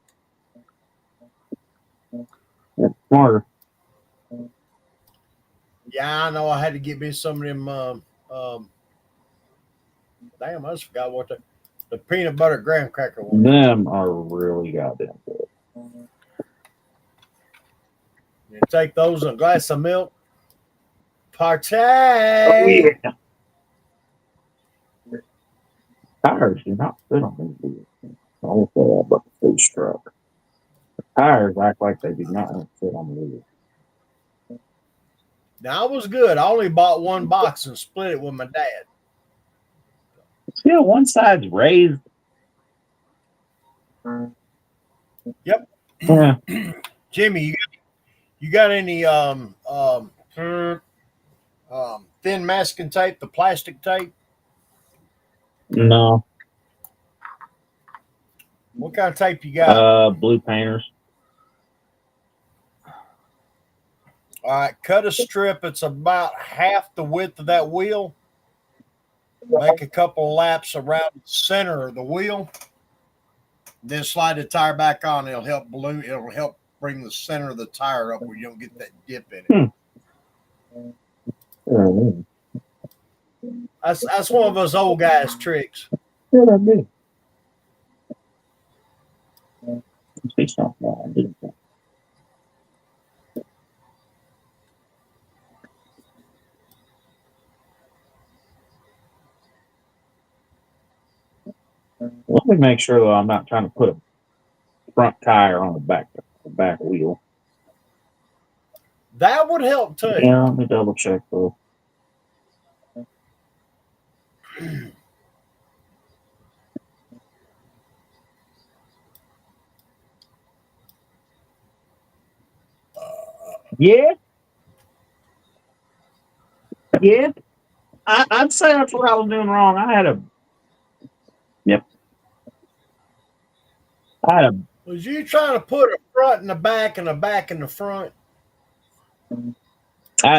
They're smarter. Yeah, I know. I had to get me some of them. Damn, I just forgot what the peanut butter graham cracker ones. Them are really goddamn good. You take those in a glass of milk. Partay. Oh yeah. Tires do not fit on these wheels. I won't say that about the food truck. The tires act like they do not want to fit on the wheels. Now, I was good. I only bought one box and split it with my dad. See how one side's raised? Yep. Yeah. Jimmy, you got any thin masking tape, the plastic tape? No. What kind of tape you got? Blue painters. All right, cut a strip. It's about half the width of that wheel. Make a couple of laps around the center of the wheel. Then slide the tire back on. It'll help balloon. It'll help bring the center of the tire up where you don't get that dip in it. Oh, That's one of those old guys' tricks. yeah, that'd be. See something I didn't think. Let me make sure that I'm not trying to put a front tire on the back wheel. That would help too. Yeah, let me double check though. Yeah. Yeah. I'd say that's what I was doing wrong. I had a Was you trying to put a front in the back and a back in the front?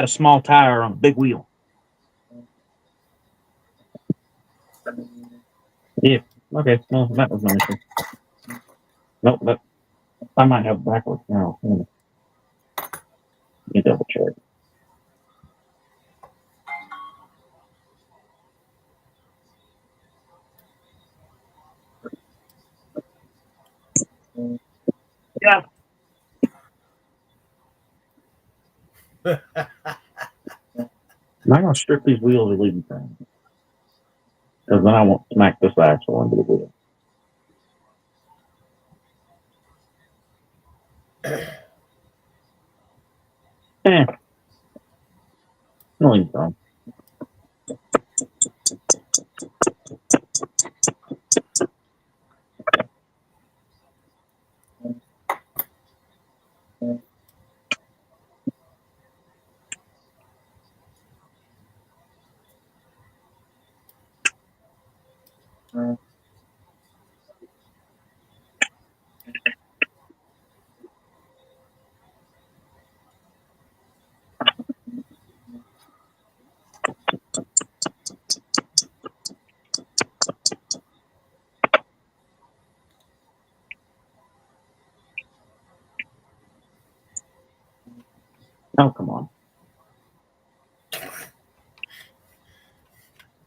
small tire on a big wheel. Yeah. Okay. Well, that was my issue. Nope. But I might have backwards now. Let me double check. Yeah. Am I going to strip these wheels or leave them thing? Because then I won't smack this axle into the wheel. I'll leave them. Oh, come on.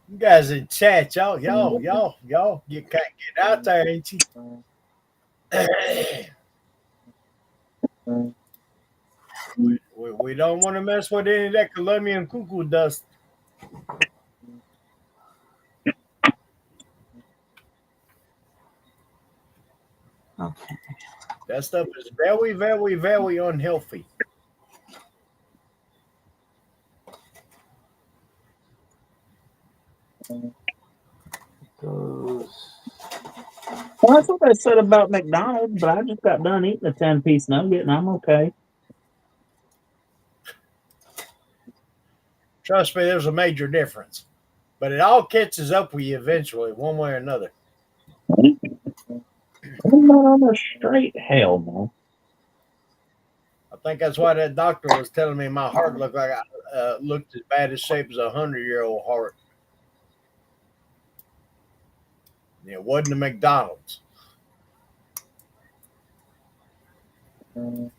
You guys in chat, y'all, you can't get out there, ain't you? we don't want to mess with any of that Colombian cuckoo dust. Okay. That stuff is very, very, very unhealthy. Goes. Well, that's what they said about McDonald's, but I just got done eating a 10-piece nugget and I'm okay. Trust me, there's a major difference. But it all catches up with you eventually, one way or another. I'm not on the straight. Hell no. I think that's why that doctor was telling me my heart looked like looked as bad a shape as a 100-year-old heart. It wasn't a McDonald's. That's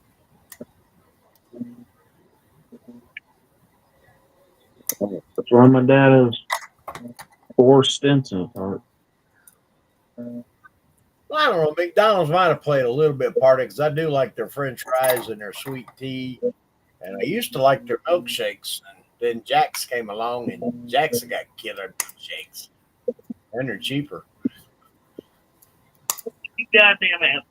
why my dad has 4 stents in his heart. Well, I don't know. McDonald's might have played a little bit part because I do like their French fries and their sweet tea, and I used to like their milkshakes. And then Jack's came along, and Jack's got killer shakes, and they're cheaper. Goddamn it.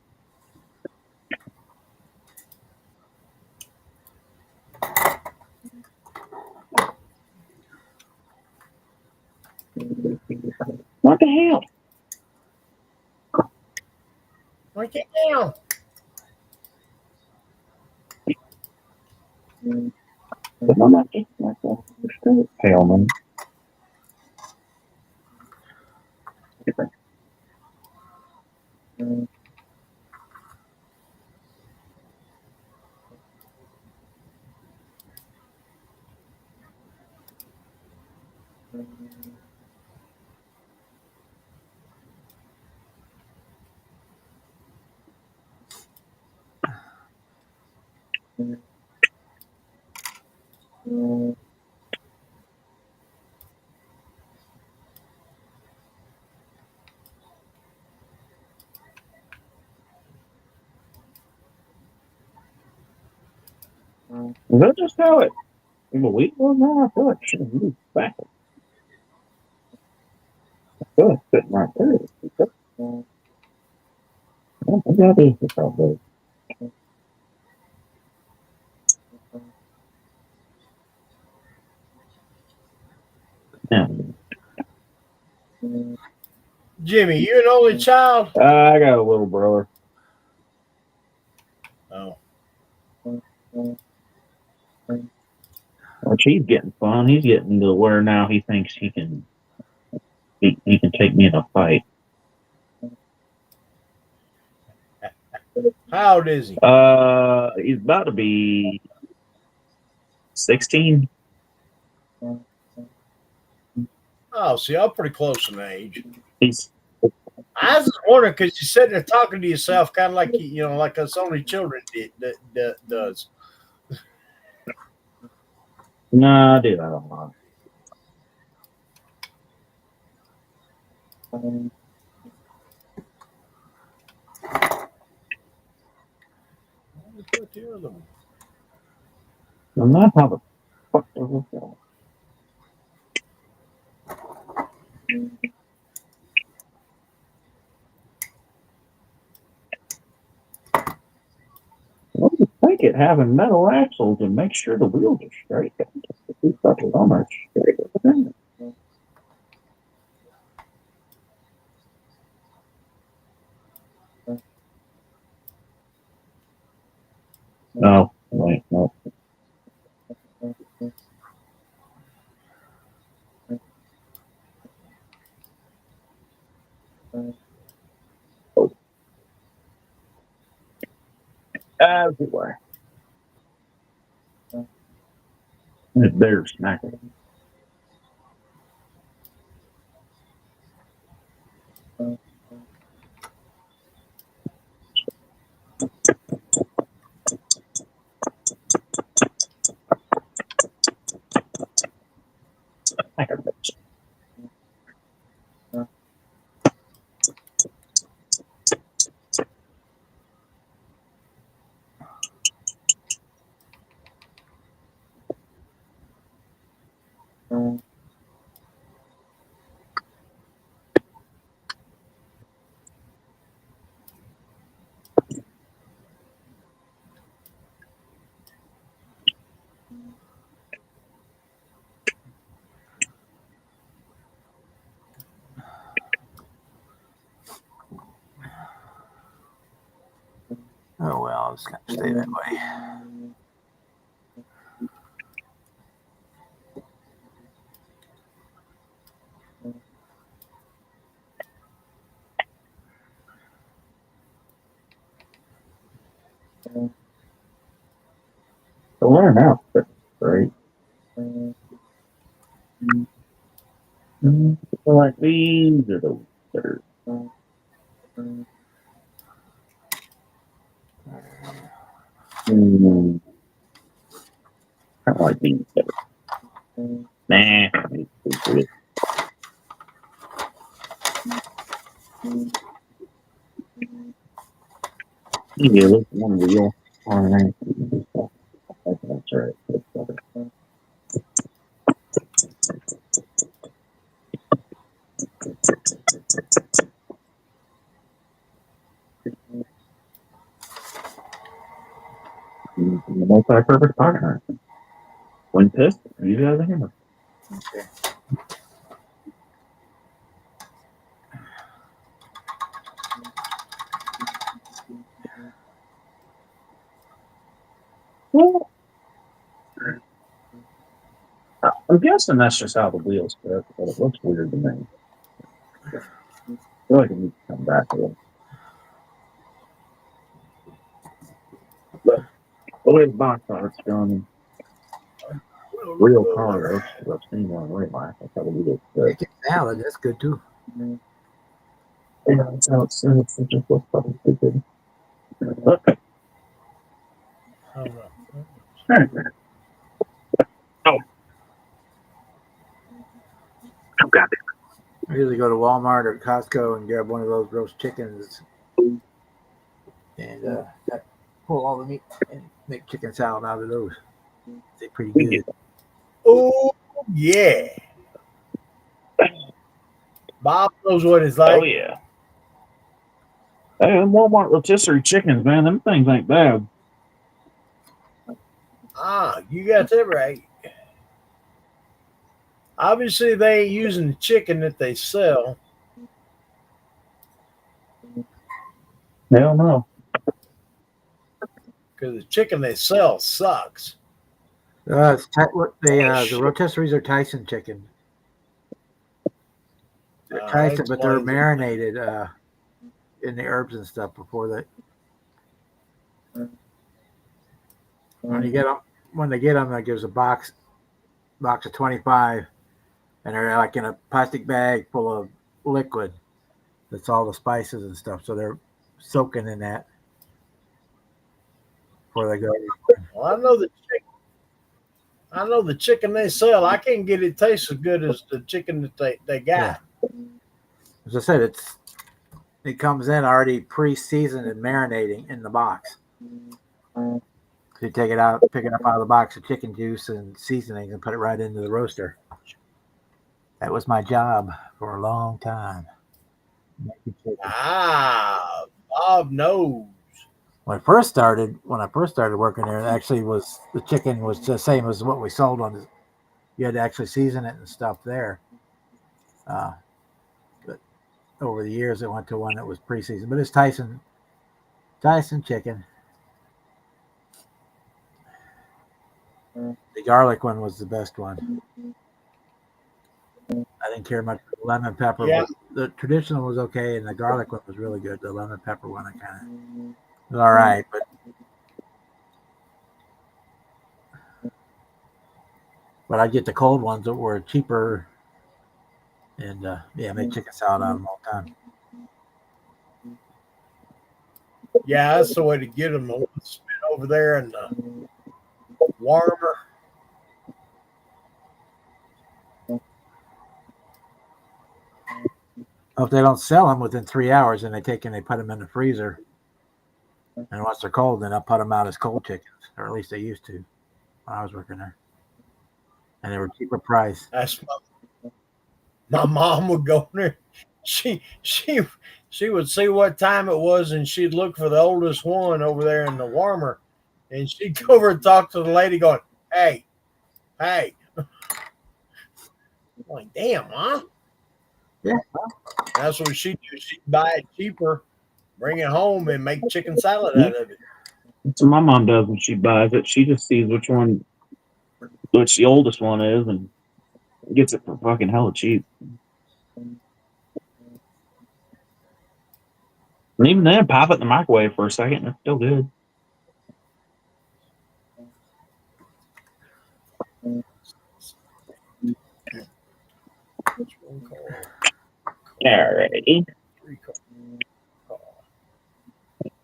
What the hell? Like it down. I'm not just like a straight pale man. Is that just how it the week was now? I feel like I should have moved back. I feel like sitting right there. Maybe I do this all day. Yeah. Jimmy, you an only child? I got a little brother. Oh. I Which he's getting fun. He's getting to where now he thinks he can take me in a fight. How old is he? He's about to be 16. Oh, see, I'm pretty close in age. He's I was just wondering because you're sitting there talking to yourself, kind of like like us only children does. nah, I do that a lot. I'm not how the fuck does this go? What do you think it having metal axles and make sure the wheels are straight? These fuckers are straight. No, wait, no. Everywhere. It's better smacking. I heard that. Oh well, it's gonna stay that way. To learn out, that's great. Like these are the better. I like these better. Nah, these two good. Yeah, look, one wheel. All right. That's right. That's better. Multi-purpose partner. When pissed, use it as a hammer. Okay. I'm guessing that's just how the wheels fit, but it looks weird to me. I feel like it needs to come back a little. But the way the box art's done, real car looks, I've seen one in real life. That's how the wheels fit. Chicken salad, that's good too. Yeah, that's how it's set. It just looks fucking stupid. Okay. Oh. I've got it. I usually go to Walmart or Costco and grab one of those roast chickens and pull all the meat and make chicken salad out of those. They're pretty good. Oh yeah, Bob knows what it's like. Oh, yeah. Hey, them Walmart rotisserie chickens, man, them things ain't bad. Ah, you got that right. Obviously, they ain't using the chicken that they sell. Hell no. Because the chicken they sell sucks. The rotisseries are Tyson chicken. They're Tyson, but they're explains it. marinated in the herbs and stuff before they. When they get them, that gives a box of 25, and they're like in a plastic bag full of liquid. That's all the spices and stuff. So they're soaking in that before they go. Well, I know the chicken they sell. I can't get it taste as good as the chicken that they got. Yeah. As I said, it comes in already pre-seasoned and marinating in the box. So you take it out, pick it up out of the box of chicken juice and seasonings, and put it right into the roaster. That was my job for a long time. Ah, Bob knows. When I first started working there, it actually was the chicken was the same as what we sold on. You had to actually season it and stuff there. But over the years, it went to one that was pre-seasoned. But it's Tyson chicken. The garlic one was the best one. I didn't care much for the lemon pepper. Yeah. The traditional was okay, and the garlic one was really good. The lemon pepper one, I kind of was all right, but I get the cold ones that were cheaper, and make chicken salad out of them all the time. Yeah, that's the way to get them. Spit over there in the warmer. If they don't sell them within 3 hours, and they put them in the freezer, and once they're cold, then I'll put them out as cold chickens, or at least they used to when I was working there, and they were cheaper price. That's my mom would go in there. She would see what time it was, and she'd look for the oldest one over there in the warmer, and she'd go over and talk to the lady, going, "Hey." I'm like, damn, huh? Yeah. That's what she'd do. She'd buy it cheaper, bring it home, and make chicken salad out of it. That's what my mom does when she buys it. She just sees which the oldest one is, and gets it for fucking hella cheap. And even then, pop it in the microwave for a second, and it's still good. Alrighty.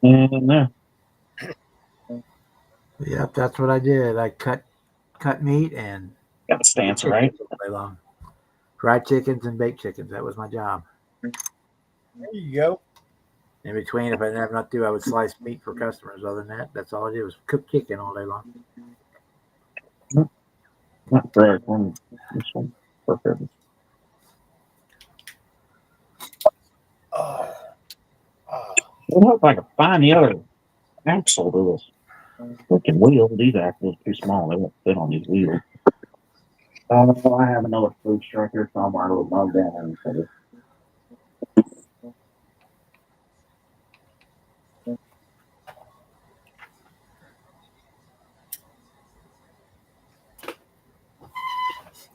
And there. Yep, that's what I did. I cut meat and Got the stance right. all day long. Fried chickens and baked chickens. That was my job. There you go. In between, if I didn't have enough to do, I would slice meat for customers. Other than that, that's all I did was cook chicken all day long. Not correct one. This one. Perfect. Oh. What if I could find the other axle to this freaking wheel? These axles are too small. They won't fit on these wheels. I have another food truck here somewhere. A little bug down there.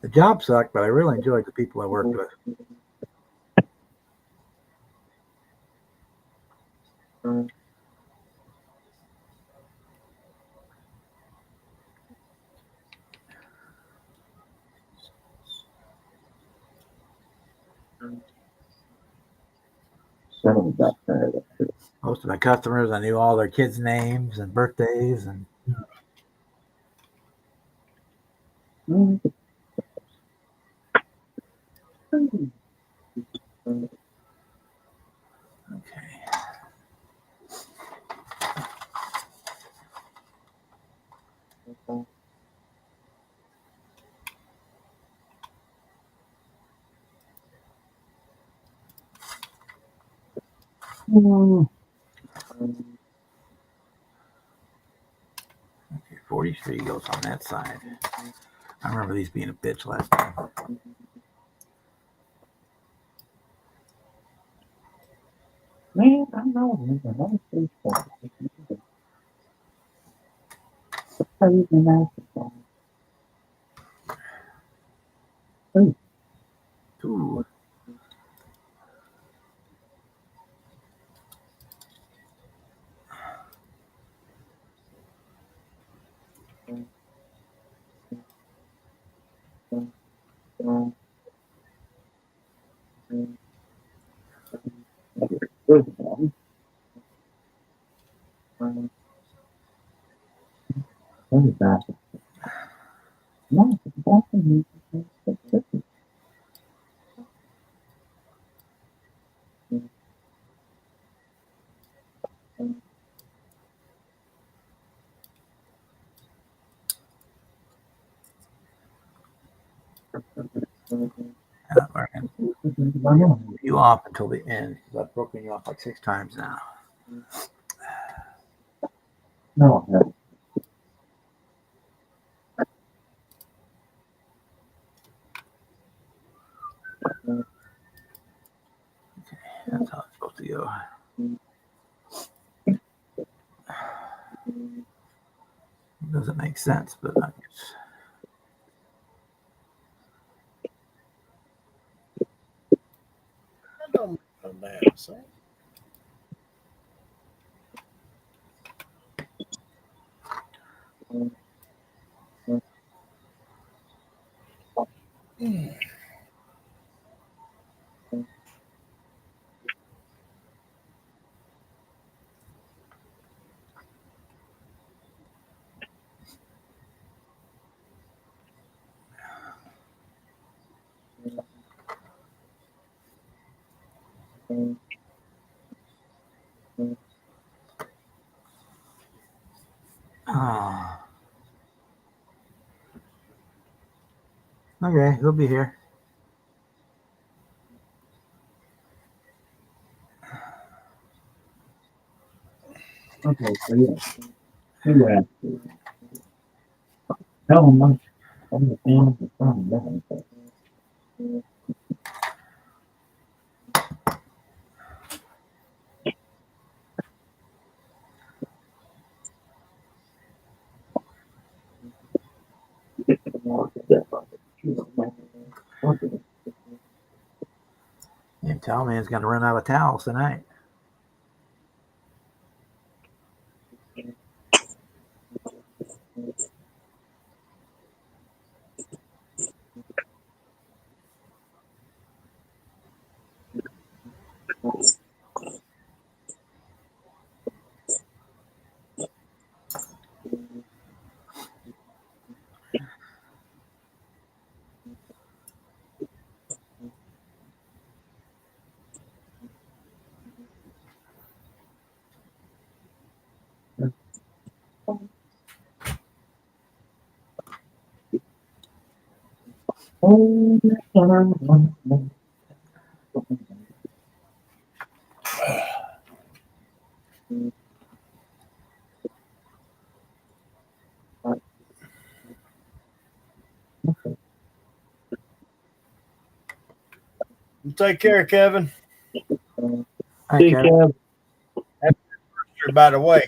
The job sucked, but I really enjoyed the people I worked with. Most of my customers, I knew all their kids' names and birthdays, and okay. Okay, 43 goes on that side. I remember these being a bitch last time. Man, I know. There's another food truck. We're gonna leave you off until the end because I've broken you off like 6 times now. No. That's how it's supposed to go. Doesn't make sense, but I guess. I don't know that. So. Oh. Okay, he'll be here. Okay, so yeah. Tell him I'm the fan of the sun. You tell me he's going to run out of towels tonight. You take care, Kevin. Hi, Kevin. By the way.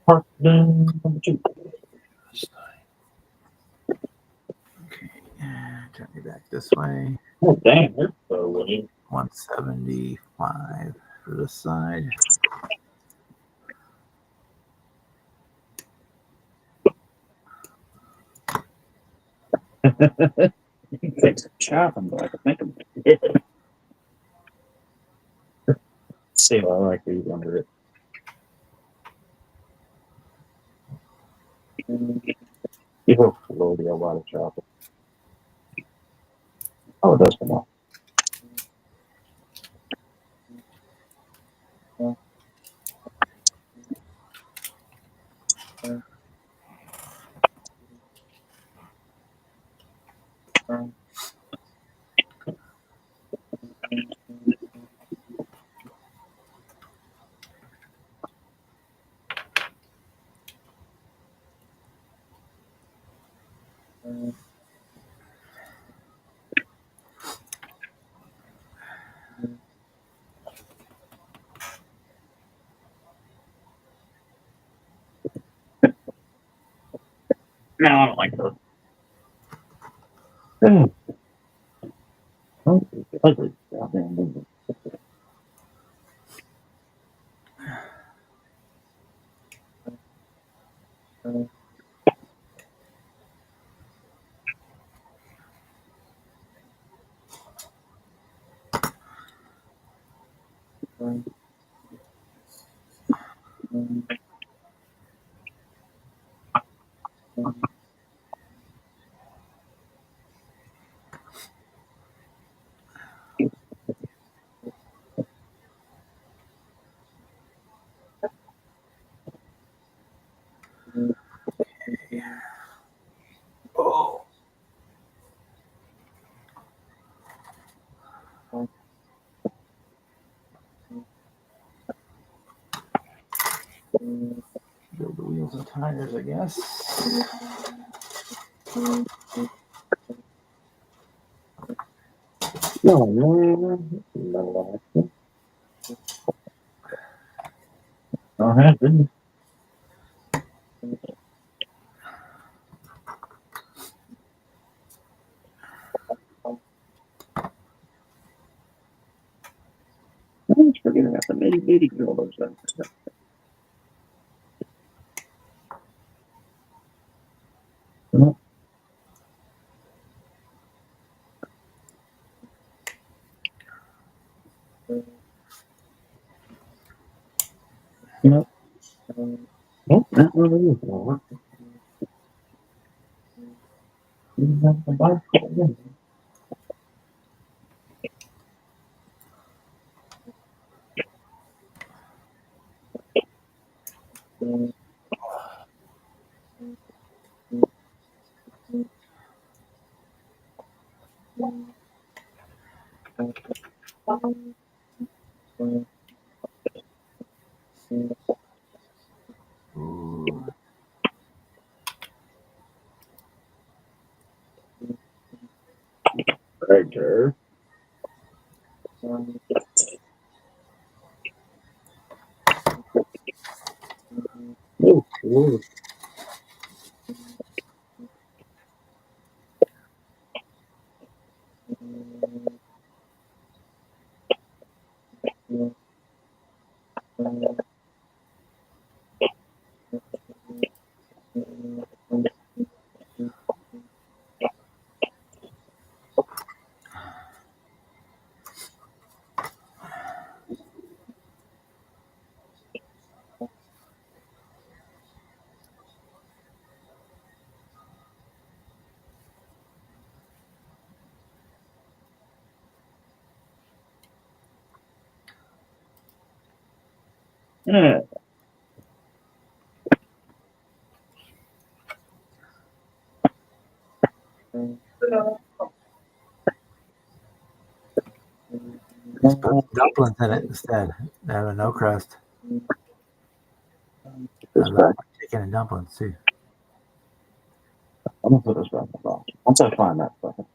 Park number 2. Okay, turn me back this way. Oh, dang. That's so windy. 175 for this side. Thanks for chopping, but I can make them. See, I like these under it. You hope will be a lot of chopping. Oh, it does come off. No, I don't like those. Oh, it's ugly. Goddamn movie. Oh, build the wheels and tires, I guess. No, no. Don't have to. I was forgetting about the nitty bitty builders. No, no, nope, not one of these. No. You have the bike. Ooh. Right there. Oh, cool. Yeah. Just put dumplings in it instead. Have a no crust. I This love back. chicken and dumplings too. I'm gonna put this back in the box. Once I find that fucking,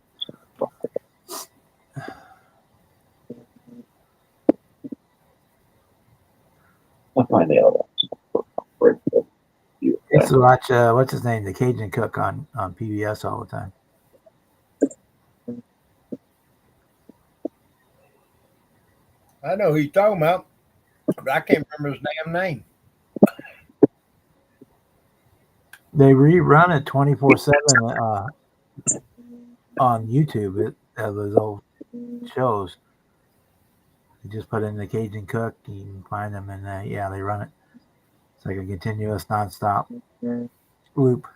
I'll find the other one. Break the view. I used to watch what's his name, the Cajun Cook on PBS all the time. I know who you're talking about, but I can't remember his damn name. They rerun it 24/7 on YouTube. Of those old shows. You just put in the Cajun Cook, you can find them, and yeah, they run it. It's like a continuous, nonstop loop.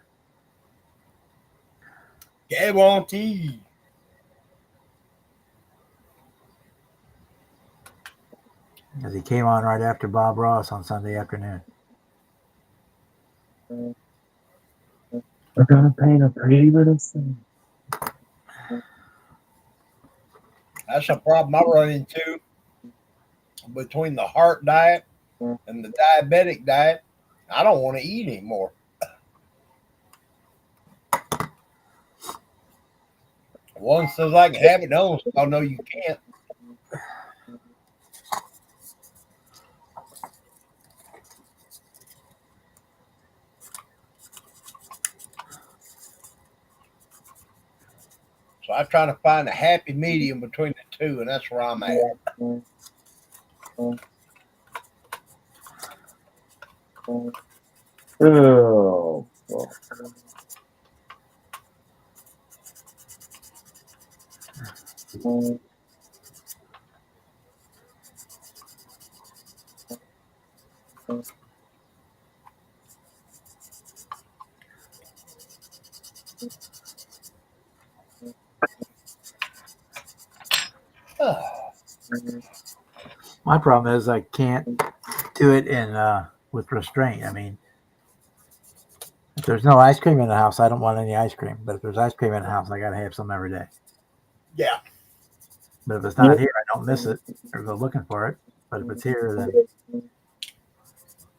Guarantee. As he came on right after Bob Ross on Sunday afternoon. We're gonna paint a pretty little thing. That's a problem I run into between the heart diet and the diabetic diet. I don't want to eat anymore. One says I can have it, the other one says, oh, no, you can't. So I'm trying to find a happy medium between the two, and that's where I'm at. Oh, fuck. My problem is I can't do it in with restraint. I mean, if there's no ice cream in the house, I don't want any ice cream. But if there's ice cream in the house, I gotta have some every day. Yeah. But if it's not here, I don't miss it or go looking for it. But if it's here, then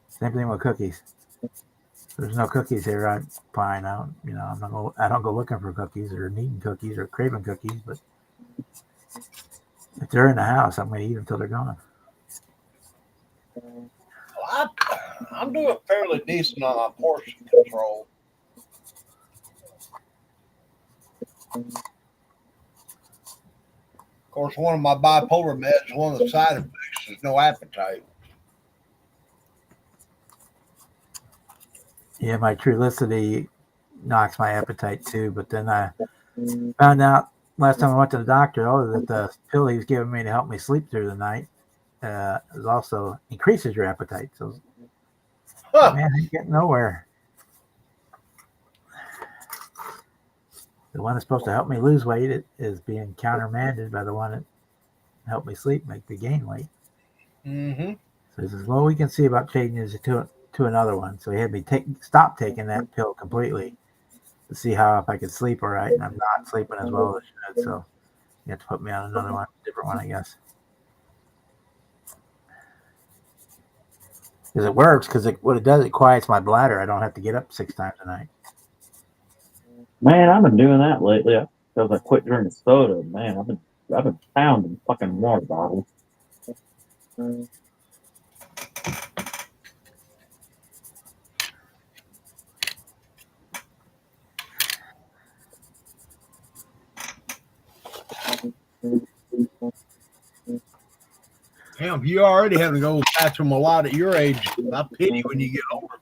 same thing with cookies. If there's no cookies here, I'm fine. I don't go looking for cookies or needing cookies or craving cookies. But if they're in the house, I'm gonna eat them until they're gone. Well, I'm doing fairly decent on my portion control. Of course, one of my bipolar meds, one of the side effects is no appetite. Yeah, my Trulicity knocks my appetite too. But then I found out last time I went to the doctor, that the pill he was giving me to help me sleep through the night is also increases your appetite. So, man, I ain't getting nowhere. The one that's supposed to help me lose weight is being countermanded by the one that helped me sleep, make me gain weight. Mm-hmm. So he says, well, we can see about changing it to another one. So he had me stop taking that pill completely to see if I could sleep all right. And I'm not sleeping as well as I should. So you have to put me on another one, different one, I guess. Because it works, because what it does, it quiets my bladder. I don't have to get up 6 times a night. Man, I've been doing that lately because I quit drinking soda. Man, I've been pounding fucking water bottles. Damn, you already having to go to the bathroom a lot at your age. I pity when you get older.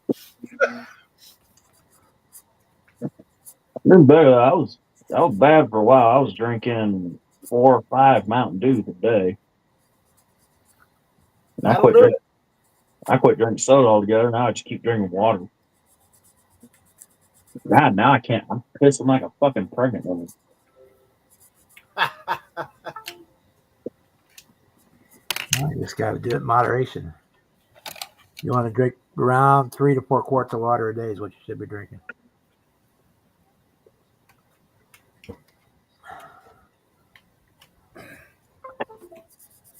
Been better. I was bad for a while. I was drinking 4 or 5 Mountain Dews a day. And I quit drinking soda altogether. Now I just keep drinking water. God, now I can't. I'm pissing like a fucking pregnant woman. You just got to do it in moderation. You want to drink around 3 to 4 quarts of water a day is what you should be drinking.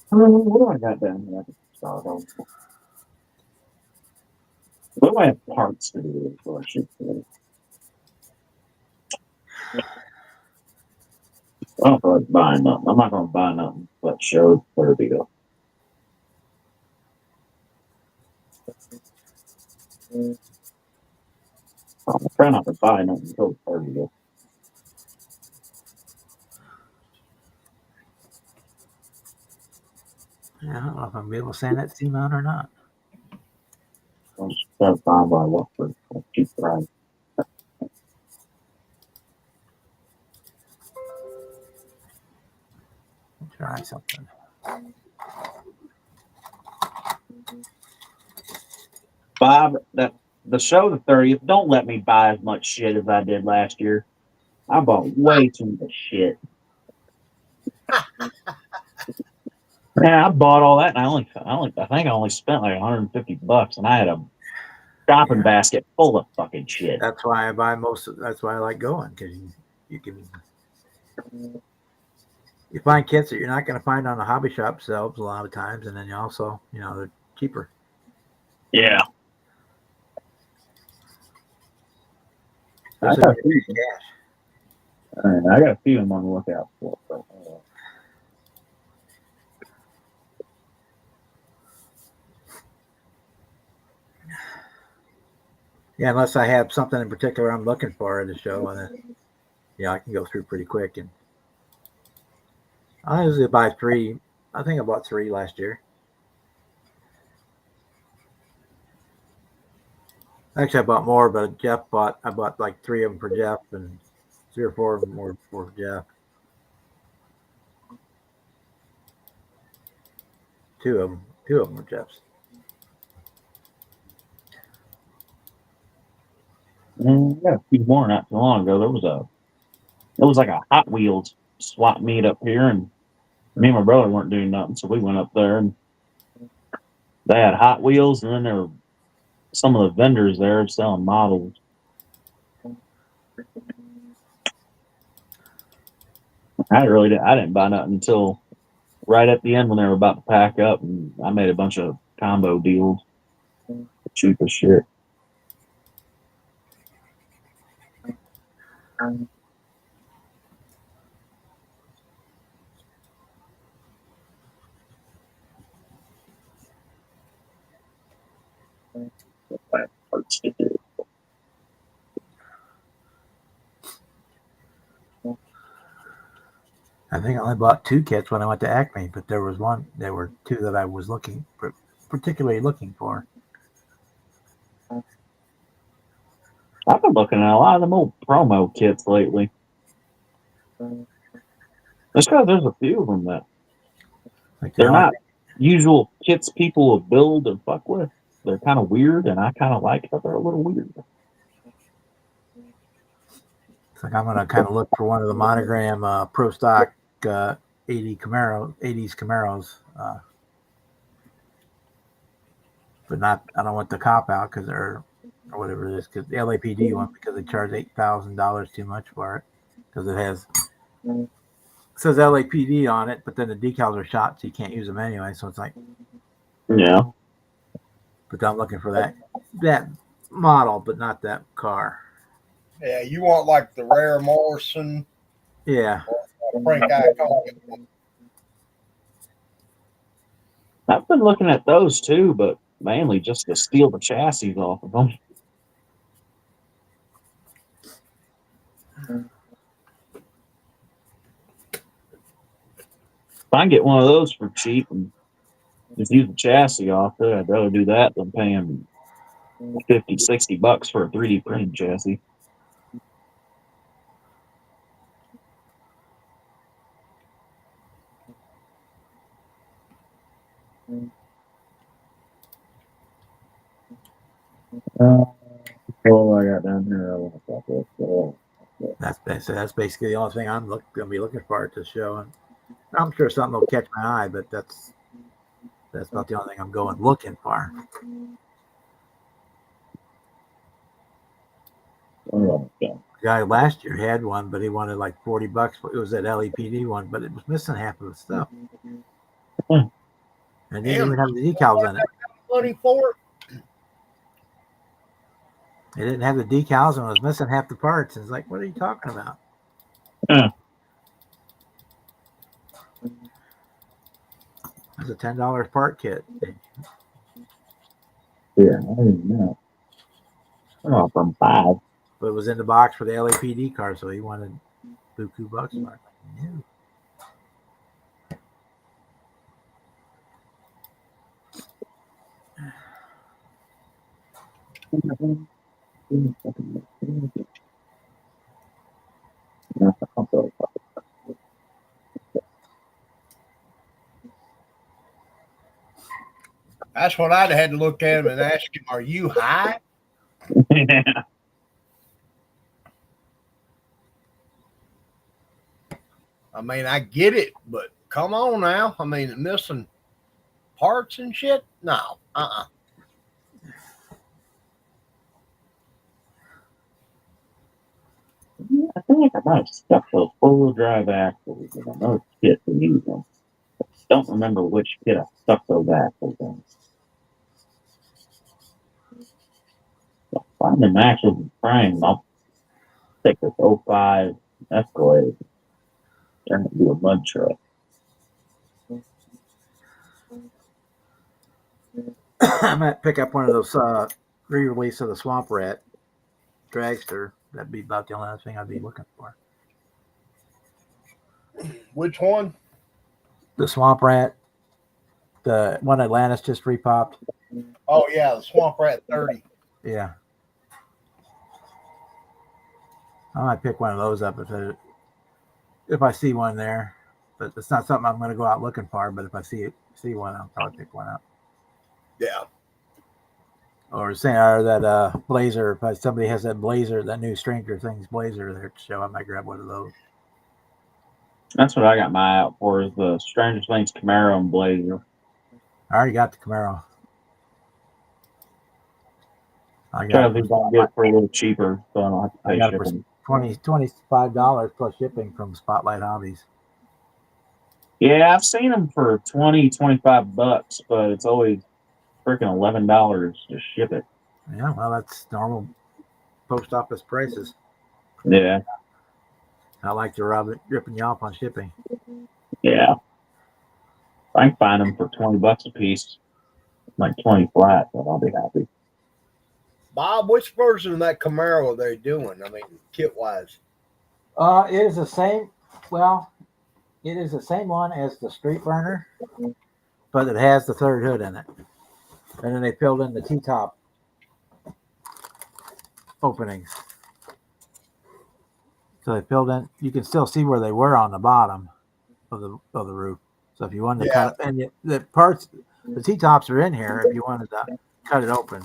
What do I got down here? I can start on. What do I have parts to do before I shoot today? I don't feel like buying nothing. I'm not going to buy nothing but show Kirby though. I'm trying not to buy nothing until Kirby though. Yeah, I don't know if I'm going to be able to sand that seam out or not. I'm just trying to find what I want for a cheap price. Try something. Bob, the show the 30th, don't let me buy as much shit as I did last year. I bought way too much shit. Man, I bought all that, and I think I only spent like $150, and I had a shopping basket full of fucking shit. That's why I buy that's why I like going, because you find kits that you're not going to find on the hobby shop shelves a lot of times, and then you also, they're cheaper. Yeah. I got a few I'm on the lookout for. But, yeah, unless I have something in particular I'm looking for in the show, and then I can go through pretty quick and I usually buy 3. I think I bought 3 last year. Actually, I bought more, but I bought like 3 of them for Jeff and 3 or 4 of them were for Jeff. 2 of them were Jeff's. Yeah, a few more not too long ago. It was like a Hot Wheels swap meet up here, and me and my brother weren't doing nothing, so we went up there and they had Hot Wheels, and then there were some of the vendors there selling models. I didn't buy nothing until right at the end when they were about to pack up, and I made a bunch of combo deals, cheap as shit. I think I only bought 2 kits when I went to Acme, but there were 2 that I was particularly looking for. I've been looking at a lot of them old promo kits lately. That's because there's a few of them that Like they're not usual kits people will build and fuck with. They're kind of weird, and I kind of like that they're a little weird. It's like I'm gonna kind of look for one of the monogram Pro Stock 80s Camaros, but not. I don't want the cop out because they're or whatever it is, because the LAPD one because they charge $8,000 too much for it because it says LAPD on it, but then the decals are shot, so you can't use them anyway. So it's like, Yeah. but I'm looking for that model, but not that car. Yeah, you want like the Rare Morrison, Yeah, Frank Icon. I've been looking at those too, but mainly just to steal the chassis off of them. If I can get one of those for cheap and just use the chassis off it, I'd rather do that than paying $50-$60 for a 3D printed chassis. What I got down here, that's basically the only thing I'm gonna be looking for at this show. And I'm sure something will catch my eye, but that's about the only thing I'm going looking for. The guy last year had one, but he wanted like $40. It was that LAPD one, but it was missing half of the stuff, and didn't even have the decals in it. Money for it? It didn't have the decals and it was missing half the parts. It's like, what are you talking about? It's a $10 part kit. Yeah, I didn't know. Oh, from 5. But it was in the box for the LAPD car, so he wanted buku bucks for it. No. That's what I'd have had to look at him and ask him, "Are you high?" I mean, I get it, but come on now. I mean, missing parts and shit? No. I think I might have stuck those 4-wheel drive axles in another kit to use them. I don't remember which kit I stuck those axles in. I'll find them axles and frame. I'll take this 05 Escalade, turn it into a mud truck. I might pick up one of those re-release of the Swamp Rat dragster. That'd be about the only other thing I'd be looking for. Which one? the Swamp Rat, the one Atlantis just repopped. Oh yeah, the Swamp Rat 30. Yeah. I might pick one of those up if I see one there. But it's not something I'm going to go out looking for. But if I see one, I'll probably pick one up. Yeah. Or that Blazer. If somebody has that Blazer, that new Stranger Things Blazer there to show, I might grab one of those. That's what I got my eye out for, is the Stranger Things Camaro and Blazer. I already got the Camaro. I Try got to get it for a little cheaper, so I don't have to pay it for shipping. $25 plus shipping from Spotlight Hobbies. Yeah, I've seen them for $20-$25, but it's always freaking $11 to ship it. Yeah, well, that's normal post office prices. Yeah, I like to ripping you off on shipping. yeah. I can find them for $20 a piece, like 20 flat, but I'll be happy. Bob, which version of that Camaro are they doing? I mean, kit wise. It is the same. Well, it is the same one as the Street Burner, but it has the third hood in it, and then they filled in the T-top openings. So they filled in. You can still see where they were on the bottom of the roof. So if you wanted to cut it, and the T-tops are in here if you wanted to cut it open.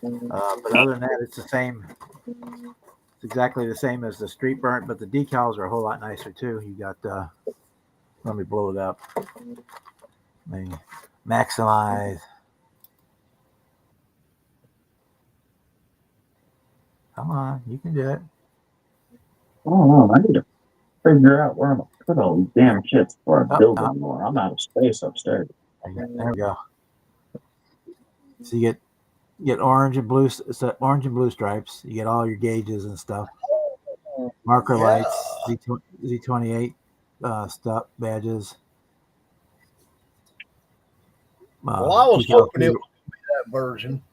But other than that, it's the same. It's exactly the same as the Street Burnt, but the decals are a whole lot nicer too. You got. Let me blow it up. Maybe maximize. Come on, you can do it. I don't know. I need to figure out where I'm going to put all these damn shits before I build anymore. I'm out of space upstairs. There we go. So you get orange and blue. So orange and blue stripes. You get all your gauges and stuff. Marker lights. Z28 stuff badges. Well, I was hoping it would be that version.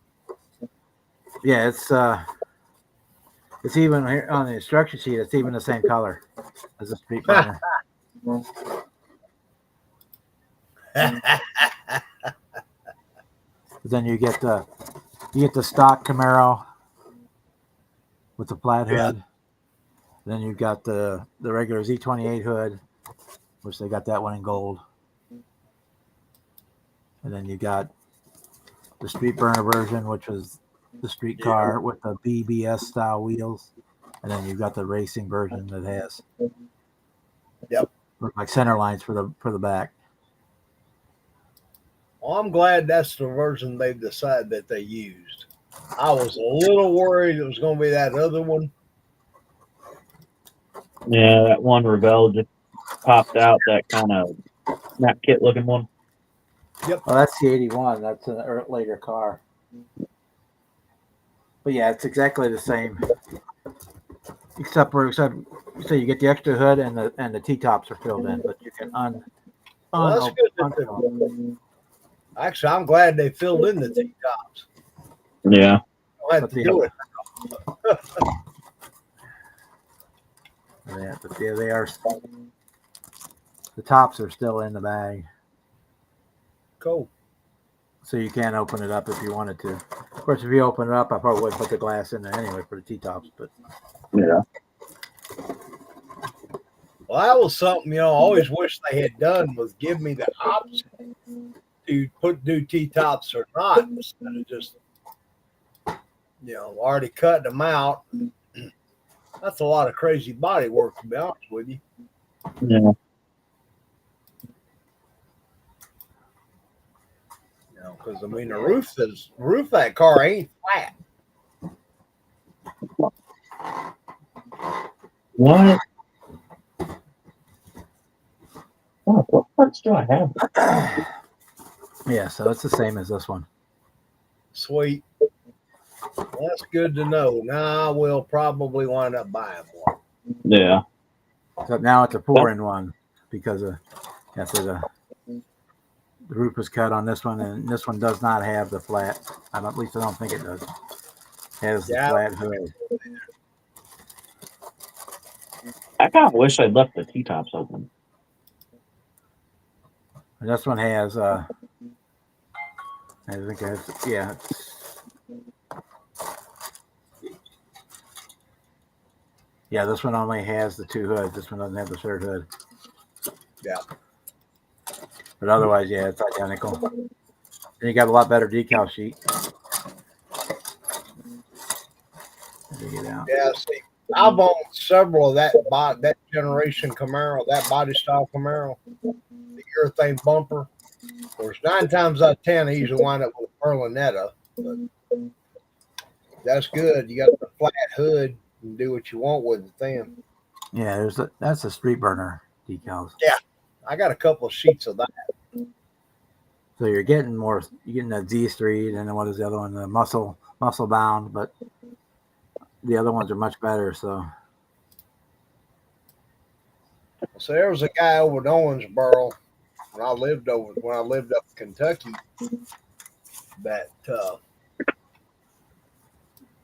Yeah, it's even here on the instruction sheet. It's even the same color as the Street Burner. Then you get the stock Camaro with the flat hood. Yeah. Then you've got the regular Z28 hood, which they got that one in gold. And then you got the Street Burner version, which was the street car with the BBS style wheels. And then you've got the racing version that has look like center lines for the back. Well, I'm glad that's the version they've decided that they used. I was a little worried it was going to be that other one. Yeah, that one Revell just popped out, that kind of snap kit looking one. Yep. Well, that's the 81. That's a later car. But yeah, it's exactly the same. Except so you get the extra hood and the T-tops are filled in, but you can well, that's good. Actually, I'm glad they filled in the T-tops. Yeah. I'll have to do it. Yeah, but they are. The tops are still in the bag. Cool. So you can open it up if you wanted to. Of course, if you open it up, I probably would put the glass in there anyway for the T-tops. But yeah. Well, that was something I always wish they had done, was give me the option to do T-tops or not, instead of just already cutting them out. That's a lot of crazy body work, to be honest with you. Yeah. Because I mean, the roof of that car ain't flat. What? What parts do I have? Yeah, so it's the same as this one. Sweet. That's good to know. Now I will probably wind up buying one. Yeah. So now it's a 4-in-1 because the roof was cut on this one, and this one does not have the flat. At least I don't think it does. It has the flat hood. I kind of wish I'd left the T-tops open. And this one has I think it has, yeah. Yeah, this one only has the two hoods. This one doesn't have the third hood. Yeah. But otherwise, yeah, it's identical. And you got a lot better decal sheet. Dig it out. Yeah, see, I've owned several of that generation Camaro, that body style Camaro, the urethane bumper. Of course, 9 times out of 10, I usually wind up with a Berlinetta, but that's good. You got the flat hood and do what you want with it then. Yeah, that's a street burner decals. Yeah, I got a couple of sheets of that. So you're getting a Z Street, and then what is the other one? The muscle bound, but the other ones are much better. So there was a guy over in Owensboro when I lived up in Kentucky that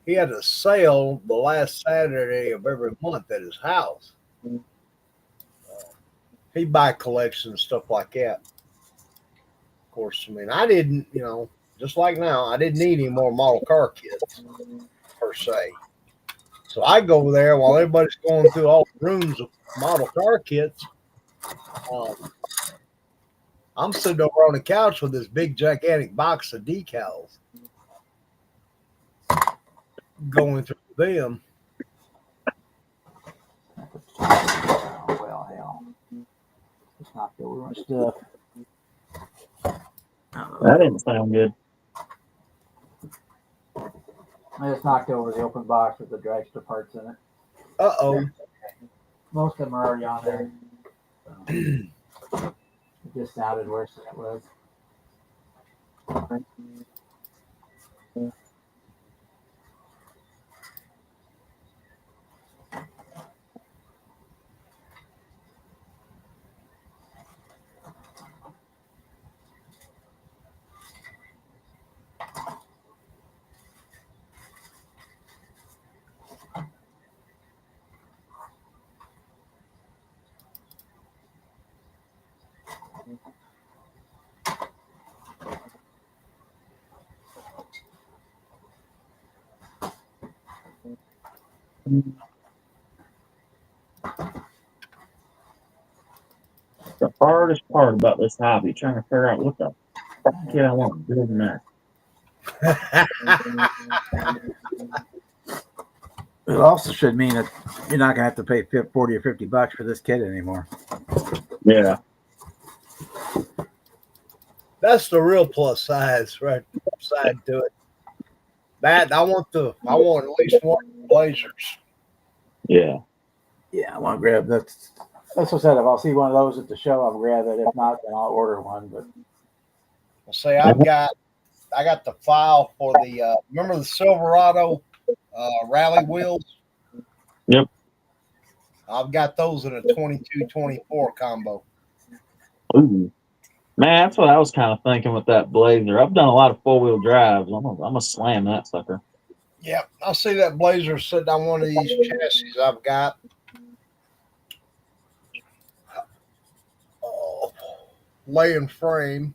he had a sale the last Saturday of every month at his house. He'd buy collections and stuff like that. Of course, I mean, I didn't, just like now, I didn't need any more model car kits per se. So I go there while everybody's going through all the rooms of model car kits. I'm sitting over on the couch with this big gigantic box of decals, going through them. oh, well, hell, just knocked over my stuff. That didn't sound good. I just knocked over the open box with the dragster parts in it. Uh-oh. Most of them are already on there. So it just sounded worse than it was. The hardest part about this hobby, trying to figure out what the fuck I want to do next. It also should mean that you're not gonna have to pay $40 or $50 for this kit anymore. Yeah. That's the real plus size, right? Side to it. That I want at least one Blazers. Yeah. Yeah, I want to grab that. That's what I said. If I'll see one of those at the show, I'll grab it. If not, then I'll order one. But I'll say I got the file for the remember the Silverado rally wheels? Yep. I've got those in a 22-24 combo. Ooh. Man, that's what I was kind of thinking with that Blazer. I've done a lot of 4-wheel drives. I'm gonna slam that sucker. Yeah, I see that Blazer sitting on one of these chassis I've got. Oh, laying frame.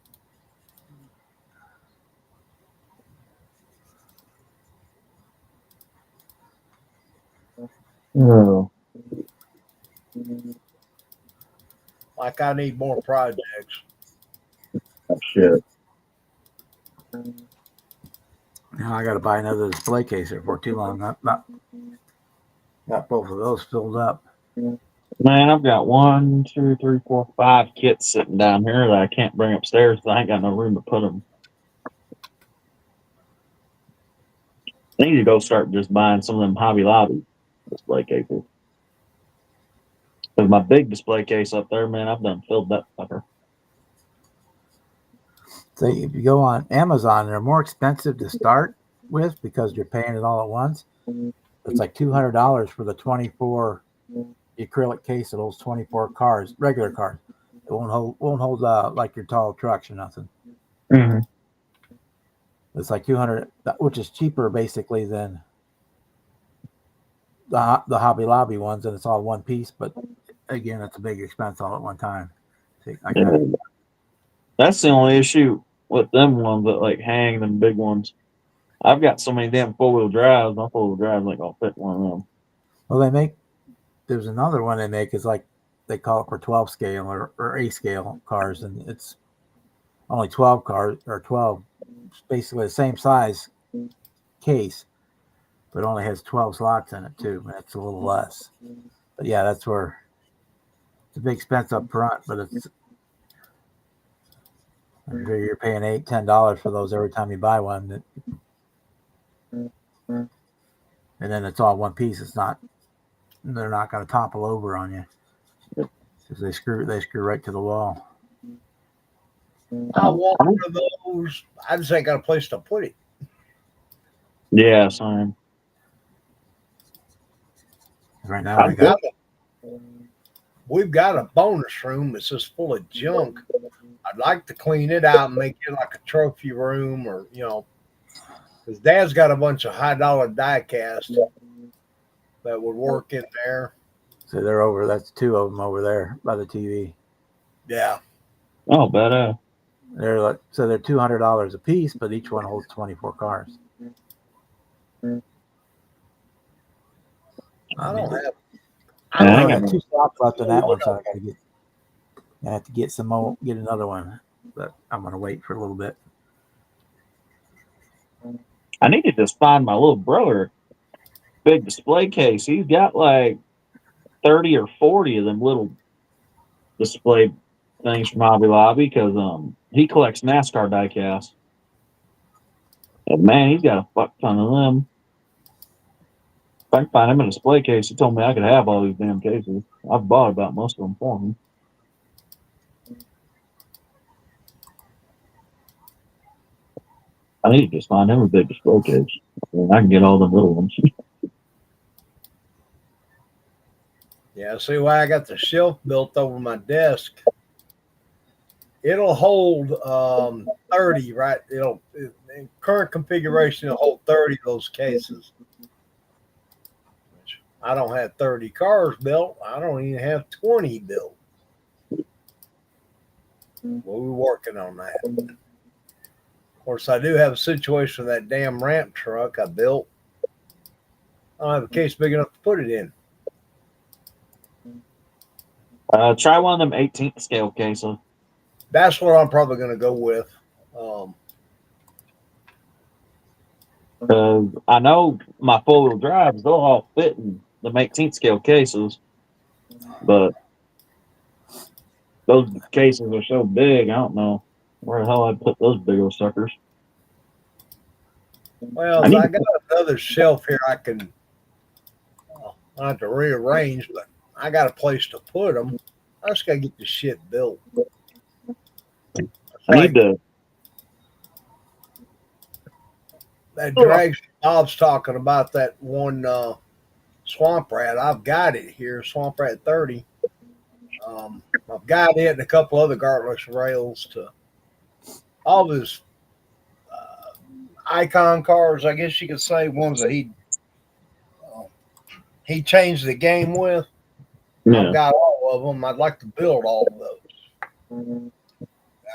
Oh. Like I need more projects. Oh, shit. now I got to buy another display case before too long. Got both of those filled up. Man, I've got 1, 2, 3, 4, 5 kits sitting down here that I can't bring upstairs because I ain't got no room to put them. I need to go start just buying some of them Hobby Lobby display cases. Because my big display case up there, man, I've done filled that fucker. So if you go on Amazon, they're more expensive to start with because you're paying it all at once. It's like $200 for the 24 acrylic case of those 24 cars, regular cars. It won't hold like your tall trucks or nothing. Mm-hmm. It's like $200, which is cheaper basically than the Hobby Lobby ones, and it's all one piece. But again, it's a big expense all at one time. See, That's the only issue with them ones that like hang them big ones. I've got so many damn 4-wheel drives. My 4-wheel drive like I'll fit one of them. Well, there's another one they make is like they call it for 12 scale or A scale cars, and it's only 12 cars or 12, basically the same size case, but only has 12 slots in it too. And it's a little less. But yeah, that's where it's a big expense up front, but it's I'm sure you're paying $8-10 for those every time you buy one. And then it's all one piece. They're not going to topple over on you because they screw right to the wall. I want one of those. I just ain't got a place to put it. Yeah, son. Right now, We've got a bonus room that's just full of junk. I'd like to clean it out and make it like a trophy room, or because Dad's got a bunch of $high die cast that would work in there. So they're over. That's two of them over there by the TV. Yeah. Oh, better. They're $200 a piece, but each one holds 24 cars. I don't have. I got 2 slots left in that one, so I have to get some more, get another one, but I'm gonna wait for a little bit. I need to just find my little brother big display case. He's got like 30 or 40 of them little display things from Hobby Lobby because he collects NASCAR diecasts. And man, he's got a fuck ton of them. If I can find him a display case, he told me I could have all these damn cases. I've bought about most of them for him. I need to just find him a big display case. And I can get all them little ones. Yeah, see why I got the shelf built over my desk. It'll hold 30, right? In current configuration, it'll hold 30 of those cases. I don't have 30 cars built. I don't even have 20 built. Well, we're working on that. Of course, I do have a situation with that damn ramp truck I built. I don't have a case big enough to put it in. Try one of them 18th scale cases. That's what I'm probably going to go with. I know my 4-wheel drives, they'll all fit in the 18th scale cases, but those cases are so big, I don't know where the hell I'd put those big old suckers. Well, I got another shelf here I can I have to rearrange, but I got a place to put them. I just got to get the shit built. I need to. That drag Bob's talking about that one Swamp Rat. I've got it here, Swamp Rat 30. I've got it and a couple other Gartless rails to all of his icon cars, I guess you could say, ones that he changed the game with. Yeah. I've got all of them. I'd like to build all of those.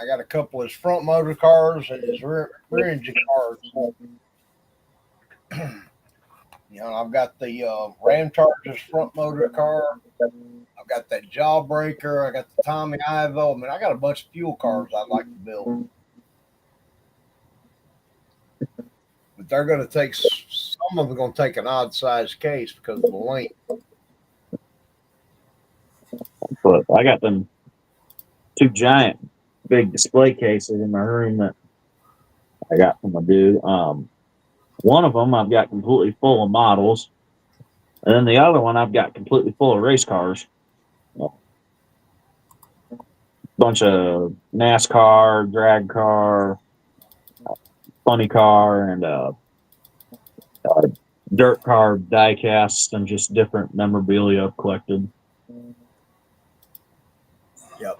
I got a couple of his front motor cars and his rear engine cars. I've got the Ram Charger's front motor car. I've got that Jawbreaker. I got the Tommy Ivo. I mean, I got a bunch of fuel cars I'd like to build. But they're going to take, some of them are going to take an odd size case because of the length. But I got them 2 giant big display cases in my room that I got from a dude. One of them I've got completely full of models, and then the other one I've got completely full of race cars. Bunch of NASCAR, drag car, funny car, and dirt car diecast, and just different memorabilia I've collected. Yep.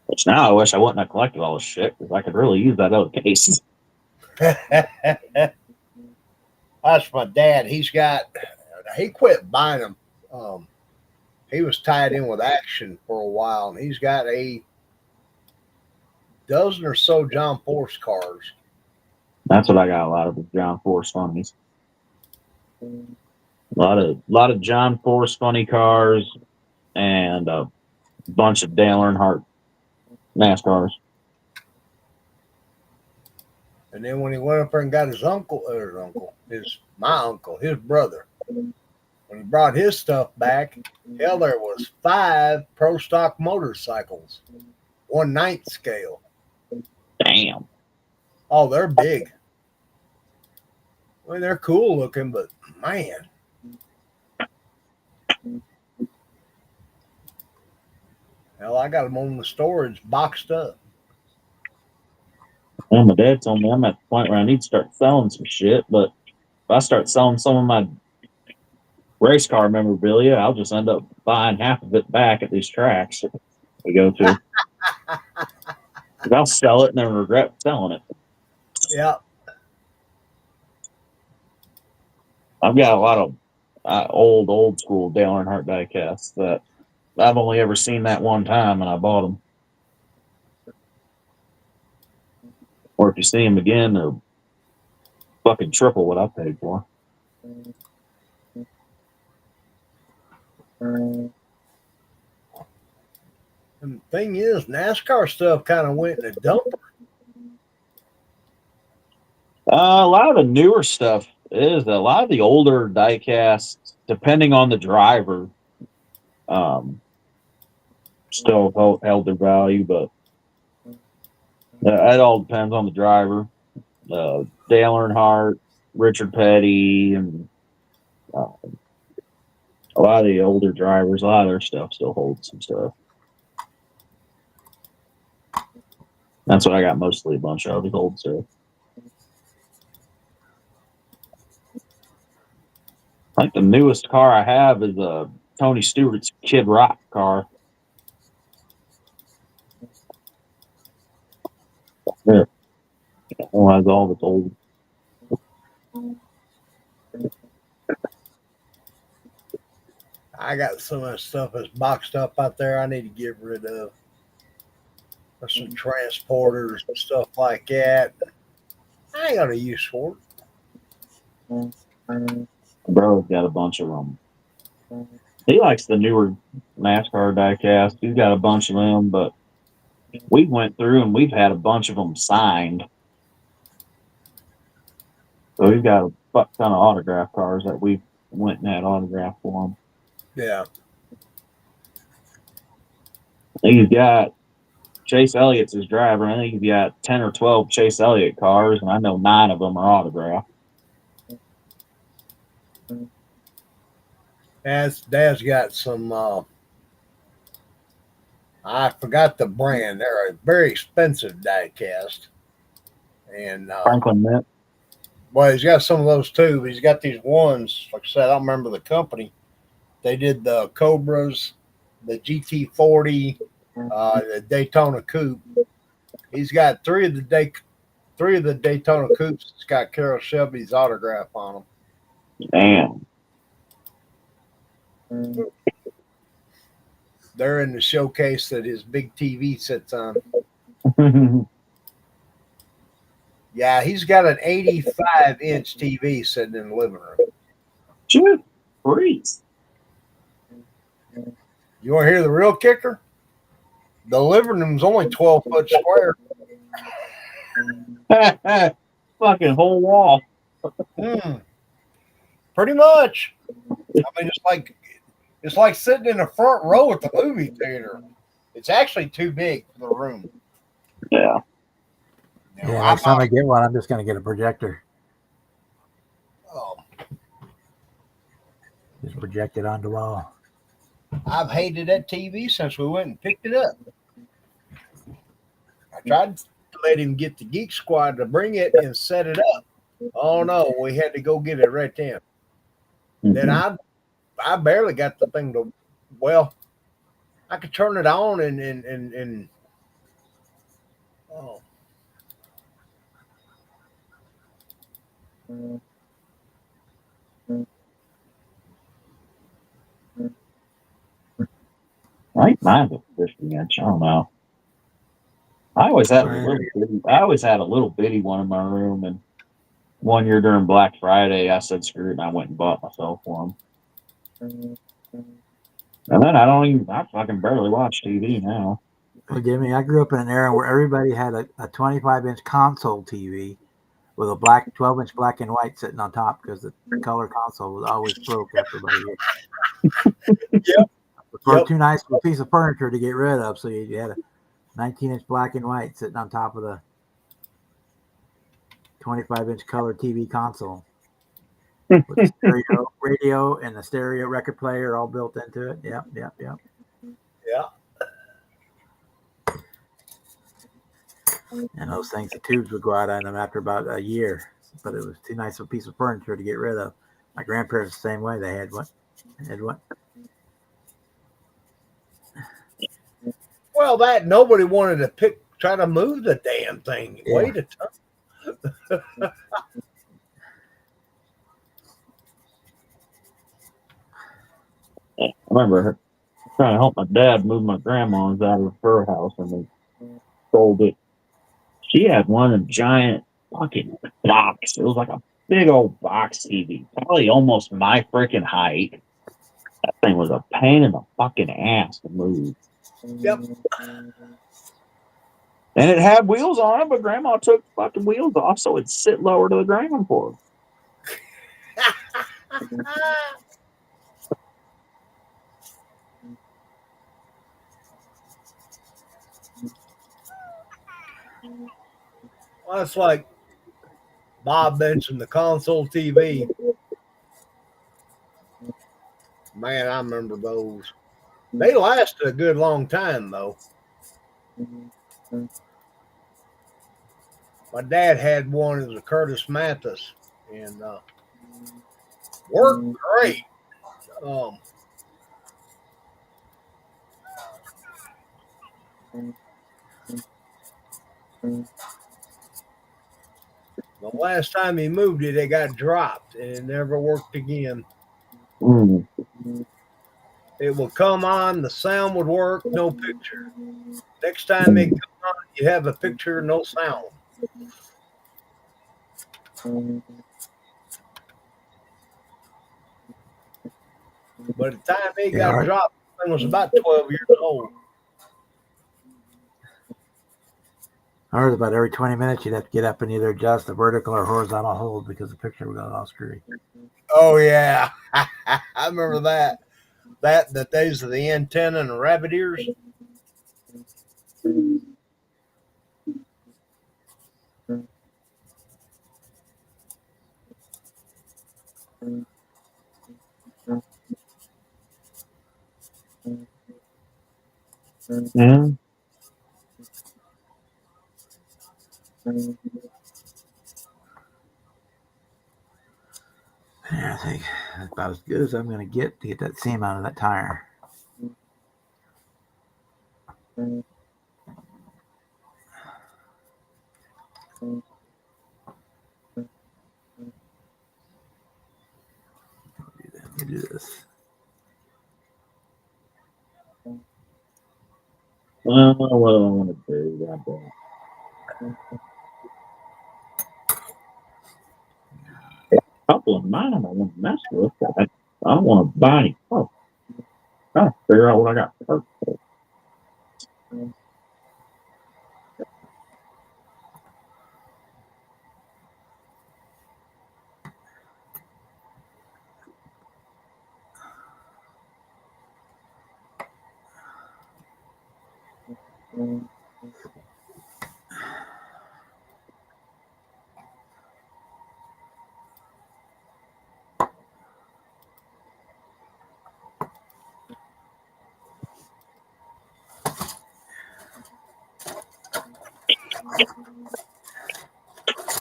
Which now I wish I wouldn't have collected all this shit because I could really use that other case. That's my dad. He quit buying them he was tied in with Action for a while, and he's got a dozen or so John Force cars. That's what I got a lot of, the John Force funnies. A lot of John Force funny cars and a bunch of Dale Earnhardt NASCARs. And then when he went up there and got his brother, when he brought his stuff back, hell, there was 5 pro stock motorcycles, 1/9 scale. Damn. Oh, they're big. I mean, they're cool looking, but man. Hell, I got them on the storage boxed up. Well, my dad told me I'm at the point where I need to start selling some shit, but if I start selling some of my race car memorabilia, I'll just end up buying half of it back at these tracks we go to. 'Cause I'll sell it and then regret selling it. Yeah. I've got a lot of old school Dale Earnhardt diecasts that I've only ever seen that one time, and I bought them. Or if you see them again, they're fucking triple what I paid for. And the thing is, NASCAR stuff kind of went in a dumper. A lot of the newer stuff is a lot of the older diecasts, depending on the driver, still held their value, but it all depends on the driver. Dale Earnhardt, Richard Petty, and a lot of the older drivers, a lot of their stuff still holds some stuff. That's what I got mostly a bunch of, is old stuff. I think the newest car I have is Tony Stewart's Kid Rock car. Yeah. One has all that's old. I got some of that stuff that's boxed up out there I need to get rid of. There's some transporters and stuff like that. I ain't got a use for it. Bro's got a bunch of them. He likes the newer NASCAR diecast. He's got a bunch of them, but we went through and we've had a bunch of them signed. So we've got a fuck ton of autograph cars that we went and had autographed for him. Yeah. I think he's got Chase Elliott's his driver. I think he's got 10 or 12 Chase Elliott cars, and I know 9 of them are autographed. Dad's got some. I forgot the brand. They're a very expensive diecast, and Franklin Mint. well, he's got some of those too. But he's got these ones. Like I said, I don't remember the company. They did the Cobras, the GT40, the Daytona Coupe. He's got three of the Daytona Coupes. It's got Carroll Shelby's autograph on them. Damn. They're in the showcase that his big TV sits on. Yeah, he's got an 85-inch TV sitting in the living room. Shit, freeze. You want to hear the real kicker? The living room's only 12 foot square. Fucking whole wall. Pretty much. I mean, it's like sitting in the front row at the movie theater. It's actually too big for the room. Yeah. You know, Yeah, next time I get one, I'm just going to get a projector. Just project it onto the wall. I've hated that TV since we went and picked it up. I tried to let him get the Geek Squad to bring it and set it up. Oh no, we had to go get it right then. Mm-hmm. Then I barely got the thing to. Well, I could turn it on and oh. think mine's a 50-inch. I don't know. I always had a little bitty one in my room, and one year during Black Friday, I said screw it, and I went and bought myself one. And then I fucking barely watch TV now. Well, Jimmy, I grew up in an era where everybody had a 25-inch console TV with a 12-inch black and white sitting on top because the color console was always broke after about a year. Yep. Too nice of a piece of furniture to get rid of, so you had a 19-inch black and white sitting on top of the 25-inch color TV console with the stereo radio and the stereo record player all built into it. Yep. Yeah. And those things, the tubes would go out on them after about a year, but it was too nice of a piece of furniture to get rid of. My grandparents the same way. They had what? Well, that nobody wanted to try to move the damn thing. Yeah. Wait a time. I remember trying to help my dad move my grandma's out of her house, and they sold it. She had one of giant fucking box. It was like a big old box TV, probably almost my freaking height. That thing was a pain in the fucking ass to move. Yep. And it had wheels on it, but Grandma took the fucking wheels off so it'd sit lower to the ground for her. Well, it's like Bob mentioned the console TV. Man, I remember those. They lasted a good long time, though. My dad had one as a Curtis Mathis, and worked great. The last time he moved it, it got dropped, and it never worked again. Mm. It would come on, the sound would work, no picture. Next time it comes on, you have a picture, no sound. By the time it got dropped, it was about 12 years old. Ours, about every 20 minutes, you'd have to get up and either adjust the vertical or horizontal hold because the picture would go all screwy. Oh, yeah. I remember that. The days of the antenna and the rabbit ears. Yeah. Yeah, I think that's about as good as I'm going to get that seam out of that tire. Let me do this. Well, what do I want to do? A couple of mine I want to mess with. I don't want to buy any. Oh, trying to figure out what I got first.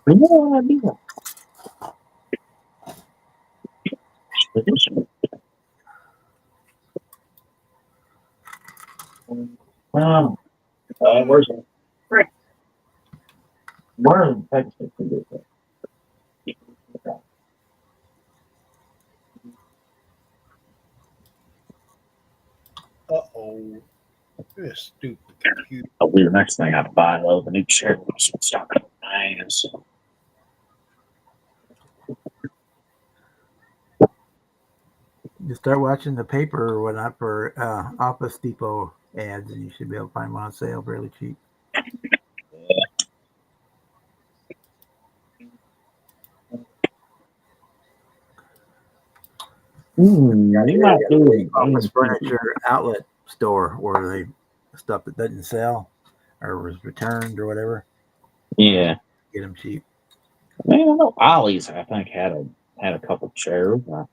You know what I do? Where's the frick? Where's the text to do this? Uh-oh. This stupid computer. That'll be the next thing I buy, though. The new chair. Stop it. Nice. You start watching the paper or whatnot for Office Depot ads, and you should be able to find one on sale fairly cheap. You might do Office furniture outlet store where they stuff that doesn't sell or was returned or whatever. Yeah. Get them cheap. Man, I know Ollie's, I think, had a couple chairs. I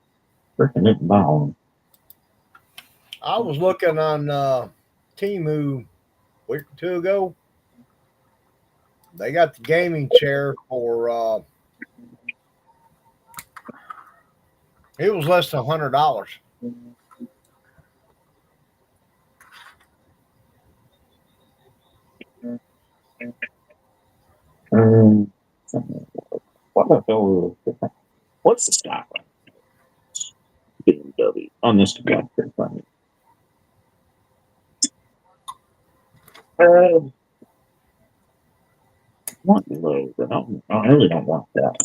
freaking didn't buy one. I was looking on Temu a week or two ago. They got the gaming chair for it was less than $100. What's the stock like? BMW on this guy. Want low, but I really don't want that.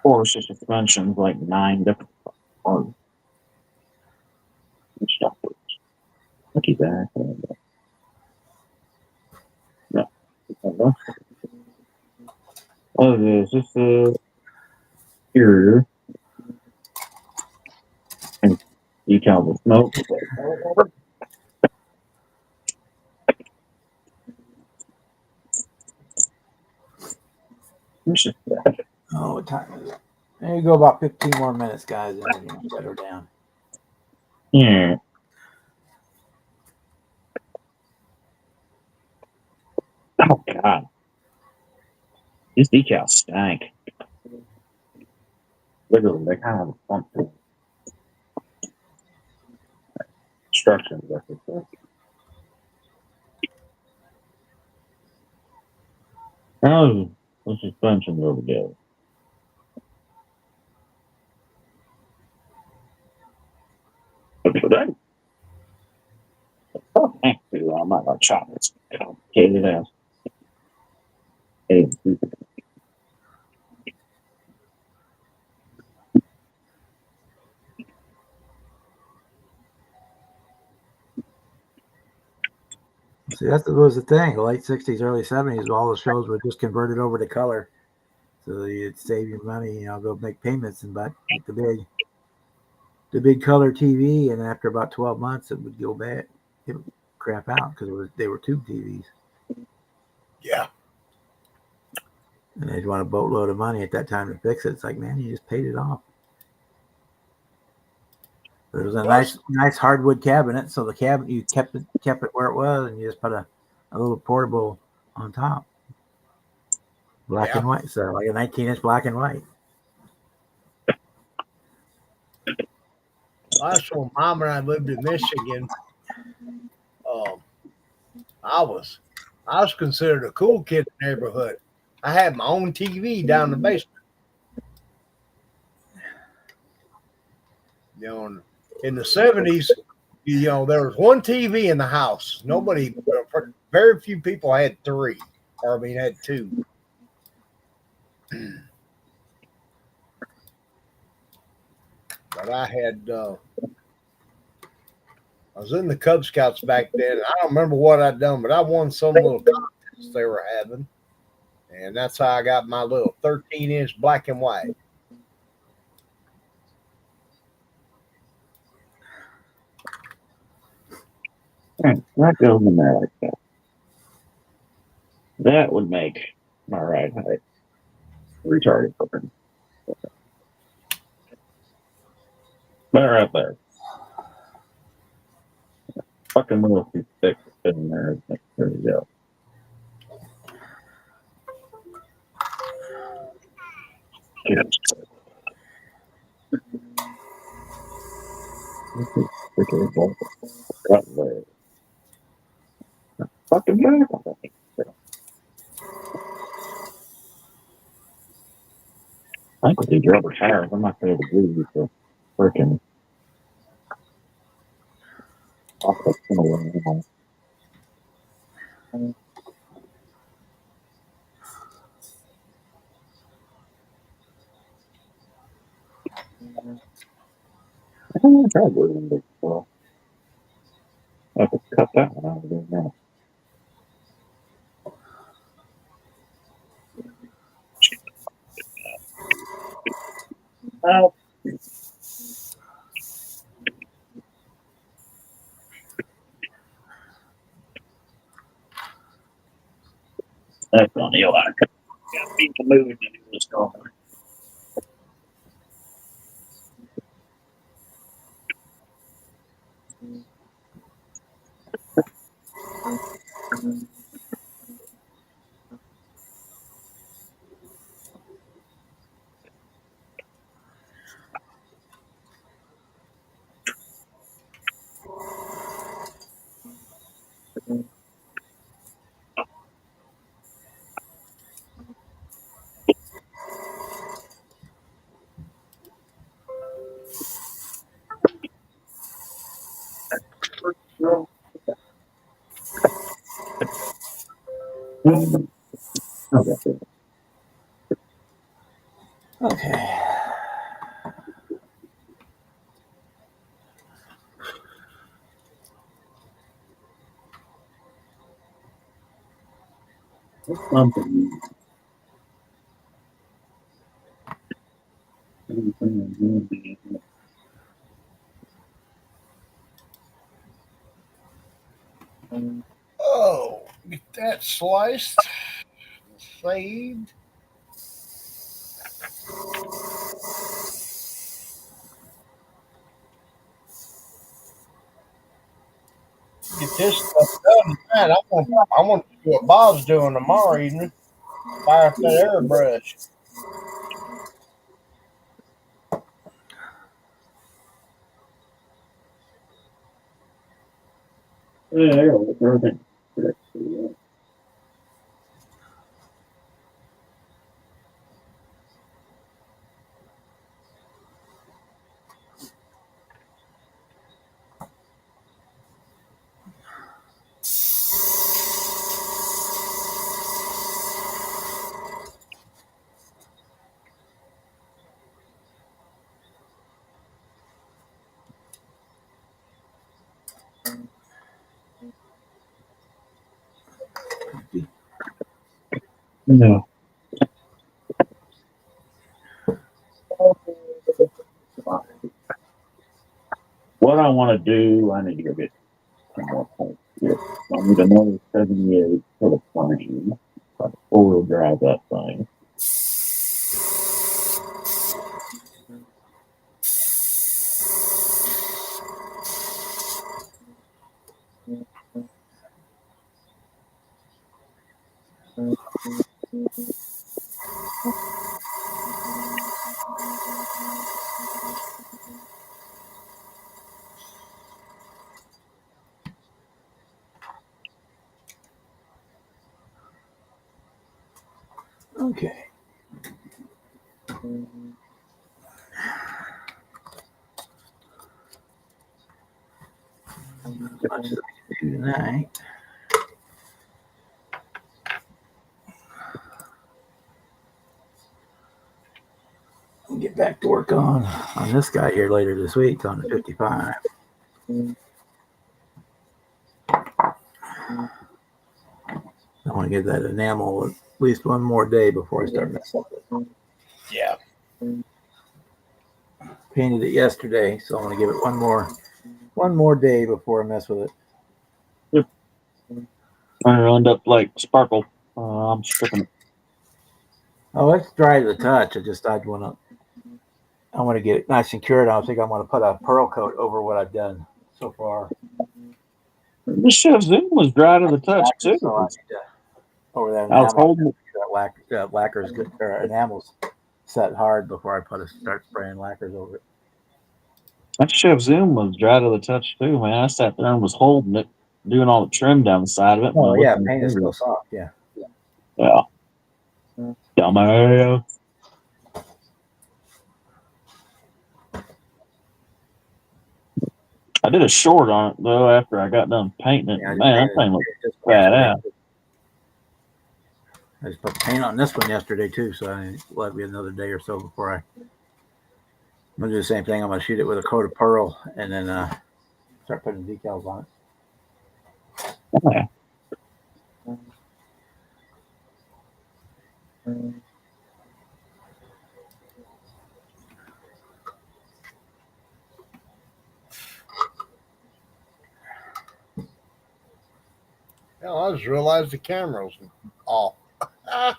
Or suspensions like 9 different parts. Look at that. No. Oh, this is here. And you count the smoke. Oh, what time is it? There you go, about 15 more minutes, guys, and then you can shut her down. Yeah. Oh, God. These decals stank. Literally, they kind of have a funk to them. Instructions, I think. Oh, the suspensions over there. Oh, thank you. I might not chop it. Complicated ass. Hey, See, that was the thing. The late 60s, early 70s, all the shows were just converted over to color. So you'd save your money, go make payments and buy the big color TV. And after about 12 months, it would go bad. It would crap out because they were tube TVs. Yeah. And they'd want a boatload of money at that time to fix it. It's like, man, you just paid it off. There was a nice hardwood cabinet, so the cabinet you kept it where it was, and you just put a little portable on top, black and white, so like a 19-inch black and white. Last when Mom and I lived in Michigan, I was considered a cool kid in the neighborhood. I had my own TV down in the basement. In the 70s, there was one TV in the house. Very few people had three, had two. But I was in the Cub Scouts back then. I don't remember what I'd done, but I won some little contest they were having. And that's how I got my little 13-inch black and white. That goes in there like that. That would make my ride height retarded for him. They're right there. Fucking little too thick in there. There you go. Yes. Fucking back. I think with these rubber tires, I'm not going to agree with the freaking chocolate anymore. I don't want to try gluing it. Well, I have to cut that one out of there now. Oh. That's on the like. Got people moving to do this stuff. Okay. Okay. Something. Oh, get that sliced, saved. Get this stuff done, man. I want to do what Bob's doing tomorrow evening. Fire up that airbrush. Yeah, everything. No. What I want to do, I need to go get some more points here. I need another 78 for the plane. So I can four-wheel drive that thing. Okay. Much as I can do tonight. I'll get back to work on this guy here later this week on the 55. I want to get that enamel at least one more day before I start messing with it. Yeah. Painted it yesterday, so I want to give it one more day before I mess with it. I'll end up like Sparkle. I'm stripping it. Oh, it's dry to the touch. I want to get it nice and cured. I think I want to put a pearl coat over what I've done so far. The Chef Zoom was dry to the touch too. So I need to, over that I was enamel, holding it. that lacquer's good or enamels set hard before I start spraying lacquers over it. That Chef Zoom was dry to the touch too, man. I sat there and was holding it, doing all the trim down the side of it. Oh yeah, looking paint is still through it. soft. Yeah. Yeah. Dumbass. I did a short on it though after I got done painting it. Yeah, I just Man, that painted thing looked it just badass. yesterday. I just put paint on this one yesterday too, so I will be another day or so before I'm gonna do the same thing. I'm gonna shoot it with a coat of pearl and then start putting decals on it. Yeah. Hell, I just realized the camera was off. I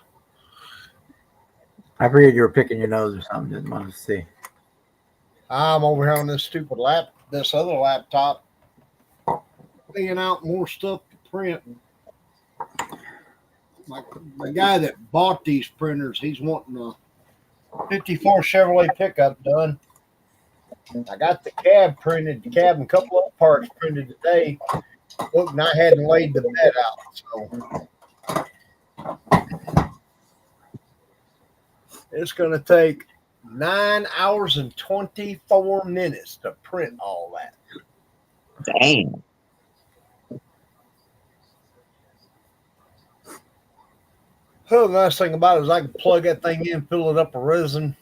figured you were picking your nose or something. Didn't want to see. I'm over here on this this other laptop, laying out more stuff to print. Like the guy that bought these printers, he's wanting a 54 Chevrolet pickup done. I got the cab printed, the cab and a couple of parts printed today. Look, and I hadn't laid the bed out, so it's going to take 9 hours and 24 minutes to print all that. Dang. Oh, the nice thing about it is I can plug that thing in, fill it up with resin,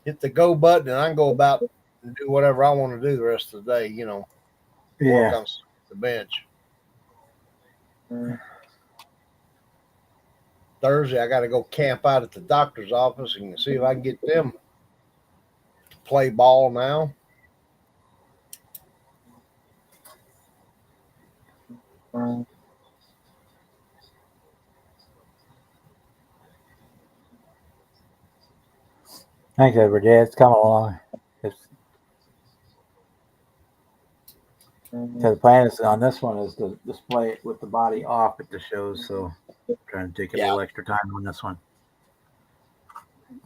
hit the go button, and I can go about and do whatever I want to do the rest of the day, you know. Work Yeah. on the bench. Thursday, I got to go camp out at the doctor's office and see if I can get them to play ball now. Thanks, Edward. Yeah, it's coming along. So the plan is on this one is to display it with the body off at the shows. So I'm trying to take a little extra time on this one.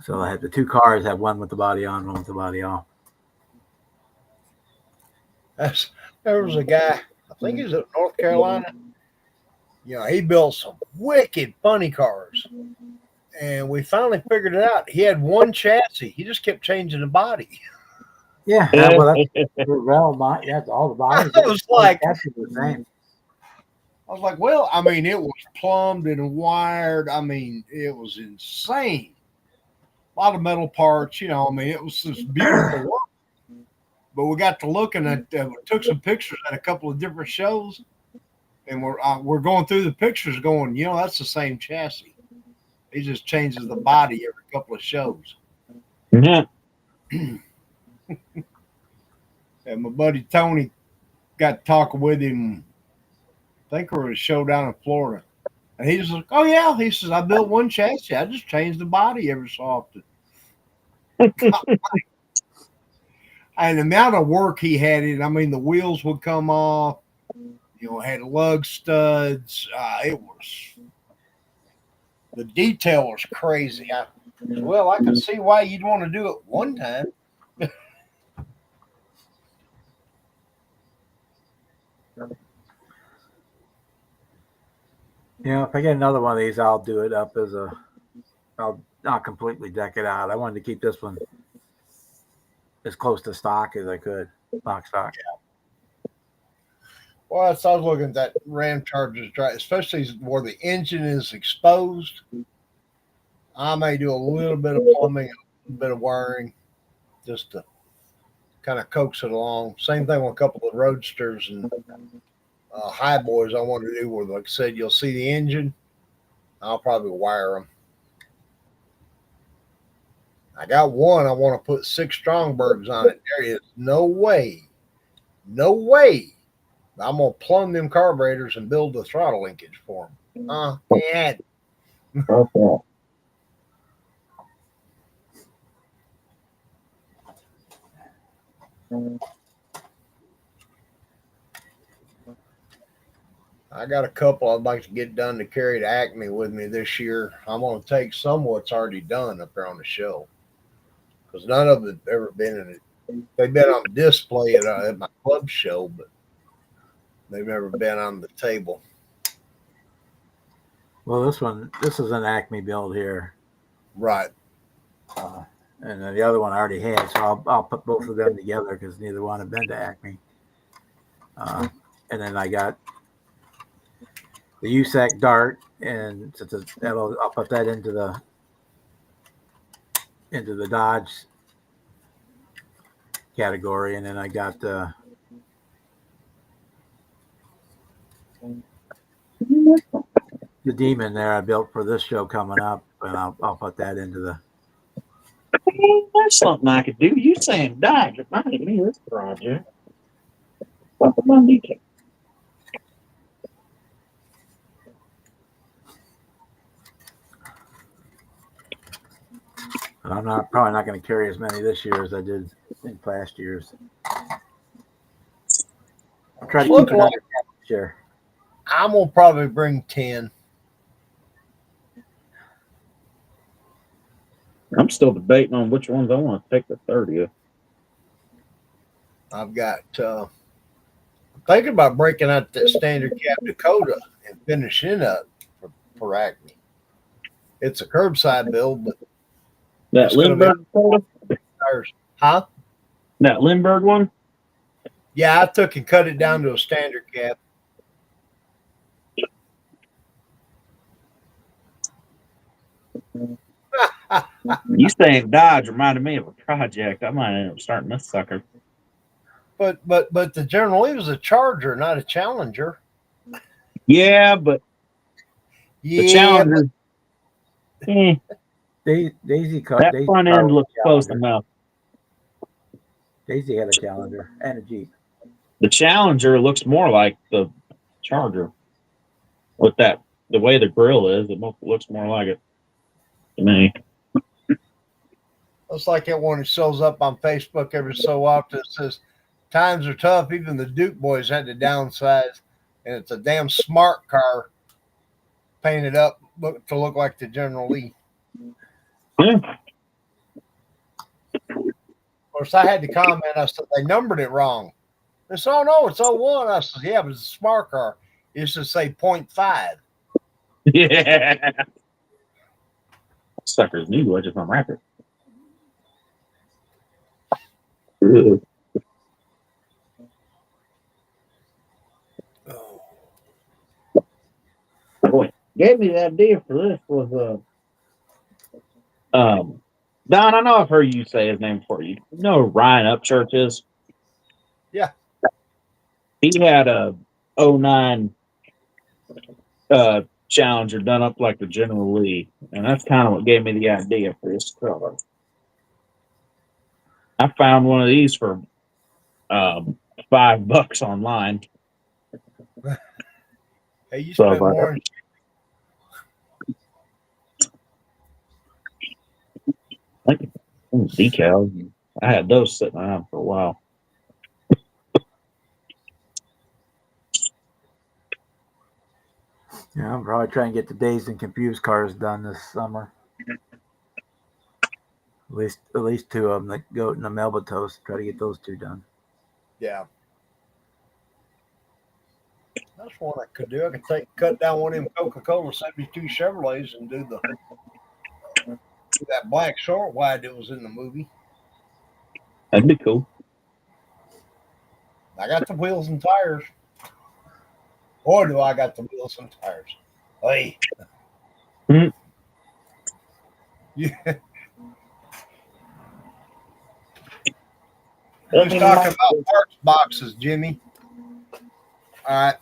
So I have the two cars have one with the body on, one with the body off. There was a guy, I think he's at North Carolina. You know, he built some wicked funny cars. And we finally figured it out. He had one chassis. He just kept changing the body. Yeah, well, that's all the bodies. I was like, the same. I was like, well, I mean, it was plumbed and wired. I mean, it was insane. A lot of metal parts, you know. I mean, it was just beautiful work. But we got to looking at, we took some pictures at a couple of different shows, and we're going through the pictures, going, you know, that's the same chassis. He just changes the body every couple of shows. Yeah. And my buddy Tony got talking with him. I think we were at a show down in Florida. And he's like, oh, yeah. He says, I built one chassis. I just changed the body every so often. And the amount of work he had in, I mean, the wheels would come off. You know, had lug studs. The detail was crazy. I can see why you'd want to do it one time. You know, if I get another one of these, I'll do it up I'll not completely deck it out. I wanted to keep this one as close to stock as I could, stock. Yeah. Well, I was looking at that Ram Charger's drive, especially where the engine is exposed. I may do a little bit of plumbing, a little bit of wiring, just to kind of coax it along. Same thing with a couple of Roadsters and High Boys I want to do where, like I said, you'll see the engine. I'll probably wire them. I got one I want to put 6 Strongbergs on it. There is no way I'm going to plumb them carburetors and build the throttle linkage for them. Yeah. Okay. I got a couple I'd like to get done to carry to Acme with me this year. I'm going to take some of what's already done up there on the show. because none of them have ever been in it. They've been on display at my club show, but they've never been on the table. Well, this is an Acme build here. Right. And then the other one I already had, so I'll put both of them together because neither one have been to Acme. And then I got the USAC Dart, and I'll put that into the Dodge category, and then I got the Demon there I built for this show coming up, and I'll put that into the. That's something I could do. You saying Dodge reminded me of this project. What the Monday? And I'm probably not going to carry as many this year as I did in past years. I'll try to keep it under 10 this year. I'm gonna probably bring 10. I'm still debating on which ones I want to take the 30th. I've got. I'm thinking about breaking out that standard cab Dakota and finishing up for Acme. It's a curbside build, but That it's gonna be Lindbergh tires. Huh? That Lindbergh one? Yeah, I took and cut it down to a standard cab. You saying Dodge reminded me of a project. I might end up starting this sucker. But the General Lee was a Charger, not a Challenger. Yeah, but Yeah, the Challenger. Daisy cut. That Daisy front car end was looks a close Challenger. enough. Daisy had a Challenger and a Jeep. The Challenger looks more like the Charger. With that, the way the grill is, it looks more like it to me. looks like that one that shows up on Facebook every so often. It says, "Times are tough. Even the Duke boys had to downsize," and it's a damn smart car painted up to look like the General Lee. Yeah. Of course, I had to comment. I said they numbered it wrong. They said, "Oh no, it's 01." I said, "Yeah, but it's a smart car. It should say 0.5." Yeah. Sucker's new. I just unwrap it. Ugh. Oh. Boy, gave me the idea for this was Don, I know I've heard you say his name before. You know who Ryan Upchurch is? Yeah. He had a 09 Challenger done up like the General Lee, and that's kind of what gave me the idea for this color. I found one of these for $5 online. Hey, you So, spent more. Like decals. I had those sitting around for a while. Yeah, I'm probably trying to get the Dazed and Confused cars done this summer. At least two of them, the Goat and the Melba Toast. Try to get those two done. Yeah. That's one I could do. I could cut down one of them Coca-Cola 72 Chevrolets and do that black short wide that was in the movie. That'd be cool. I got the wheels and tires. Or do I got the wheels and tires? Hey. Mhm. Yeah. Let's talk about parts boxes, Jimmy. All right.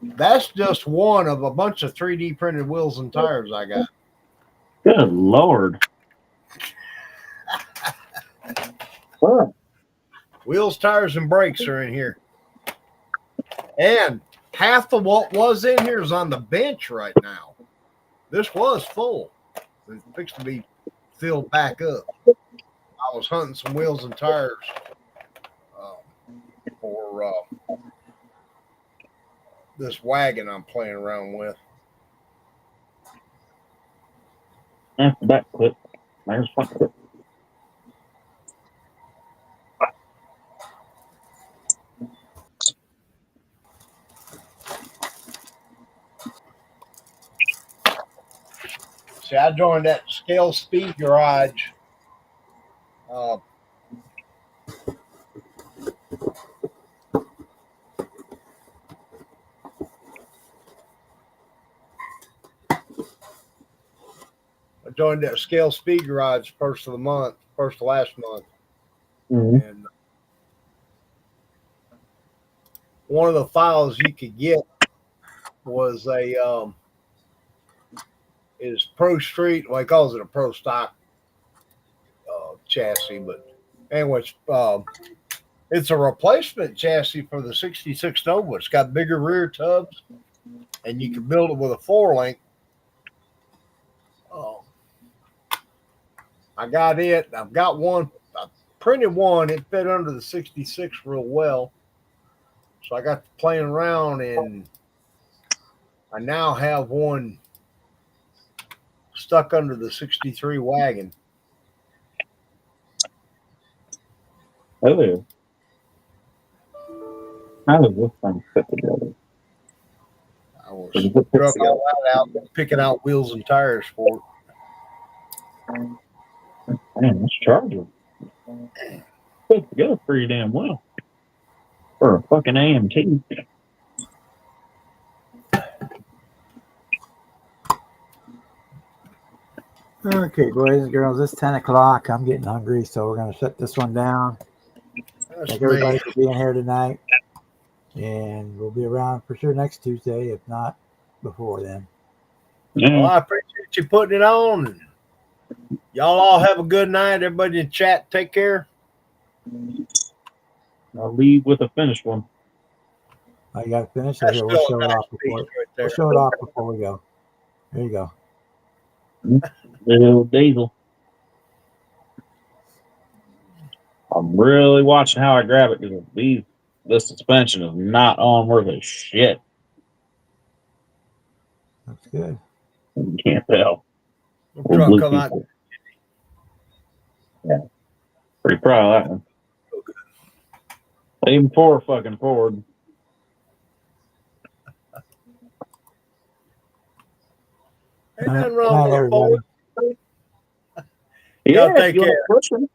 That's just one of a bunch of 3D printed wheels and tires I got. Good Lord. Huh. Wheels, tires, and brakes are in here. And half of what was in here is on the bench right now. This was full. It's fixed to be filled back up. I was hunting some wheels and tires for this wagon I'm playing around with. Back clip. There's one clip. See, I joined that Scale Speed Garage. I joined that Scale Speed Garage first of last month. Mhm. And one of the files you could get was is Pro Street. Well, he calls it a Pro Stock chassis, but anyway, it's a replacement chassis for the 66 Nova. It's got bigger rear tubs, and you can build it with a 4-link. I got it. I've got one. I printed one. It fit under the 66 real well. So I got to playing around, and I now have one stuck under the 63 wagon. Oh, how does this thing fit together? I was Does it fit drug together? all that out, picking out wheels and tires for it. Man, this charger put together pretty damn well for a fucking AMT. Okay, boys and girls, it's 10 o'clock. I'm getting hungry, so we're going to shut this one down. That's Thank everybody me. for being here tonight. And we'll be around for sure next Tuesday, if not before then. Well, Yeah, I appreciate you putting it on. And y'all all have a good night. Everybody in chat, take care. I'll leave with a finished one. Oh, you got to finish? That's Here, still we'll show a it nice off piece before. right there. We'll show it off before we go. There you go. Little diesel. I'm really watching how I grab it because this suspension is not on worth a shit. That's good. You can't tell. The We'll truck blue come out. people. Yeah. Pretty proud of that one. Even for fucking Ford. Ain't nothing Good wrong night, with a everybody. Ford. Yeah, Y'all take if you want care. to push them.